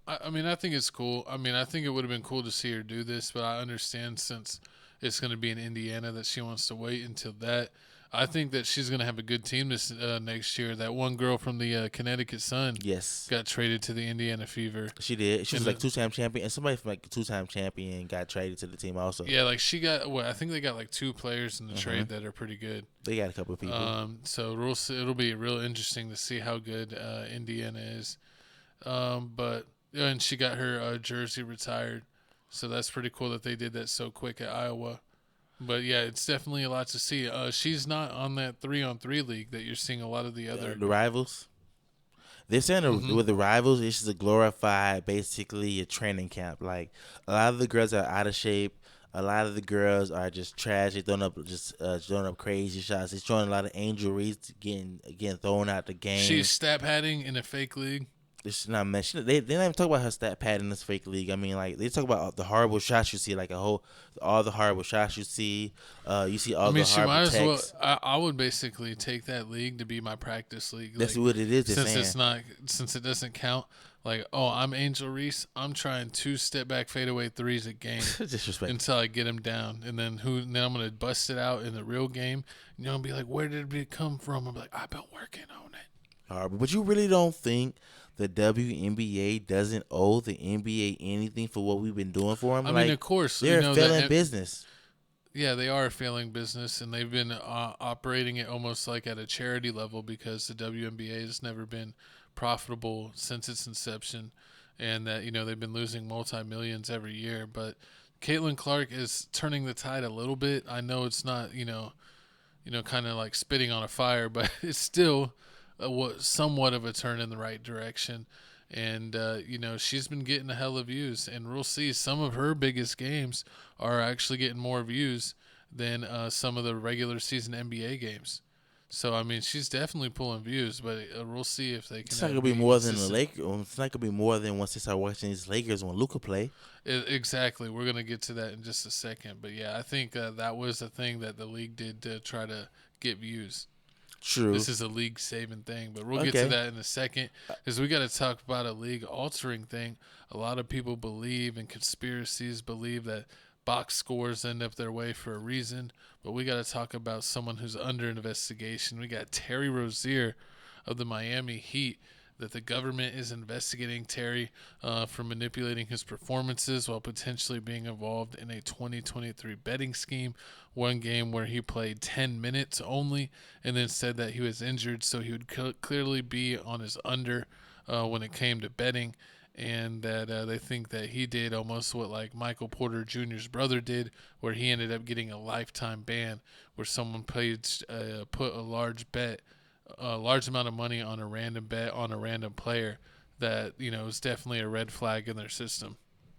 I think it's cool. I mean, I think it would have been cool to see her do this, but I understand since it's gonna be in Indiana that she wants to wait until that. I think that she's going to have a good team this next year. That one girl from the Connecticut Sun got traded to the Indiana Fever. She did. She was like two-time champion. And somebody from like a two-time champion got traded to the team also. Yeah, like she got, I think they got like 2 players in the trade that are pretty good. They got a couple of people. So it'll be real interesting to see how good Indiana is. And she got her jersey retired. So that's pretty cool that they did that so quick at Iowa. But yeah, it's definitely a lot to see. She's not on that 3-on-3 league that you're seeing a lot of the other the rivals. They're saying with the rivals, it's just a glorified, basically a training camp. Like, a lot of the girls are out of shape. A lot of the girls are just trash. They're throwing up crazy shots. They're showing a lot of Angel Reese getting thrown out the game. She's stat padding in a fake league. It's not mentioned. They don't even talk about her stat pad in this fake league. I mean, like, they talk about the horrible shots you see, like all the horrible shots you see. You see all the horrible might texts. as well. I would basically take that league to be my practice league. That's what it is. Since it doesn't count. Like, I'm Angel Reese. I'm trying 2 step back fadeaway threes a game until I get him down, and then I'm gonna bust it out in the real game. And you'll be like, where did it come from? I'm like, I've been working on it. Horrible. But you really don't think the WNBA doesn't owe the NBA anything for what we've been doing for them? I mean, of course. They're a failing business. Yeah, they are a failing business, and they've been operating it almost like at a charity level because the WNBA has never been profitable since its inception, and that, they've been losing multi-millions every year. But Caitlin Clark is turning the tide a little bit. I know it's not, kind of like spitting on a fire, but it's still somewhat of a turn in the right direction. And, she's been getting a hell of views. And we'll see, some of her biggest games are actually getting more views than some of the regular season NBA games. So, I mean, she's definitely pulling views, but we'll see if they can. It's not going to be more than the Lakers. It's not going to be more than once they start watching these Lakers when Luca play. Exactly. We're going to get to that in just a second. But, yeah, I think that was the thing that the league did to try to get views. True. This is a league-saving thing, but we'll get to that in a second because we got to talk about a league-altering thing. A lot of people believe, and conspiracies believe, that box scores end up their way for a reason, but we got to talk about someone who's under investigation. We got Terry Rozier of the Miami Heat, that the government is investigating Terry for manipulating his performances while potentially being involved in a 2023 betting scheme. One game where he played 10 minutes only and then said that he was injured, so he would clearly be on his under when it came to betting, and that they think that he did almost what like Michael Porter Jr.'s brother did, where he ended up getting a lifetime ban, where someone put a large amount of money on a random bet on a random player that, is definitely a red flag in their system.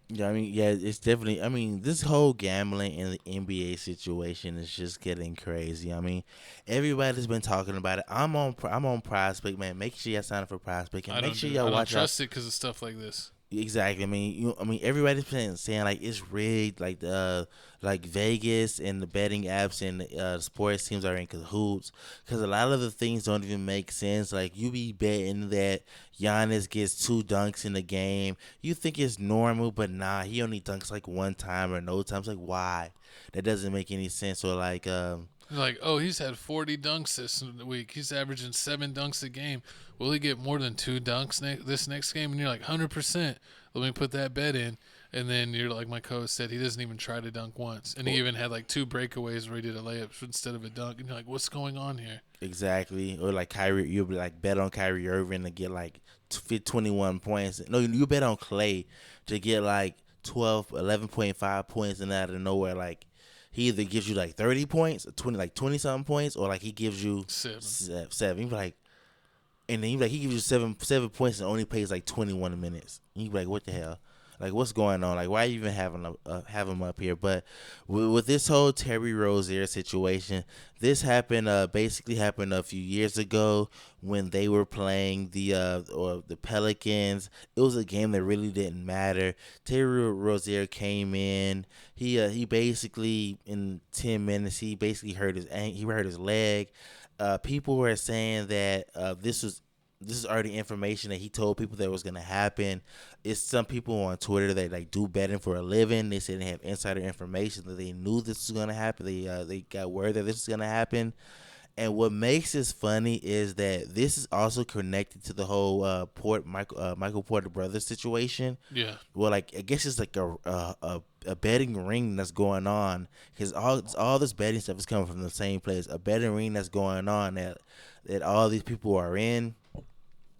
Yeah, I mean, it's definitely. I mean, this whole gambling in the NBA situation is just getting crazy. I mean, everybody's been talking about it. I'm on Prospect, man. Make sure y'all sign up for Prospect, and make sure y'all watch. I don't trust it because of stuff like this. Exactly. I mean, everybody's saying like it's rigged, like Vegas and the betting apps and sports teams are in cahoots. Because a lot of the things don't even make sense. Like you be betting that Giannis gets 2 dunks in the game. You think it's normal, but nah, he only dunks like one time or no times. Like why? That doesn't make any sense. Or like Like, oh, he's had 40 dunks this week. He's averaging 7 dunks a game. Will he get more than 2 dunks this next game? And you're like, 100%. Let me put that bet in. And then you're like, my coach said, he doesn't even try to dunk once. And he even had like 2 breakaways where he did a layup instead of a dunk. And you're like, what's going on here? Exactly. Or like Kyrie, you'll be like bet on Kyrie Irving to get like 21 points. No, you bet on Clay to get like 11.5 points, and out of nowhere, like he either gives you like 30 points, 20 something points, or like he gives you 7. You be like, and then you like he gives you 7 points and only plays like 21 minutes. And you be like, what the hell? Like, what's going on? Like, why are you even have him up here? But with this whole Terry Rozier situation, this happened basically happened a few years ago when they were playing the Pelicans. It was a game that really didn't matter. Terry Rozier came in. He basically in 10 minutes he basically hurt his leg. People were saying that this is already information that he told people that was going to happen. It's some people on Twitter that like do betting for a living. They said they have insider information that they knew this was going to happen. They got word that this was going to happen. And what makes this funny is that this is also connected to the whole Michael Porter Brothers situation. Yeah. Well, like I guess it's like a betting ring that's going on because all this betting stuff is coming from the same place. A betting ring that's going on that all these people are in.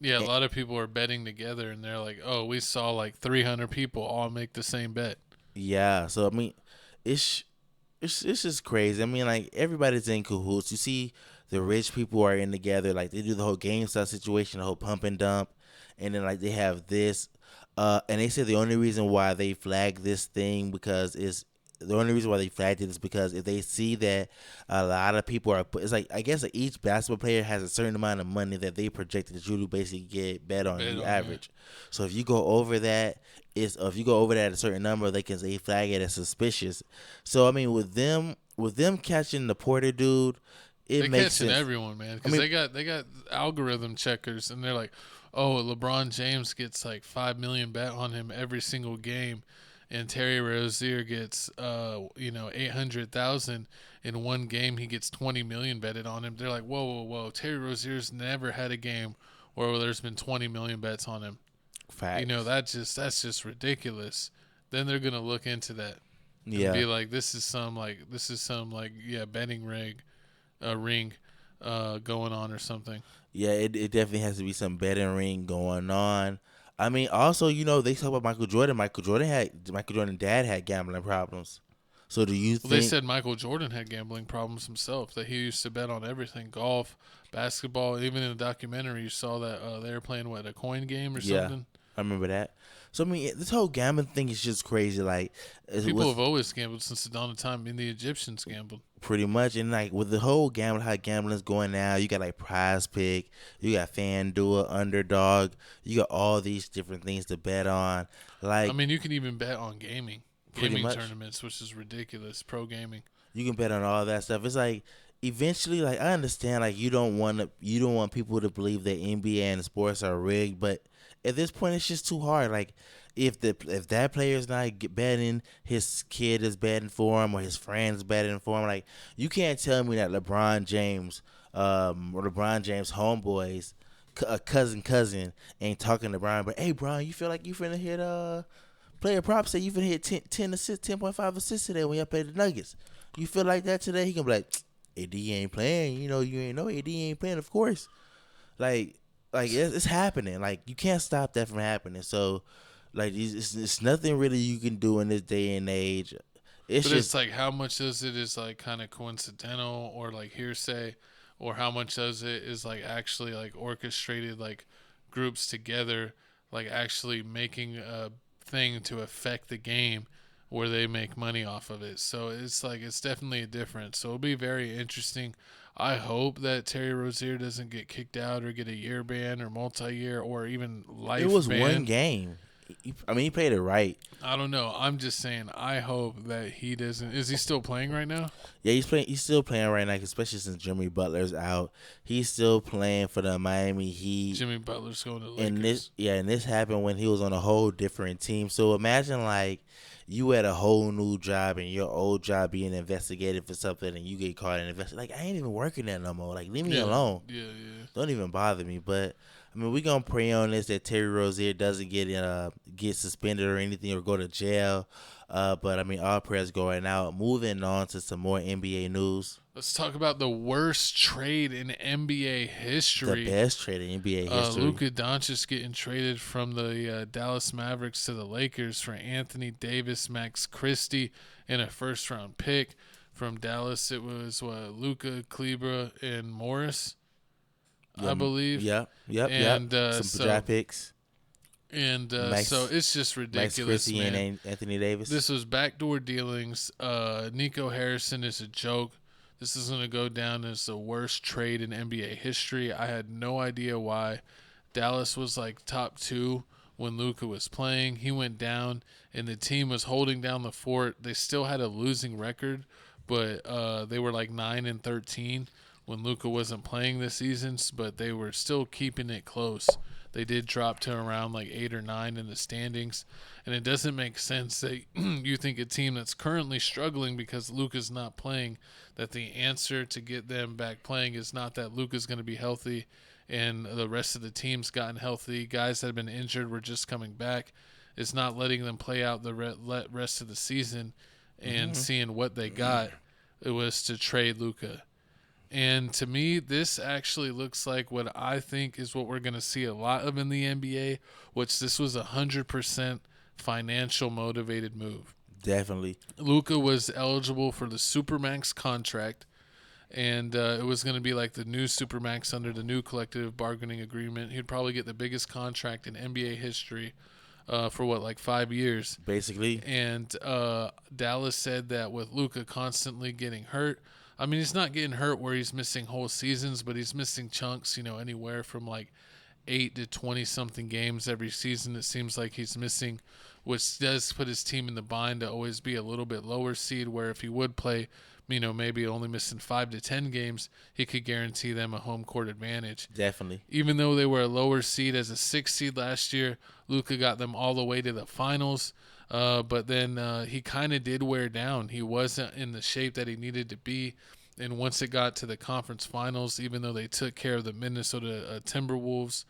Yeah, a lot of people are betting together, and they're like, "Oh, we saw like 300 people all make the same bet." Yeah, so I mean, it's just crazy. I mean, like everybody's in cahoots. You see, the rich people are in together. Like they do the whole GameStop situation, the whole pump and dump, and then like they have this. And they said the only reason why they flagged this thing because the only reason why they flagged it is because if they see that a lot of people are, it's like I guess like each basketball player has a certain amount of money that they projected that you basically get bet on the average. So if you go over that, if you go over that a certain number, they flag it as suspicious. So I mean, with them catching the Porter dude, it makes sense. Everyone, man, because they got algorithm checkers, and they're like, oh, LeBron James gets like 5 million bet on him every single game. And Terry Rozier gets, 800,000 in one game. He gets 20 million betted on him. They're like, whoa. Terry Rozier's never had a game where there's been 20 million bets on him. Facts. That's just ridiculous. Then they're gonna look into that. And be like, this is some betting ring going on or something. Yeah, it definitely has to be some betting ring going on. I mean, also, they talk about Michael Jordan. Michael Jordan's dad had gambling problems. So do you think... They said Michael Jordan had gambling problems himself, that he used to bet on everything, golf, basketball. Even in the documentary, you saw that they were playing, a coin game or something? I remember that. So, I mean, this whole gambling thing is just crazy. Like, people have always gambled since the dawn of time. I mean, the Egyptians gambled. Pretty much. And, like, with the whole how gambling's going now, you got, like, Prize Pick, you got FanDuel, Underdog, you got all these different things to bet on. Like, I mean, you can even bet on gaming tournaments, which is ridiculous, pro gaming. You can bet on all that stuff. It's like, eventually, like, I understand, like, you don't want people to believe that NBA and sports are rigged, but at this point, it's just too hard. Like, if that player is not betting, his kid is betting for him, or his friends betting for him. Like, you can't tell me that LeBron James homeboys, cousin ain't talking to Brian. But hey, Brian, you feel like you finna hit player prop say you finna hit 10 assists, 10.5 assists today when y'all play the Nuggets. You feel like that today? He can be like, AD ain't playing. You ain't know AD ain't playing, of course. Like it's happening. Like, you can't stop that from happening. So, like, it's nothing really you can do in this day and age. It's like, how much does it is like kind of coincidental or like hearsay, or how much does it is like actually like orchestrated, like groups together, like actually making a thing to affect the game where they make money off of it. So it's like, it's definitely a difference. So it'll be very interesting. I hope that Terry Rozier doesn't get kicked out or get a year ban or multi-year or even life ban. It was one game. He played it right. I don't know. I'm just saying. I hope that he doesn't. Is he still playing right now? Yeah, he's playing. He's still playing right now, especially since Jimmy Butler's out. He's still playing for the Miami Heat. Jimmy Butler's going to the Lakers. And and this happened when he was on a whole different team. So imagine like you had a whole new job and your old job being investigated for something, and you get caught and investigated. Like I ain't even working there no more. Like leave me alone. Yeah. Don't even bother me. But I mean, we gonna pray on this that Terry Rozier doesn't get suspended or anything or go to jail. But I mean, all prayers going out. Moving on to some more NBA news. Let's talk about the worst trade in NBA history. The best trade in NBA history. Luca Doncic getting traded from the Dallas Mavericks to the Lakers for Anthony Davis, Max Christie, and a first-round pick. From Dallas, it was Luca, Kleber, and Morris, I believe. Yep. Some draft picks. And so it's just ridiculous, Max Christie man. And Anthony Davis. This was backdoor dealings. Nico Harrison is a joke. This is going to go down as the worst trade in NBA history. I had no idea why. Dallas was like top 2 when Luca was playing. He went down, and the team was holding down the fort. They still had a losing record, but they were like 9-13 when Luca wasn't playing this season, but they were still keeping it close. They did drop to around like 8 or 9 in the standings, and it doesn't make sense that you think a team that's currently struggling because Luka's not playing, that the answer to get them back playing is not that Luka's going to be healthy and the rest of the team's gotten healthy. Guys that have been injured were just coming back. It's not letting them play out the rest of the season and seeing what they got. It was to trade Luka. And to me, this actually looks like what I think is what we're going to see a lot of in the NBA, which this was 100% financial motivated move. Definitely. Luka was eligible for the Supermax contract, and it was going to be like the new Supermax under the new collective bargaining agreement. He'd probably get the biggest contract in NBA history for, 5 years? Basically. And Dallas said that with Luka constantly getting hurt, I mean, he's not getting hurt where he's missing whole seasons, but he's missing chunks, anywhere from 8 to 20-something games every season. It seems like he's missing, which does put his team in the bind to always be a little bit lower seed, where if he would play, maybe only missing 5 to 10 games, he could guarantee them a home court advantage. Definitely. Even though they were a lower seed as a 6th seed last year, Luka got them all the way to the finals. But then he kind of did wear down. He wasn't in the shape that he needed to be. And once it got to the conference finals, even though they took care of the Minnesota Timberwolves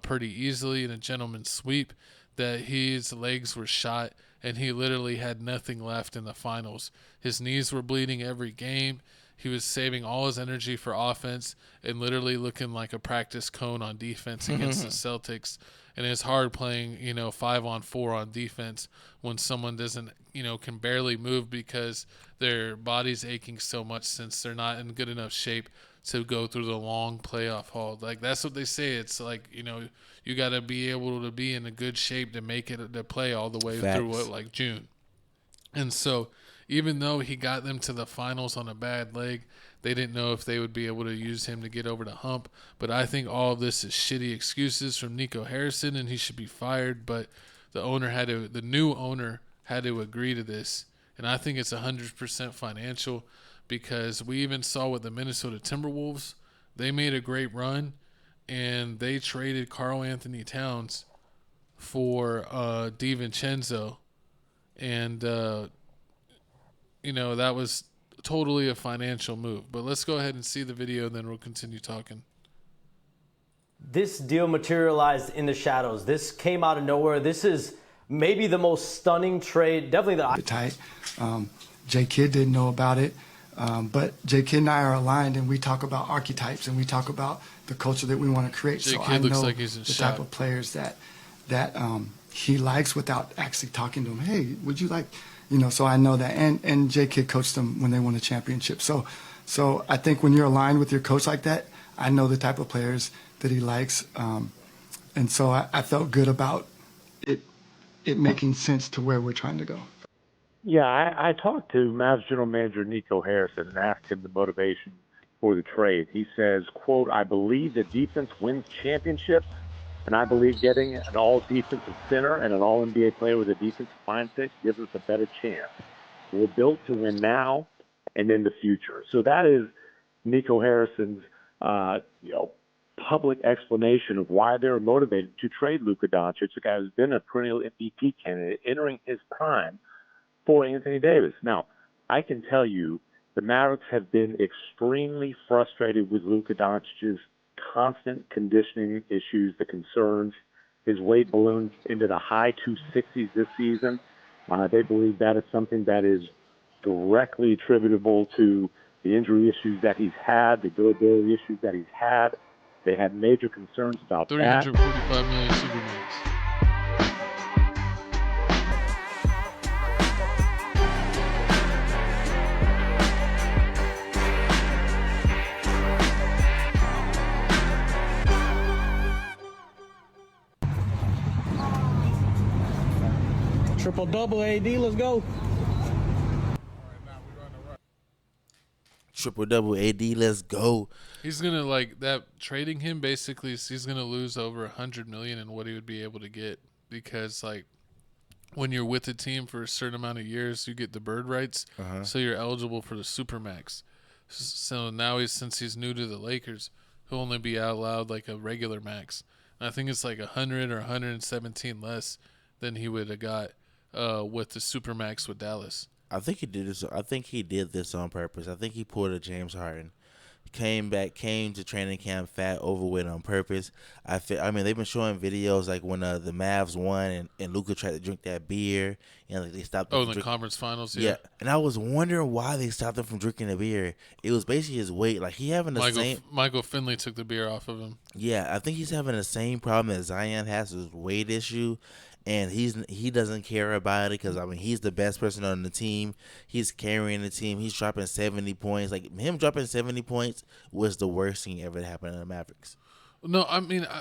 pretty easily in a gentleman's sweep, that his legs were shot and he literally had nothing left in the finals. His knees were bleeding every game. He was saving all his energy for offense and literally looking like a practice cone on defense against the Celtics. And it's hard playing, 5-on-4 on defense when someone doesn't, can barely move because their body's aching so much since they're not in good enough shape to go through the long playoff haul. Like, that's what they say. It's like, you got to be able to be in a good shape to make it to play all the way through June. And so even though he got them to the finals on a bad leg, they didn't know if they would be able to use him to get over the hump. But I think all of this is shitty excuses from Nico Harrison, and he should be fired. But the new owner had to agree to this. And I think it's 100% financial, because we even saw with the Minnesota Timberwolves, they made a great run, and they traded Karl Anthony Towns for DiVincenzo. And, that was totally a financial move. But let's go ahead and see the video, and then we'll continue talking. This deal materialized in the shadows. This came out of nowhere. This is maybe the most stunning trade, definitely tight. J Kidd didn't know about it, but J Kidd and I are aligned, and we talk about archetypes, and we talk about the culture that we want to create. J So Kidd I looks know like he's in the shock. type of players that he likes without actually talking to him. Hey, would you like? So I know that, and J Kidd coached them when they won a championship. So I think when you're aligned with your coach like that, I know the type of players that he likes, and so I felt good about it making sense to where we're trying to go. Yeah, I talked to Mavs general manager Nico Harrison and asked him the motivation for the trade. He says, quote, "I believe that defense wins championships, And I believe getting an all-defensive center and an all-NBA player with a defensive mindset gives us a better chance. We're built to win now and in the future. So that is Nico Harrison's, public explanation of why they're motivated to trade Luca Doncic, a guy who's been a perennial MVP candidate, entering his prime, for Anthony Davis. Now, I can tell you the Mavericks have been extremely frustrated with Luca Doncic's constant conditioning issues, the concerns. His weight ballooned into the high 260s this season. They believe that is something that is directly attributable to the injury issues that he's had, the durability issues that he's had. They had major concerns about that. $345 million Supermax. Triple double AD, let's go. Triple double AD, let's go. He's gonna trading him basically. He's gonna lose over $100 million in what he would be able to get, because when you're with a team for a certain amount of years, you get the bird rights, so you're eligible for the Supermax. So now since he's new to the Lakers, he'll only be allowed a regular max. And I think it's 100 or 117 less than he would have got with the Supermax with Dallas. I think he did this. I think he did this on purpose. I think he pulled a James Harden. Came to training camp fat, overweight on purpose. I mean, they've been showing videos when the Mavs won and Luca tried to drink that beer and they stopped. In the conference finals, yeah. And I was wondering why they stopped him from drinking the beer. It was basically his weight. He having the same. Michael Finley took the beer off of him. Yeah, I think he's having the same problem that Zion has, his weight issue. And he doesn't care about it because, he's the best person on the team. He's carrying the team. He's dropping 70 points. Him dropping 70 points was the worst thing ever that happened to the Mavericks. No,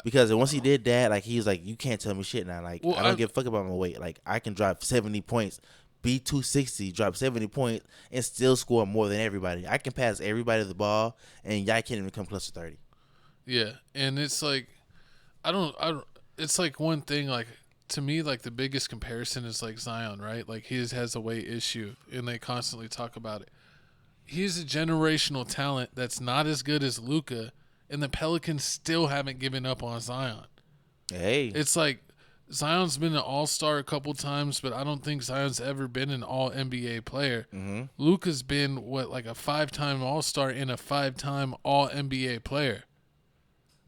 because once he did that, he was you can't tell me shit now. I don't give a fuck about my weight. I can drop 70 points, be 260, drop 70 points, and still score more than everybody. I can pass everybody the ball, and y'all can't even come close to 30. Yeah, and it's I don't. It's one thing to me, the biggest comparison is Zion, right? He has a weight issue, and they constantly talk about it. He's a generational talent that's not as good as Luca, and the Pelicans still haven't given up on Zion. Hey. It's Zion's been an all-star a couple times, but I don't think Zion's ever been an all-NBA player. Mm-hmm. Luca's been, a 5-time all-star and a 5-time all-NBA player.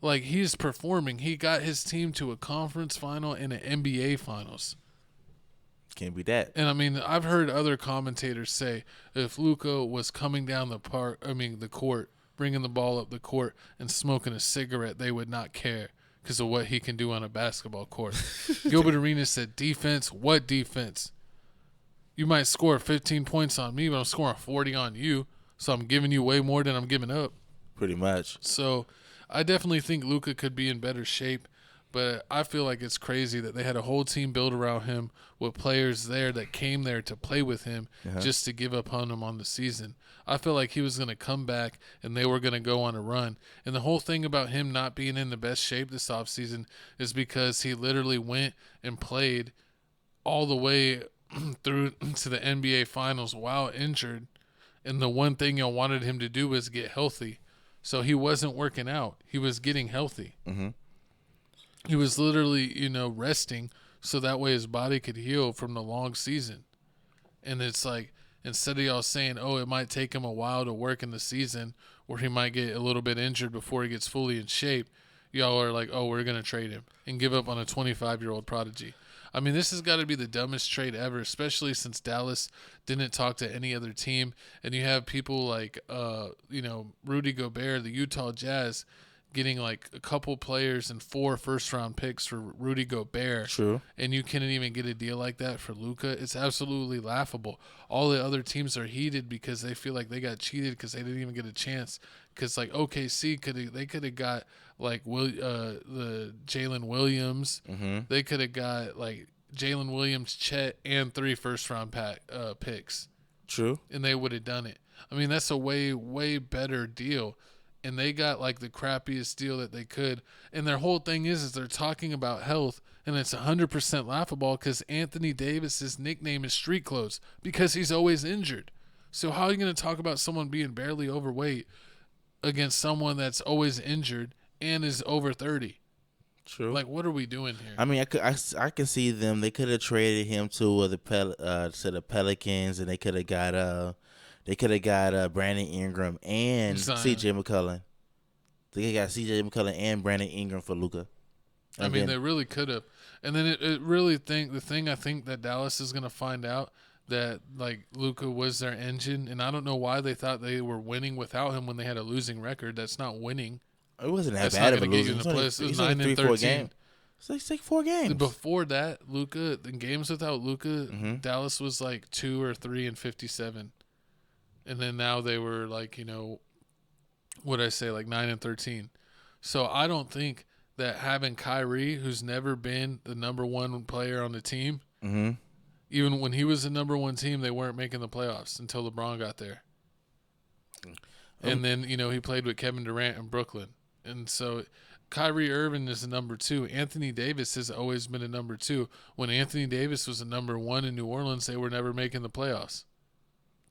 He's performing. He got his team to a conference final and an NBA finals. Can't be that. And I've heard other commentators say if Luca was coming down the court, bringing the ball up the court and smoking a cigarette, they would not care because of what he can do on a basketball court. Gilbert Arenas said, defense, what defense? You might score 15 points on me, but I'm scoring 40 on you, so I'm giving you way more than I'm giving up. Pretty much. So I definitely think Luca could be in better shape, but I feel it's crazy that they had a whole team built around him with players there that came there to play with him just to give up on him on the season. I feel he was going to come back and they were going to go on a run. And the whole thing about him not being in the best shape this offseason is because he literally went and played all the way through to the NBA Finals while injured. And the one thing y'all wanted him to do was get healthy. So he wasn't working out. He was getting healthy. Mm-hmm. He was literally, resting so that way his body could heal from the long season. And it's instead of y'all saying, oh, it might take him a while to work in the season or he might get a little bit injured before he gets fully in shape, y'all are oh, we're going to trade him and give up on a 25-year-old prodigy. This has got to be the dumbest trade ever, especially since Dallas didn't talk to any other team. And you have people Rudy Gobert, the Utah Jazz, getting a couple players and 4 first-round picks for Rudy Gobert. True. And you couldn't even get a deal like that for Luca. It's absolutely laughable. All the other teams are heated because they feel they got cheated because they didn't even get a chance. Because OKC could have got the Jalen Williams. Mm-hmm. They could have got Jalen Williams, Chet, and 3 first-round picks. True. And they would have done it. That's a way, way better deal. and they got like the crappiest deal that they could. And their whole thing is they're talking about health, and it's 100% laughable because Anthony Davis's nickname is Street Clothes because he's always injured. So how are you going to talk about someone being barely overweight against someone that's always injured and is over 30? True. Like, what are we doing here? I mean, I can see them. They could have traded him to the Pelicans, and they could have got Brandon Ingram and C.J. McCollum. They got C.J. McCollum and Brandon Ingram for Luca. I mean, they really could have. And then it really the thing I think that Dallas is going to find out that like Luca was their engine, and I don't know why they thought they were winning without him when they had a losing record. That's not winning. It wasn't that bad of a losing. It was 9-13. It's like 4 games. Before that, Luca, the games without Luca, Dallas was like 2 or 3-57, and then now they were like, you know, what I say, like 9-13. So I don't think that having Kyrie, who's never been the number one player on the team, even when he was the number one team, they weren't making the playoffs until LeBron got there. And then, you know, he played with Kevin Durant in Brooklyn. And so Kyrie Irving is the number 2. Anthony Davis has always been a number 2. When Anthony Davis was a number 1 in New Orleans, they were never making the playoffs.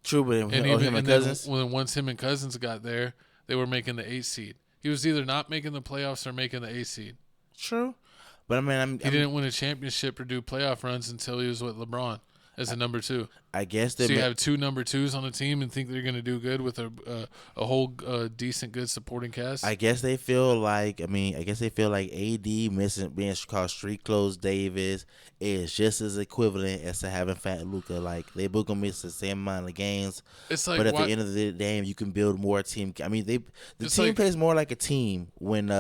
True, but him and Cousins? Once him and Cousins got there, they were making the 8 seed. He was either not making the playoffs or making the 8 seed. True. But I mean, he didn't win a championship or do playoff runs until he was with LeBron as a number 2. I guess so you have 2 number 2s on the team and think they're going to do good with a whole decent, good supporting cast. I guess they feel like AD missing being called Street Clothes Davis is just as equivalent as to having Fat Luca. Like they both gonna miss the same amount of games. It's like, but at the end of the day, you can build more team. I mean, the team plays more like a team when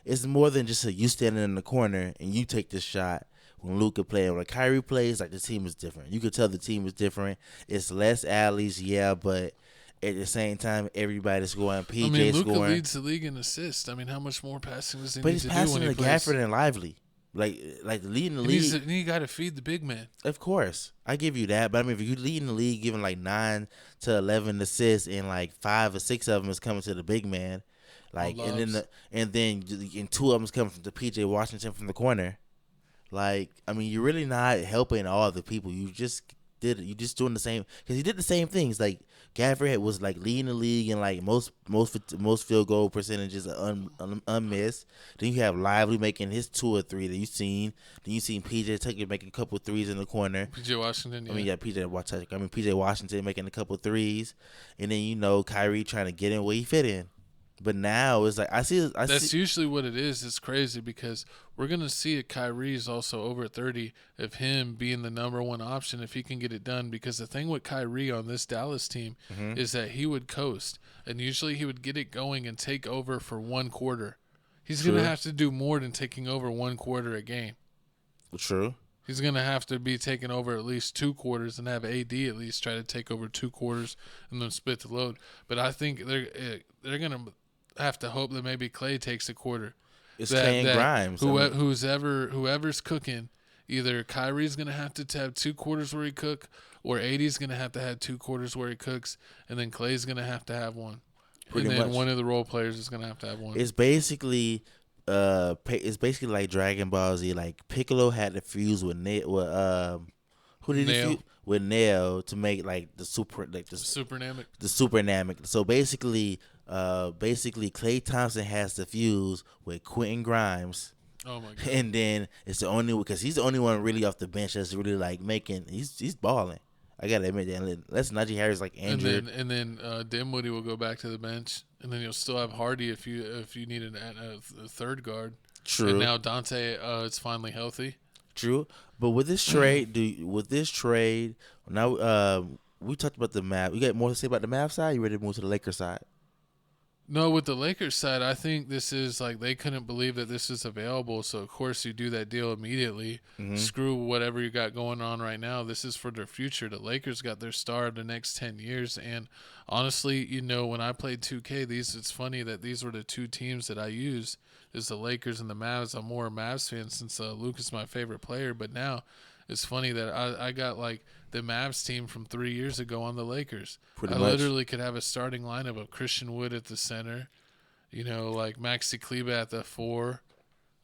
it's more than just you standing in the corner and you take this shot. When Luca plays, when Kyrie plays, like the team is different. You could tell the team is different. It's less alleys, yeah, but at the same time, everybody's scoring. PJ Luca scoring. leads the league in assists. I mean, how much more passing does he but need he's to do when he passing to plays? Gafford and Lively, like leading the league. And you got to feed the big man. Of course, I give you that. But I mean, if you leading the league, giving like 9 to 11 assists, and like 5 or 6 of them is coming to the big man, like, and then 2 of them is coming from the PJ Washington from the corner. Like, I mean, you're really not helping all the people. You just doing the same, because he did the same things. Like Gafford was like leading the league in like most field goal percentages unmissed. Then you have Lively making his 2 or 3 that you've seen. Then you seen PJ Tucker making a couple of 3s in the corner. PJ Washington, yeah. PJ Washington making a couple of 3s, and then Kyrie trying to get in where he fit in. But now it's like I see. That's usually what it is. It's crazy because we're gonna see a Kyrie's also over 30 of him being the number 1 option if he can get it done. Because the thing with Kyrie on this Dallas team is that he would coast, and usually he would get it going and take over for 1 quarter. He's gonna have to do more than taking over 1 quarter a game. True. He's gonna have to be taking over at least 2 quarters and have AD at least try to take over 2 quarters and then split the load. But I think they're gonna have to hope that maybe Clay takes a quarter. It's Clay and Grimes. Whoever's cooking, either Kyrie's gonna have to have 2 quarters where he cook, or AD's gonna have to have 2 quarters where he cooks, and then Clay's gonna have to have 1. Pretty and then much. One of the role players is gonna have to have 1. It's basically like Dragon Ball Z. Like Piccolo had to fuse with who did he fuse with Nail to make like the super Namek. So basically Klay Thompson has to fuse with Quentin Grimes. Oh my God. And then it's the only, because he's the only one really off the bench that's really like he's balling. I gotta admit that, unless Najee Harris like injured. And then Dinwiddie will go back to the bench, and then you'll still have Hardy if you need a third guard. True. And now Dante is finally healthy. True. But with this trade, now we talked about the Mavs. You got more to say about the Mavs side? You ready to move to the Lakers side? No, with the Lakers side, I think this is like they couldn't believe that this is available. So, of course, you do that deal immediately. Screw whatever you got going on right now. This is for their future. The Lakers got their star of the next 10 years. And honestly, when I played 2K, it's funny that these were the 2 teams that I used, is the Lakers and the Mavs. I'm more a Mavs fan since Luca's my favorite player. But now it's funny that I got like the Mavs team from 3 years ago on the Lakers. Pretty I much. literally could have a starting lineup of Christian Wood at the center, You know, like Maxi Kleber at the 4,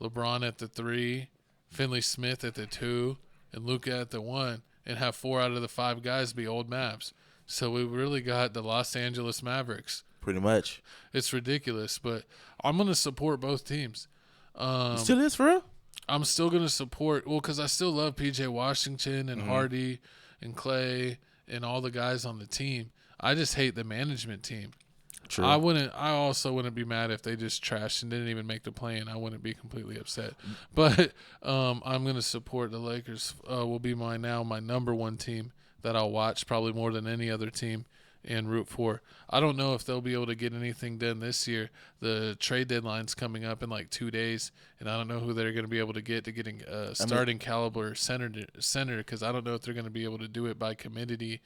LeBron at the 3, Finley Smith at the 2, and Luca at the 1, and have 4 out of the 5 guys be old Mavs. So we really got the Los Angeles Mavericks. Pretty much. It's ridiculous, but I'm going to support both teams. Still is, for real? I'm still going to support, because I still love P.J. Washington and Hardy and Clay and all the guys on the team. I just hate the management team. True. I also wouldn't be mad if they just trashed and didn't even make the play, and I wouldn't be completely upset. But I'm going to support the Lakers. Will be my number one team that I'll watch probably more than any other team and root for. I don't know if they'll be able to get anything done this year. The trade deadline's coming up in like 2 days, and I don't know who they're going to be able to get starting caliber center, because I don't know if they're going to be able to do it by committee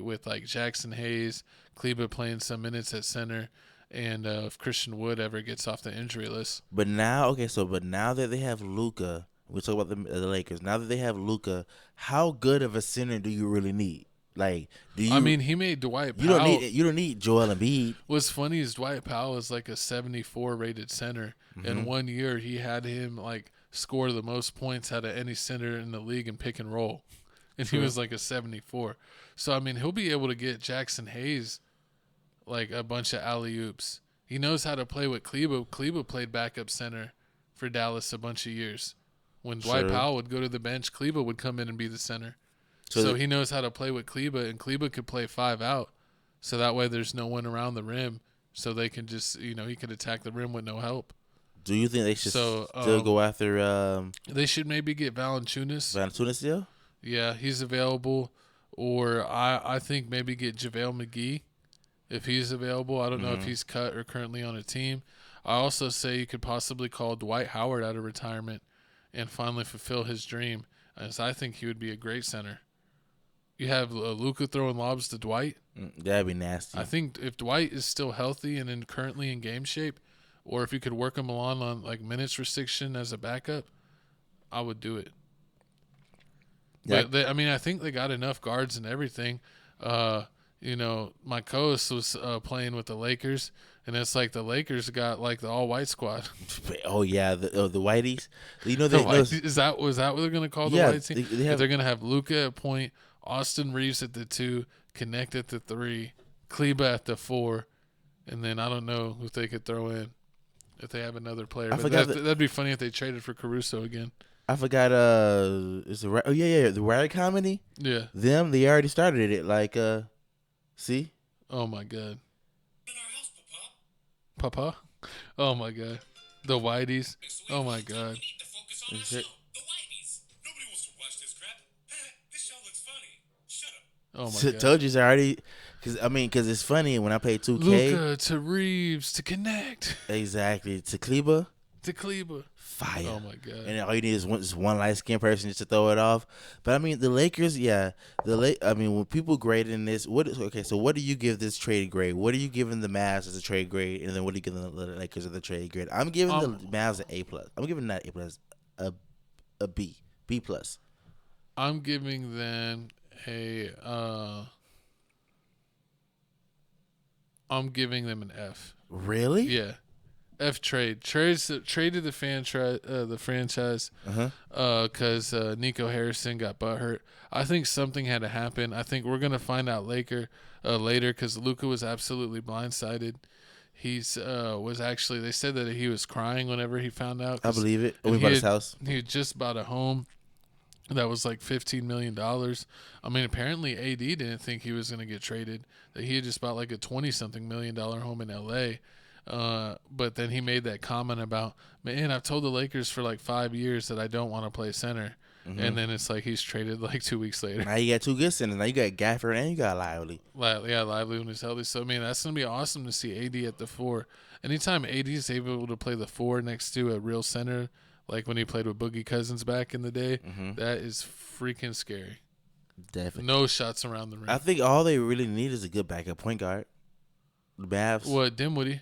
with like Jackson Hayes, Kleber playing some minutes at center, and if Christian Wood ever gets off the injury list. But now that they have Luca, we talk about the Lakers. Now that they have Luca, how good of a center do you really need? Like, do you? I mean, he made Dwight Powell. You don't need Joel Embiid. What's funny is Dwight Powell is like a 74 rated center. And 1 year he had him like score the most points out of any center in the league in pick and roll, and he was like a 74. So I mean, he'll be able to get Jackson Hayes like a bunch of alley oops. He knows how to play with Kleber. Kleber played backup center for Dallas a bunch of years. When Dwight Powell would go to the bench, Kleber would come in and be the center. So he knows how to play with Kleber, and Kleber could play 5 out. So that way there's no one around the rim. So they can just, he could attack the rim with no help. Do you think they should still go after? They should maybe get Valanciunas. Valanciunas still? Yeah, he's available. Or I think maybe get JaVale McGee if he's available. I don't know if he's cut or currently on a team. I also say you could possibly call Dwight Howard out of retirement and finally fulfill his dream, as I think he would be a great center. You have Luca throwing lobs to Dwight. That'd be nasty. I think if Dwight is still healthy and currently in game shape, or if you could work him along on like minutes restriction as a backup, I would do it. Yeah. But I think they got enough guards and everything. My co-host was playing with the Lakers, and it's like the Lakers got like the all-white squad. Oh yeah, the Whiteys. Is that what they're gonna call the white team? They're gonna have Luca at point, Austin Reeves at the 2, Connect at the 3, Kleber at the 4, and then I don't know who they could throw in if they have another player. That'd be funny if they traded for Caruso again. I forgot. The Riot Comedy. Yeah, they already started it. Like, see. Oh my God. Papa. Oh my God. The Whiteys. Oh my God. Oh my God. Told you it's already, because it's funny when I play 2K. Luca to Reeves to Connect. Exactly. To Kleber. Fire. Oh my God. And all you need is one light skinned person just to throw it off. But the Lakers, when people grade in this, so what do you give this trade grade? What are you giving the Mavs as a trade grade? And then what are you giving the Lakers as a trade grade? I'm giving the Mavs an A+. I'm giving that a B. B+. I'm giving them I'm giving them an F. Really? Yeah. F traded the franchise because Nico Harrison got butthurt. I think something had to happen. I think we're gonna find out later because Luca was absolutely blindsided. He's they said that he was crying whenever he found out. I believe it. When he bought his house. He had just bought a home that was like $15 million. I mean, apparently AD didn't think he was gonna get traded. That he had just bought like a $20-something million home in LA. But then he made that comment about, man, I've told the Lakers for like 5 years that I don't want to play center. And then it's like he's traded like 2 weeks later. Now you got 2 good centers. Now you got Gafford and you got Lively. Lively when he's healthy. So, I mean, that's going to be awesome to see AD at the 4. Anytime AD is able to play the 4 next to a real center, like when he played with Boogie Cousins back in the day, that is freaking scary. Definitely. No shots around the rim. I think all they really need is a good backup point guard. The Mavs. What, Dinwiddie?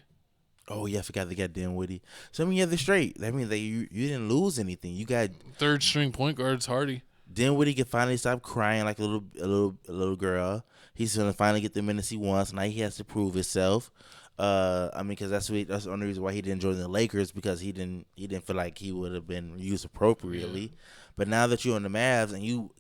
Oh, yeah, I forgot they got Dinwiddie. So, I mean, they're straight. That means you didn't lose anything. You got... Third-string point guards, Hardy. Dinwiddie can finally stop crying like a little girl. He's gonna finally get the minutes he wants. Now he has to prove himself. I mean, because that's the only reason why he didn't join the Lakers, because he didn't feel like he would have been used appropriately. Yeah. But now that you're on the Mavs and you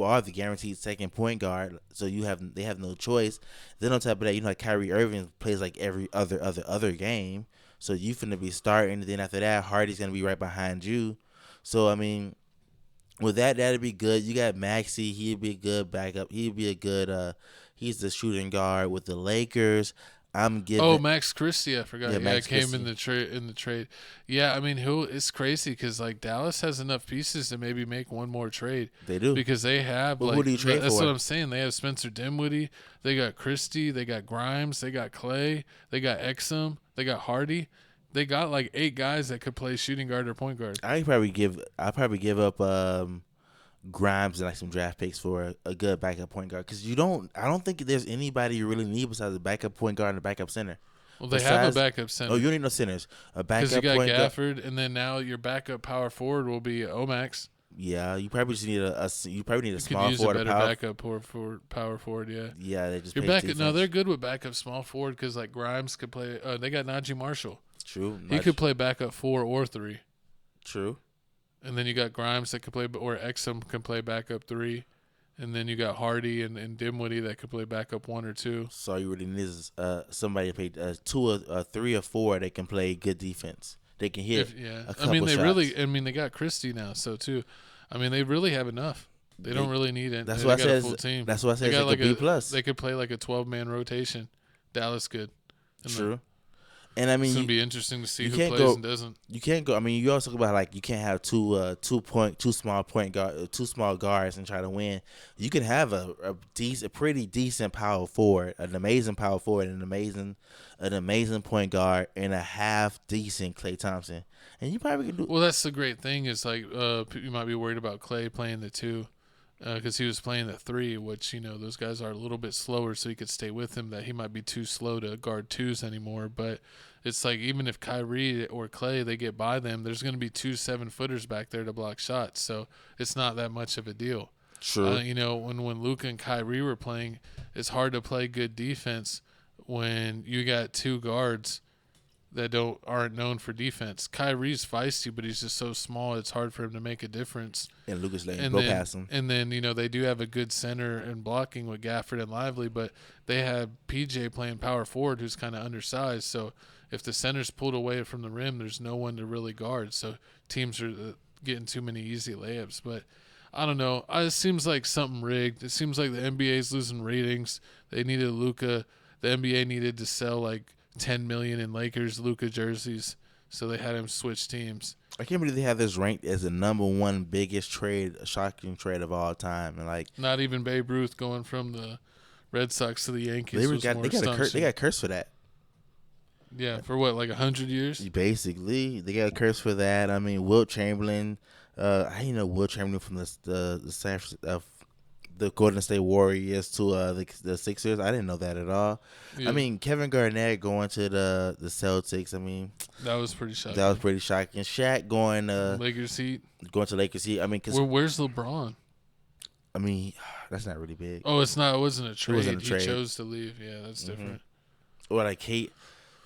are the guaranteed second point guard, so they have no choice. Then on top of that, like Kyrie Irving plays like every other game, so you finna be starting. And then after that, Hardy's gonna be right behind you. So I mean, with that'd be good. You got Maxey, he'd be a good backup. He'd be a good. He's the shooting guard with the Lakers. I'm giving. Max Christie, I forgot. Yeah, Max came Christie. in the trade. Yeah, I mean, it's crazy because like Dallas has enough pieces to maybe make one more trade. They do because they have. Who do you trade that's for? what I'm saying. They have Spencer Dinwiddie. They got Christie. They got Grimes. They got Clay. They got Exum. They got Hardy. They got like 8 guys that could play shooting guard or point guard. I'll probably give up Grimes and like some draft picks for a good backup point guard, because I don't think there's anybody you really need besides a backup point guard and a backup center. Well, they have a backup center. Oh, you don't need no centers. A backup because you got point Gafford, and then now your backup power forward will be Omax. Yeah, you probably just need a small forward. Could use a better backup power forward. Yeah. Yeah, they just your backup. No, they're good with backup small forward because like Grimes could play. They got Najee Marshall. True. He could play backup 4 or 3. True. And then you got Grimes that could play, or Exum can play backup 3. And then you got Hardy and Dinwiddie that could play backup 1 or 2. So you really need somebody to play 2 or 3 or 4 that can play good defense. They can hit a couple shots. They got Christie now, so too. I mean, they really have enough. They don't really need it. That's why I said. Full team. That's why I said it's like a B+. They could play like a 12-man rotation. Dallas could. True. And I mean, it's gonna be interesting to see who plays and doesn't. You can't go. I mean, you also talk about like you can't have two small guards and try to win. You can have a pretty decent power forward, an amazing power forward, an amazing point guard, and a half decent Klay Thompson, and you probably can do. Well, that's the great thing is like you might be worried about Klay playing the 2. Because he was playing the 3, which, those guys are a little bit slower, so he could stay with him, that he might be too slow to guard 2s anymore. But it's like even if Kyrie or Clay, they get by them, there's going to be 2 7-footers back there to block shots. So it's not that much of a deal. True. When Luca and Kyrie were playing, it's hard to play good defense when you got 2 guards that aren't known for defense. Kyrie's feisty, but he's just so small, it's hard for him to make a difference. And Lucas go past him. And then, they do have a good center and blocking with Gafford and Lively, but they have PJ playing power forward who's kind of undersized. So if the center's pulled away from the rim, there's no one to really guard. So teams are getting too many easy layups. But I don't know. It seems like something rigged. It seems like the NBA's losing ratings. They needed Luca. The NBA needed to sell like 10 million in Lakers Luca jerseys, so they had him switch teams. I can't believe they have this ranked as the number 1 biggest shocking trade of all time, and like not even Babe Ruth going from the Red Sox to the Yankees. They got cursed for that. Yeah, for what, like 100 years? Basically, they got cursed for that. I mean, Wilt Chamberlain. I didn't know Wilt Chamberlain from the Golden State Warriors to the Sixers. I didn't know that at all. Yeah. I mean, Kevin Garnett going to the Celtics. I mean, that was pretty shocking. Shaq going to Lakers Heat. Going to Lakers Heat. I mean, where's LeBron? I mean, that's not really big. Oh, it's not. It wasn't a trade. He chose to leave. Yeah, that's different. Or like Kate.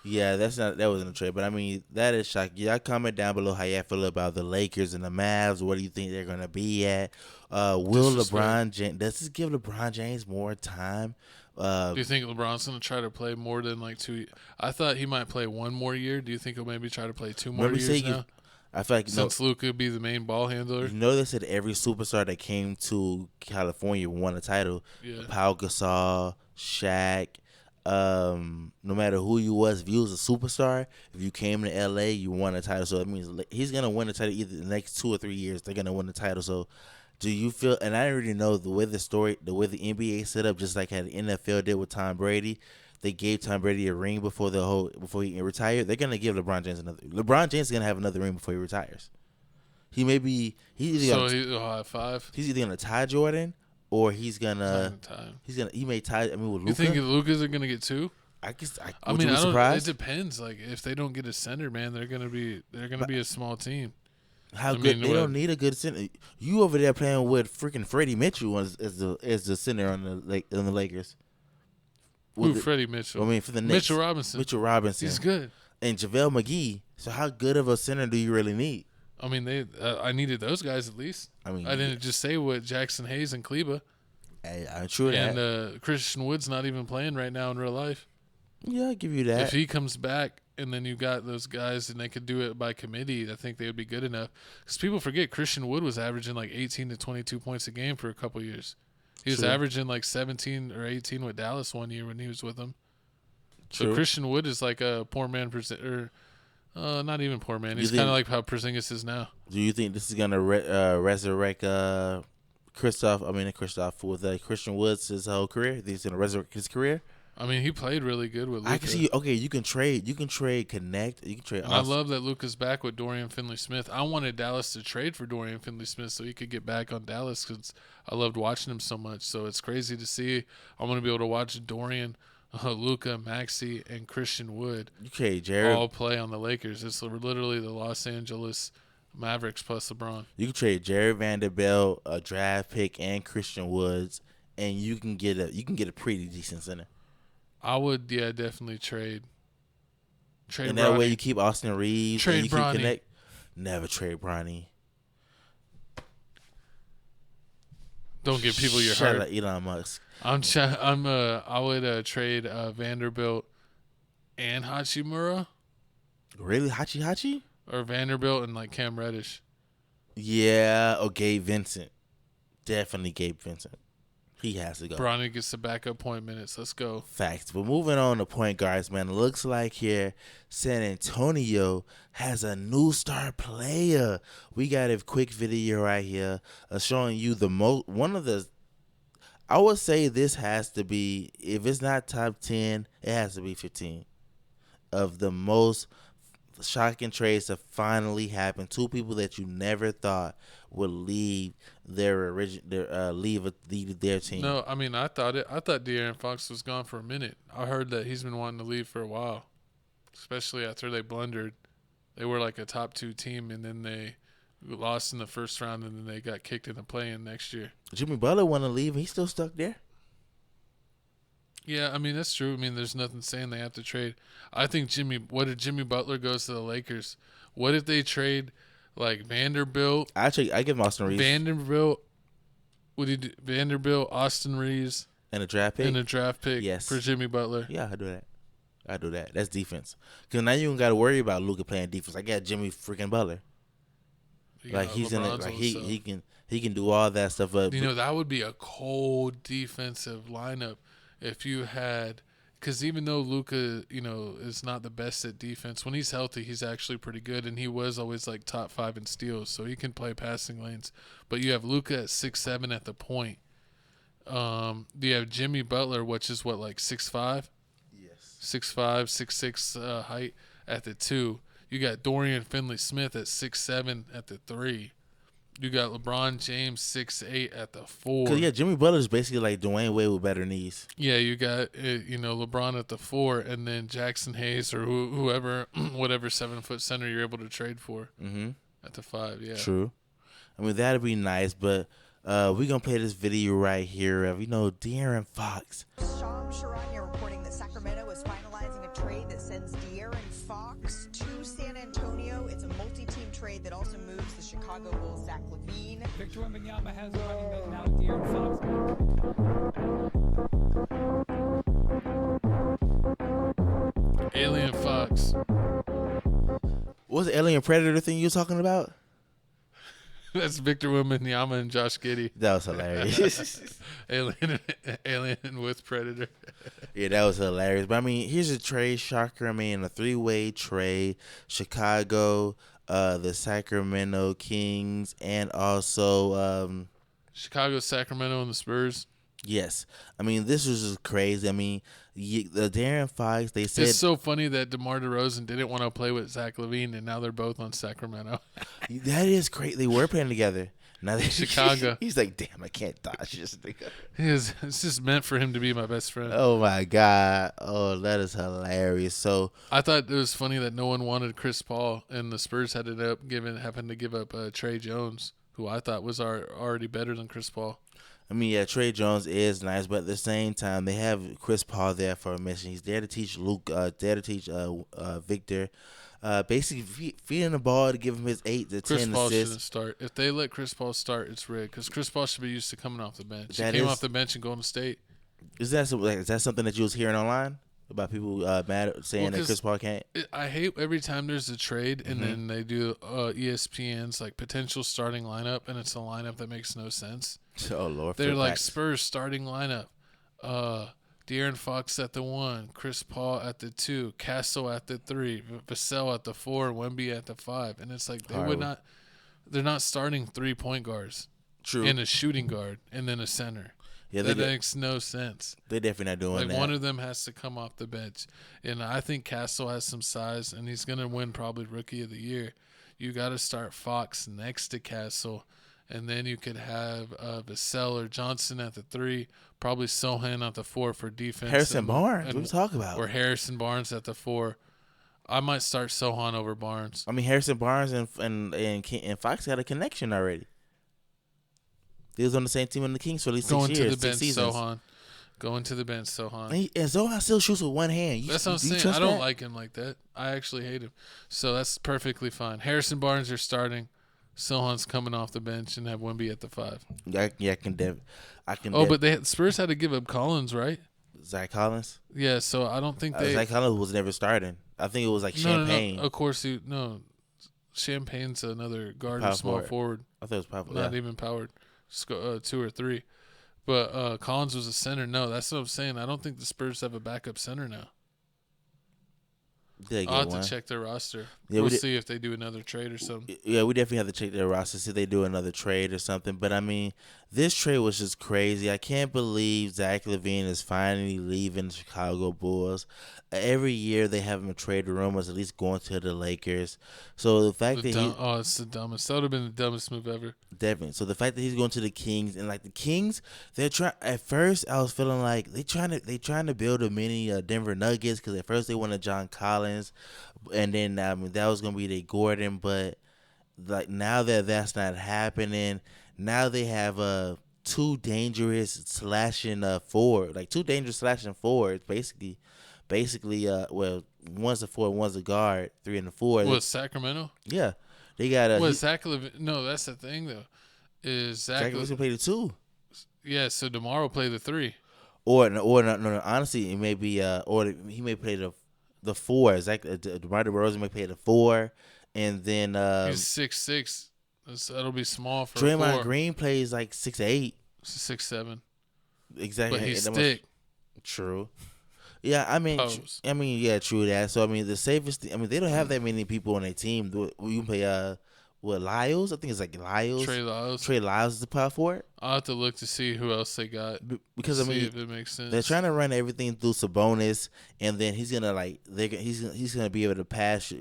Yeah, that wasn't a trade, but I mean that is shocking. Y'all comment down below how y'all feel about the Lakers and the Mavs. What do you think they're gonna be at? Will LeBron James? Does this give LeBron James more time? Do you think LeBron's gonna try to play more than like 2? I thought he might play 1 more year. Do you think he'll maybe try to play 2 more years now? I feel like since Luca could be the main ball handler. They said every superstar that came to California won a title. Yeah. Pau Gasol, Shaq. No matter who you was, if you was a superstar, if you came to LA, you won a title. So it means he's gonna win the title either the next 2 or 3 years. They're gonna win the title. So do you feel? And I already know the way the NBA set up, just like how the NFL did with Tom Brady. They gave Tom Brady a ring before he retired. They're gonna give LeBron James another. LeBron James is gonna have another ring before he retires. He'll have 5. He's either gonna tie Jordan. Or he may tie. I mean, with Luca. You think Luca's are gonna get 2? I guess. I mean, I don't. It depends. Like, if they don't get a center, man, they're gonna be a small team. How good? They don't need a good center. You over there playing with freaking Freddie Mitchell as the center on the Lakers. Who? Freddie Mitchell. I mean, for the Knicks. Mitchell Robinson. He's good. And JaVale McGee. So how good of a center do you really need? I mean, I needed those guys at least. I didn't just say what Jackson Hayes and Kleba. Hey, I'm sure that. And Christian Wood's not even playing right now in real life. Yeah, I'll give you that. If he comes back and then you got those guys and they could do it by committee, I think they would be good enough. Because people forget Christian Wood was averaging like 18 to 22 points a game for a couple years. He was averaging like 17 or 18 with Dallas one year when he was with them. So Christian Wood is like a poor man not even poor man. He's kind of like how Porzingis is now. Do you think this is gonna resurrect Christoph with Christian Woods his whole career? Think he's gonna resurrect his career? I mean, he played really good with Luca. I can see. Okay, you can trade Connect. You can trade. I love that Luca's back with Dorian Finney-Smith. I wanted Dallas to trade for Dorian Finney-Smith so he could get back on Dallas because I loved watching him so much. So it's crazy to see. I'm gonna be able to watch Dorian, Luca, Maxey, and Christian Wood. Okay, Jared. All play on the Lakers. It's literally the Los Angeles Mavericks plus LeBron. You can trade Jared Vanderbilt, a draft pick, and Christian Woods, and you can get a pretty decent center. I would, definitely trade. And that way you keep Austin Reeves. Trade and you Bronny. Keep Connect. Never trade Bronny. Don't give people your Shout heart. out Elon Musk. I would trade Vanderbilt and Hachimura. Really, Hachi? Or Vanderbilt and like Cam Reddish. Yeah, or Gabe Vincent. Definitely Gabe Vincent. He has to go. Bronny gets the backup point minutes. Let's go. Facts. But moving on to point guards, man. It looks like here San Antonio has a new star player. We got a quick video right here showing you I would say this has to be, if it's not top 10, it has to be 15 of the most shocking trades to finally happen. Two people that you never thought would leave their team. No, I mean I thought De'Aaron Fox was gone for a minute. I heard that he's been wanting to leave for a while, especially after they blundered. They were like a top 2 team, and then they lost in the first round, and then they got kicked in the play-in next year. Jimmy Butler want to leave. He's still stuck there. Yeah, I mean, that's true. I mean, there's nothing saying they have to trade. I think what if Jimmy Butler goes to the Lakers? What if they trade, like, Vanderbilt? Actually, I give him Austin Reeves. Vanderbilt, Austin Reeves. And a draft pick? Yes. For Jimmy Butler. Yeah, I do that. That's defense. Because now you don't got to worry about Luca playing defense. I got Jimmy freaking Butler. Like, he's in it. Like, he can do all that stuff. That would be a cold defensive lineup. If you had, because even though Luca, is not the best at defense, when he's healthy, he's actually pretty good, and he was always like top 5 in steals, so he can play passing lanes. But you have Luca at 6'7" at the point. You have Jimmy Butler, which is like 6'5"? Yes. 6'5", 6'6" height at the 2. You got Dorian Finney-Smith at 6'7" at the 3. You got LeBron James 6'8" at the 4. Cause Jimmy Butler is basically like Dwayne Wade with better knees. Yeah, you got LeBron at the 4, and then Jackson Hayes or whoever, whatever 7-foot center you're able to trade for at the 5. Yeah, true. I mean that'd be nice, but we're gonna play this video right here of De'Aaron Fox. Sham Charania reporting that Sacramento is finalizing a trade that sends De'Aaron Fox to San Antonio. It's a multi-team trade that also moves the Chicago Bulls' Zach LaVine. Victor Wembanyama has running mate now. De'Aaron Fox. Alien Fox. What's the Alien Predator thing you were talking about? That's Victor Wembanyama and Josh Giddey. That was hilarious. Alien with Predator. Yeah, that was hilarious. But I mean, here's a trade shocker. I mean, a 3-way trade. Chicago, the Sacramento Kings, and also Chicago, Sacramento, and the Spurs. Yes. I mean, this was just crazy. I mean, the De'Aaron Fox, they said... It's so funny that DeMar DeRozan didn't want to play with Zach LaVine, and now they're both on Sacramento. That is great. They were playing together. Now that Chicago. He's like, damn, I can't dodge this nigga. It's just meant for him to be my best friend. Oh my God. Oh, that is hilarious. So I thought it was funny that no one wanted Chris Paul, and the Spurs had ended up having to give up Trey Jones, who I thought was already better than Chris Paul. I mean, yeah, Trey Jones is nice, but at the same time, they have Chris Paul there for a mission. He's there to teach Luca, there to teach Victor. Basically feeding the ball to give him his 8 to 10 Chris Paul assists. shouldn't start. If they let Chris Paul start, it's rigged because Chris Paul should be used to coming off the bench. He came off the bench and Golden State. Is that something that you was hearing online about people mad saying that Chris Paul can't? I hate every time there's a trade and then they do ESPN's like potential starting lineup, and it's a lineup that makes no sense. Oh Lord, they're like Spurs starting lineup. De'Aaron Fox at the 1, Chris Paul at the 2, Castle at the 3, Vassell at the 4, and Wemby at the 5. And it's like they're not starting 3 point guards. True. And a shooting guard and then a center. Yeah, that makes no sense. They're definitely not doing that. Like one of them has to come off the bench. And I think Castle has some size, and he's going to win probably Rookie of the Year. You got to start Fox next to Castle. And then you could have Vassell or Johnson at the 3, probably Sohan at the 4 for defense. Harrison Barnes, what are you talking about? Or Harrison Barnes at the 4. I might start Sohan over Barnes. I mean, Harrison Barnes and Fox got a connection already. They was on the same team in the Kings for at least 6 years. Going to the bench, 6 seasons. Sohan. Going to the bench, Sohan. And Sohan still shoots with one hand. That's what I'm saying. I don't like him like that. I actually hate him. So that's perfectly fine. Harrison Barnes, you're starting. Sohan's coming off the bench and have Wemby at the 5. I can. But Spurs had to give up Collins, right? Zach Collins. Yeah, so I don't think they. Zach Collins was never starting. I think it was like Champagne. No. Of course, Champagne's another guard or small forward. I thought it was power. Not even powered. Just go 2 or 3. But Collins was a center. No, that's what I'm saying. I don't think the Spurs have a backup center now. I'll have to check their roster. Yeah, we'll see if they do another trade or something. Yeah, we definitely have to check their roster, see if they do another trade or something. But, I mean, this trade was just crazy. I can't believe Zach LaVine is finally leaving the Chicago Bulls. Every year they have him trade rumors, at least going to the Lakers. So the fact it's the dumbest. That would have been the dumbest move ever. Definitely. So the fact that he's going to the Kings, and like the Kings, they're trying. At first, I was feeling like they trying to build a mini Denver Nuggets, because at first they wanted John Collins, and then that was gonna be their Gordon, but like now that that's not happening, now they have two dangerous slashing forward, like two dangerous slashing forwards, basically. Well, one's a forward, one's a guard, 3 and 4. What, Sacramento? Yeah, they got Zach LaVine? No, that's the thing though. Is Zach LaVine play the 2? Yeah, so DeMar will play the 3. Or no. Honestly, it may be or he may play the 4. Zach DeMar DeRozan may play the 4, and then he's 6'6". That'll be small for Draymond 4. Green plays like 6'8", 6'7". Exactly, but he's thick. True. Yeah, I mean, yeah, true that. So I mean, the safest. I mean, they don't have that many people on their team. You can play Lyles? I think it's like Lyles. Trey Lyles. Trey Lyles is the power forward. I'll have to look to see who else they got. Because I mean, if it makes sense. They're trying to run everything through Sabonis, and then he's gonna he's gonna be able to pass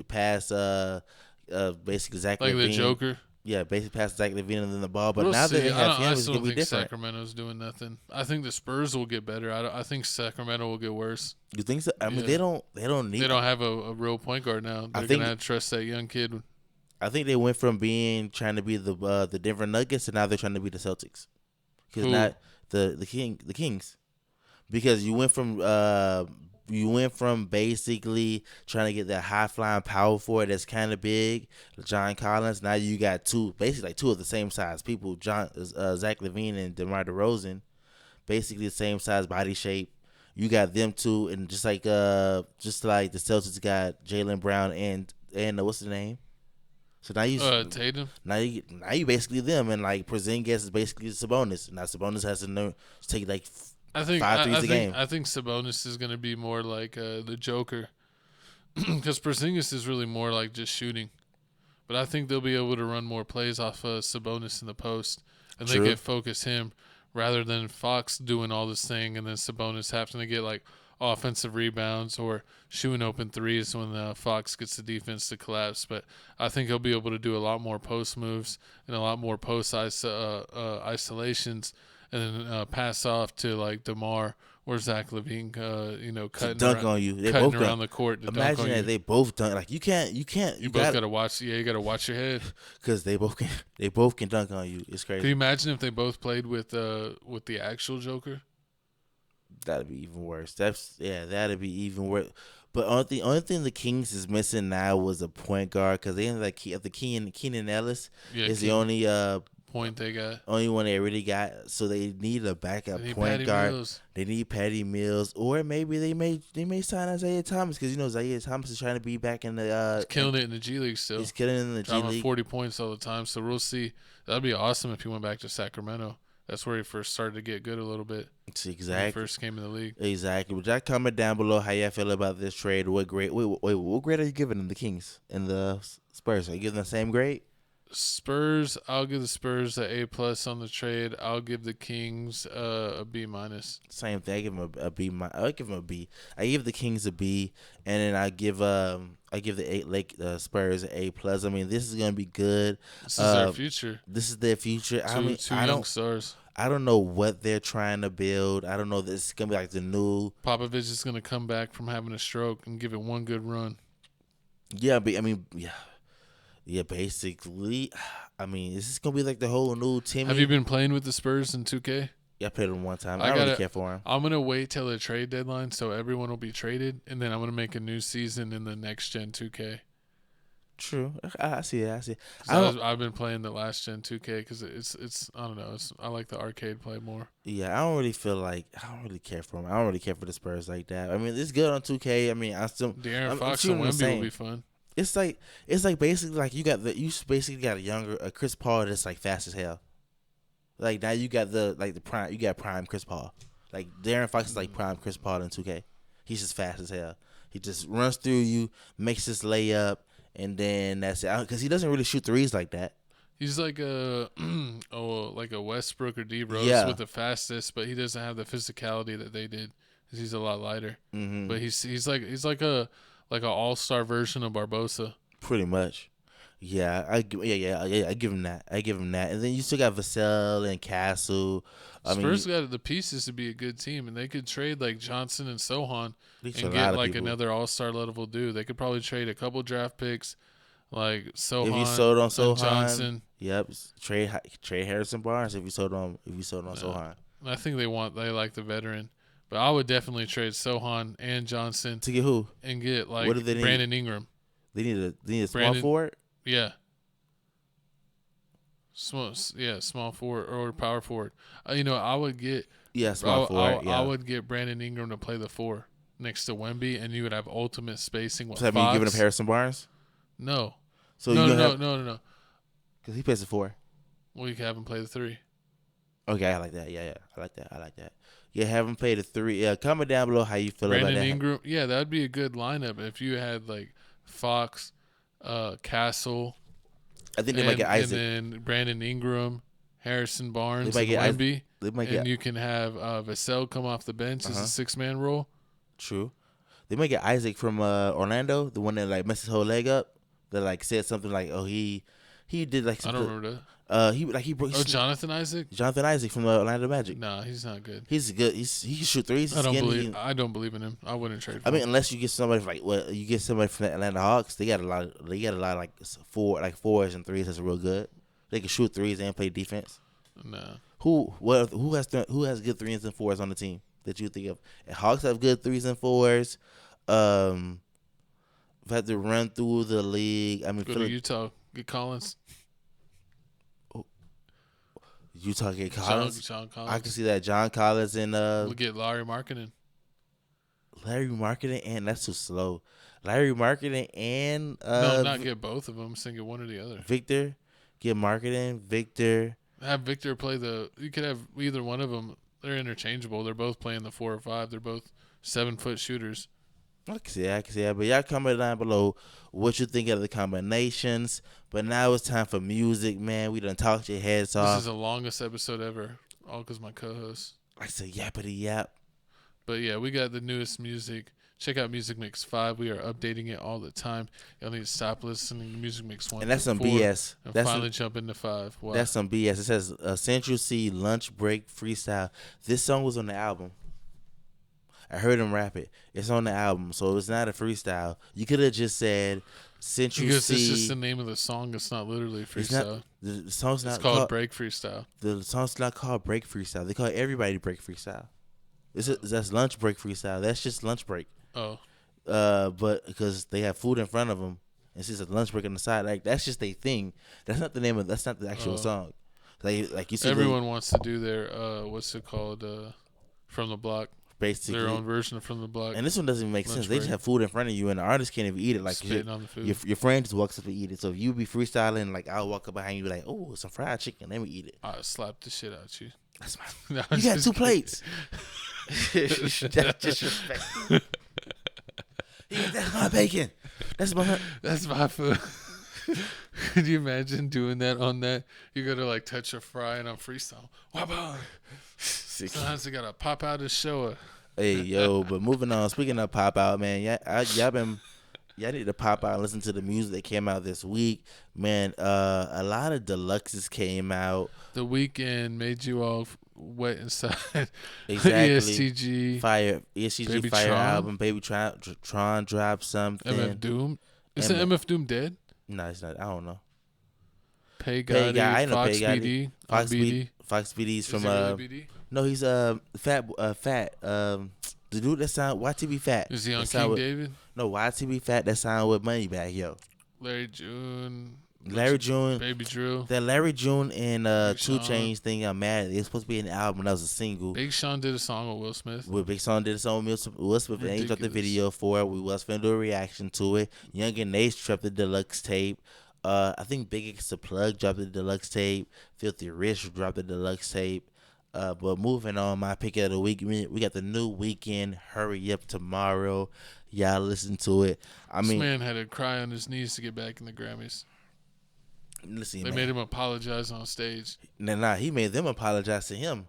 basically Zach like LaVine. The Joker. Yeah, basically pass Zach LaVine and then the ball. But we'll now see. that they have him, it's going gonna to be different. Sacramento's doing nothing. I think the Spurs will get better. I think Sacramento will get worse. You think so? I mean, they don't need. They don't have a real point guard now. They're going to have to trust that young kid. I think they went from trying to be the Denver Nuggets, and now they're trying to be the Celtics. Because not the Kings. Because you went from basically trying to get that high flying power forward that's kind of big, John Collins. Now you got two of the same size people, Zach LaVine and DeMar DeRozan, basically the same size, body shape. You got them two, and just like the Celtics got Jaylen Brown and what's the name? So now you Tatum. Now you basically them, and like Porzingis is basically Sabonis. Now Sabonis has to take like. I think 5 threes a game. I think Sabonis is going to be more like the Joker, because Porzingis is really more like just shooting. But I think they'll be able to run more plays off Sabonis in the post, and they can focus him rather than Fox doing all this thing, and then Sabonis having to get like offensive rebounds or shooting open threes when Fox gets the defense to collapse. But I think he'll be able to do a lot more post moves and a lot more post isolations, and then pass off to like DeMar or Zach LaVine, cutting dunk around, on you. They cutting both around the court. To imagine dunk on that you. they both dunk. Like you can't. You both gotta watch. Yeah, you gotta watch your head because they both can dunk on you. It's crazy. Can you imagine if they both played with the actual Joker? That'd be even worse. That'd be even worse. But only thing the Kings is missing now was a point guard because they ended like Keenan Ellis is the only point they got. Only one they really got. So they need a backup point guard. Mills. They need Patty Mills, or maybe they may sign Isaiah Thomas because Isaiah Thomas is trying to be back in the. He's killing it in the G League still. He's killing it in the G League. 40 points all the time. So we'll see. That'd be awesome if he went back to Sacramento. That's where he first started to get good a little bit. Exactly. When he first came in the league. Exactly. But y'all comment down below how y'all feel about this trade. What grade are you giving them, the Kings and the Spurs? Are you giving them the same grade? Spurs, I'll give the Spurs an A+ on the trade. I'll give the Kings a B-. Same thing. I give them a B. I give them a B. I give the Kings a B, and then I give the Spurs an A+. I mean, this is gonna be good. This is their future. Two young stars. I don't know what they're trying to build. I don't know if this is gonna be like the new. Popovich is gonna come back from having a stroke and give it one good run. Yeah, but Yeah, basically. I mean, is this going to be like the whole new team? Have you been playing with the Spurs in 2K? Yeah, I played them one time. I don't really care for them. I'm going to wait till the trade deadline so everyone will be traded, and then I'm going to make a new season in the next-gen 2K. True. I see it. I've been playing the last-gen 2K because it's I don't know. I like the arcade play more. Yeah, I don't really care for them. I don't really care for the Spurs like that. I mean, it's good on 2K. I mean, De'Aaron Fox and Wemby will be fun. It's like basically like you basically got a younger Chris Paul that's like fast as hell. Like now you got prime Chris Paul. Like De'Aaron Fox is like prime Chris Paul in 2K. He's just fast as hell. He just runs through you, makes his layup, and then that's it. Because he doesn't really shoot threes like that. He's like a Westbrook or D Rose with the fastest, but he doesn't have the physicality that they did because he's a lot lighter. Mm-hmm. But he's like an all-star version of Barbosa. Pretty much. Yeah, I give him that. And then you still got Vassell and Castle. Spurs got the pieces to be a good team, and they could trade like Johnson and Sohan and get like another all-star level dude. They could probably trade a couple draft picks like Sohan. If you sold on Sohan, Johnson. Yep. Trade Harrison Barnes if you sold on Sohan. I think they like the veteran. But I would definitely trade Sohan and Johnson to get who and get like what do they need? Brandon Ingram. They need a small forward. Yeah. Small forward or power forward. I would get small forward. I would get Brandon Ingram to play the 4 next to Wemby, and you would have ultimate spacing. With so that mean you giving up Harrison Barnes? No. So no. Because he plays the 4. Well, you can have him play the 3. Okay, I like that. Yeah, I like that. Yeah, have him play the 3. Yeah, comment down below how you feel about that. Brandon Ingram. Yeah, that'd be a good lineup if you had like Fox, Castle. I think they might get Isaac. And then Brandon Ingram, Harrison Barnes, and Wemby. And you can have Vassell come off the bench as a 6-man role. True. They might get Isaac from Orlando, the one that like messed his whole leg up. That like said something like, "Oh, he did like." I don't remember that. He broke. Jonathan Isaac. Jonathan Isaac from the Orlando Magic. Nah, he's not good. He's good. He can shoot threes. I don't believe in him. I wouldn't trade. I mean, unless you get somebody from the Atlanta Hawks. They got a lot of like 4s and 3s that's real good. They can shoot threes and play defense. Nah. Who has good 3s and 4s on the team that you think of? And Hawks have good 3s and 4s. I've had to run through the league. I mean, go to Utah. Get Collins. Utah get Collins. John Collins. I can see that. John Collins and we'll get Larry Markkinen. And that's too slow. Larry Markkinen and no, not get both of them. Sing it one or the other. Victor, get Markkinen. Victor. Have Victor play you could have either one of them. They're interchangeable. They're both playing the 4 or 5. They're both 7-foot shooters. I can see that. But y'all comment down below what you think of the combinations. But now it's time for music, man. We done talked your heads off. This is the longest episode ever. All because my co-host. I said yappity yap. But yeah, we got the newest music. Check out Music Mix 5. We are updating it all the time. Y'all need to stop listening to Music Mix 1 And that's some 4, BS. And That's finally jump into 5. Wow. That's some BS. It says Central C Lunch Break Freestyle. This song was on the album. I heard him rap it. It's on the album, so it's not a freestyle. You could have just said Central because C. it's just the name of the song. It's not literally freestyle. The song's not it's called Break Freestyle. The song's not called Break Freestyle. They call everybody Break Freestyle. That's Lunch Break Freestyle. That's just Lunch Break. Oh. But because they have food in front of them, and since a lunch break on the side, like that's just their thing. That's not the name of. That's not the actual song. Like you see, everyone wants to do their what's it called? From the Block. Basically, their own version of From the Block. And this one doesn't even make sense. They just have food in front of you, and the artist can't even eat it. Like spitting on the food. Your friend just walks up and eat it. So if you be freestyling, like I'll walk up behind you, like, oh, some fried chicken. Let me eat it. I'll slap the shit out you. That's my. No, you got 2 kidding. plates. That's disrespectful. That's my bacon. That's my food. Could you imagine doing that on that? You gotta like touch a fry and I'm freestyle. Wabba. Sometimes you gotta pop out and show it. Hey yo, but moving on. Speaking of pop out, man, y'all need to pop out and listen to the music that came out this week, man. A lot of deluxes came out. The Weeknd made you all wet inside. Exactly. ESTG Baby Fire Tron. album. Baby Tron dropped something. MF Doom. Is the MF Doom dead? No, it's not. I don't know. Pay Gotti, I know Fox Pay Gotti. BD. Fox BD's from he really BD? No, he's fat the dude that sound YTB Fat. Is he on King King David? No, YTB Fat that sound with Moneybag, yo. Larry June, Baby Drew. That Larry June and 2 Sean. Chainz thing, I'm mad. It was supposed to be an album. That was a single. Big Sean did a song with Will Smith. Big Sean did a song with Will Smith, and he dropped the video for it. We was finna do a reaction to it. Young and Nace dropped the deluxe tape. I think Big X the Plug dropped the deluxe tape. Filthy Rich dropped the deluxe tape. But moving on, my pick of the week, we got the new Weeknd. Hurry Up Tomorrow. Y'all listen to it. This man had to cry on his knees to get back in the Grammys. Listen, they made him apologize on stage. Nah, he made them apologize to him.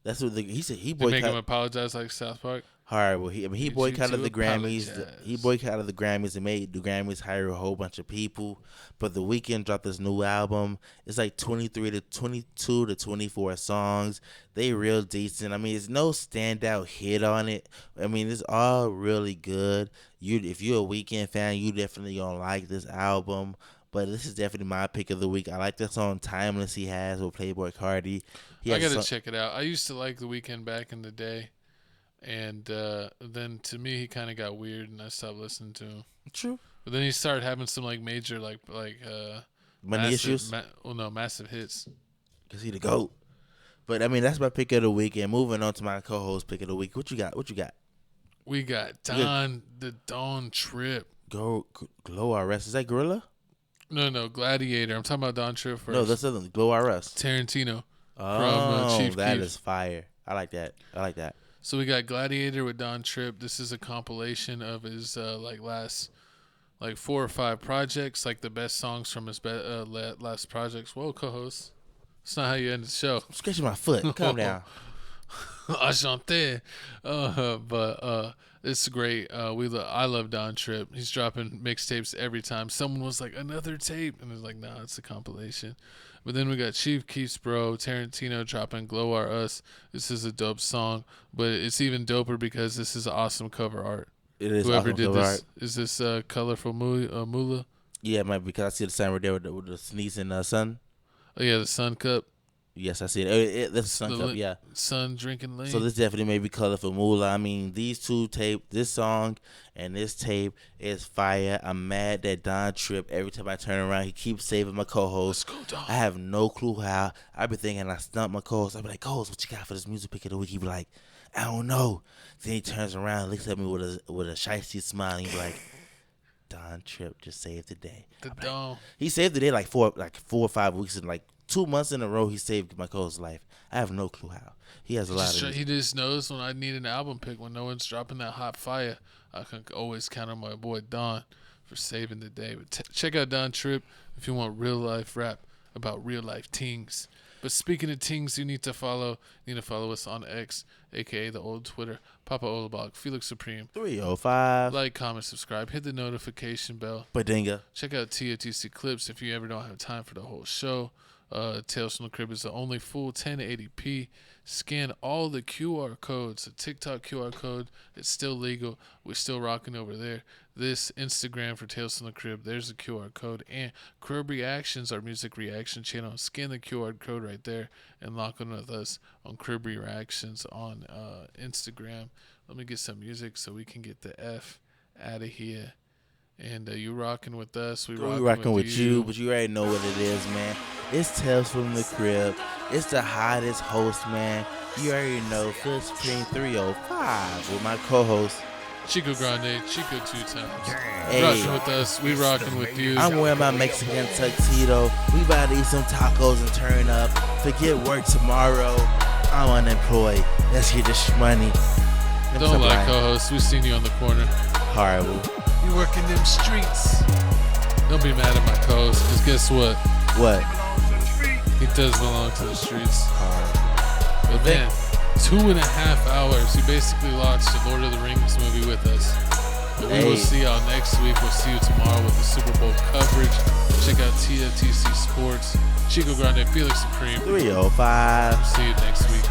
That's what he said. He boycotted. They make him apologize like South Park. Horrible. He boycotted the Grammys. He boycotted the Grammys and made the Grammys hire a whole bunch of people. But the Weeknd dropped this new album. It's like 22 to 24 songs. They real decent. I mean, there's no standout hit on it. I mean, it's all really good. If you're a Weeknd fan, you definitely gonna like this album. But this is definitely my pick of the week. I like the song "Timeless" he has with Playboi Carti. I gotta check it out. I used to like the Weeknd back in the day. And then to me, he kind of got weird, and I stopped listening to him. True. But then he started having some like major like money issues. Massive hits. Cause he the GOAT. But I mean, that's my pick of the week. And moving on to my co-host pick of the week. What you got? We got the Dawn Trip. Glow RS. Is that Gorilla? No, Gladiator. I'm talking about Dawn Trip first. No, that's the Glow RS. Tarantino. Oh, from, Chief that Keef. is fire. I like that. So we got Gladiator with Dawn Trip. This is a compilation of his last 4 or 5 projects, like the best songs from his last projects. Whoa, co-host. That's not how you end the show. I'm scratching my foot. Calm down. Enchanté. But it's great. I love Dawn Trip. He's dropping mixtapes every time. Someone was like, another tape. And it's like, nah, it's a compilation. But then we got Chief Keef's bro, Tarantino dropping Glow Are Us. This is a dope song. But it's even doper because this is awesome cover art. It is Whoever awesome did cover this, art. is this Colorful Moolah? Yeah, it might be because I see the sign right there with the sneezing sun. Oh, yeah, the Sun Cup. Yes, I see it. That's a Sun Cup, yeah. Sun drinking lane. So this definitely may be Colorful Moolah. I mean, these two tape, this song and this tape is fire. I'm mad that Dawn Trip, every time I turn around, he keeps saving my co-host. Let's go, Dawn. I have no clue how. I be thinking I stumped my co-host. I be like, co-host, what you got for this music pick of the week? He be like, I don't know. Then he turns around and looks at me with a shiesty smile. And he be like, Dawn Trip just saved the day. He saved the day like 4 or 5 weeks and like 2 months in a row. He saved my co-host's life. I have no clue how. He has a lot of. He just knows when I need an album pick, when no one's dropping that hot fire, I can always count on my boy Don for saving the day. But check out Dawn Trip if you want real life rap about real life things. But speaking of things you need to follow us on X, a.k.a. the old Twitter. Papa Olabog, Felix Supreme. 305. Like, comment, subscribe. Hit the notification bell. Badinga. Check out TOTC Clips if you ever don't have time for the whole show. Tales from the Crib is the only full 1080p. Scan all the QR codes. The TikTok QR code, it's still legal. We're still rocking over there. This Instagram for Tales from the Crib, there's the QR code. And Crib Reactions, our music reaction channel. Scan the QR code right there and lock in with us on Crib Reactions on Instagram. Let me get some music so we can get the F out of here. And you rocking with us. We rocking with you, but you already know what it is, man. It's Tales from the Crib. It's the hottest host, man. You already know. Felix Supreme 305 with my co-host Chico Grande, Chico 2 times. Hey. Rocking with us. We rocking with you. I'm wearing my Mexican tuxedo. We about to eat some tacos and turn up. Forget work tomorrow. I'm unemployed. Let's get this money. Don't lie, co-host. We seen you on the corner. Horrible. You work in them streets. Don't be mad at my co-host, because guess what? What? He does belong to the streets. But man, 2.5 hours. He basically watched the Lord of the Rings movie with us. But we will see y'all next week. We'll see you tomorrow with the Super Bowl coverage. Check out TFTC Sports. Chico Grande, Felix Supreme. 305. See you next week.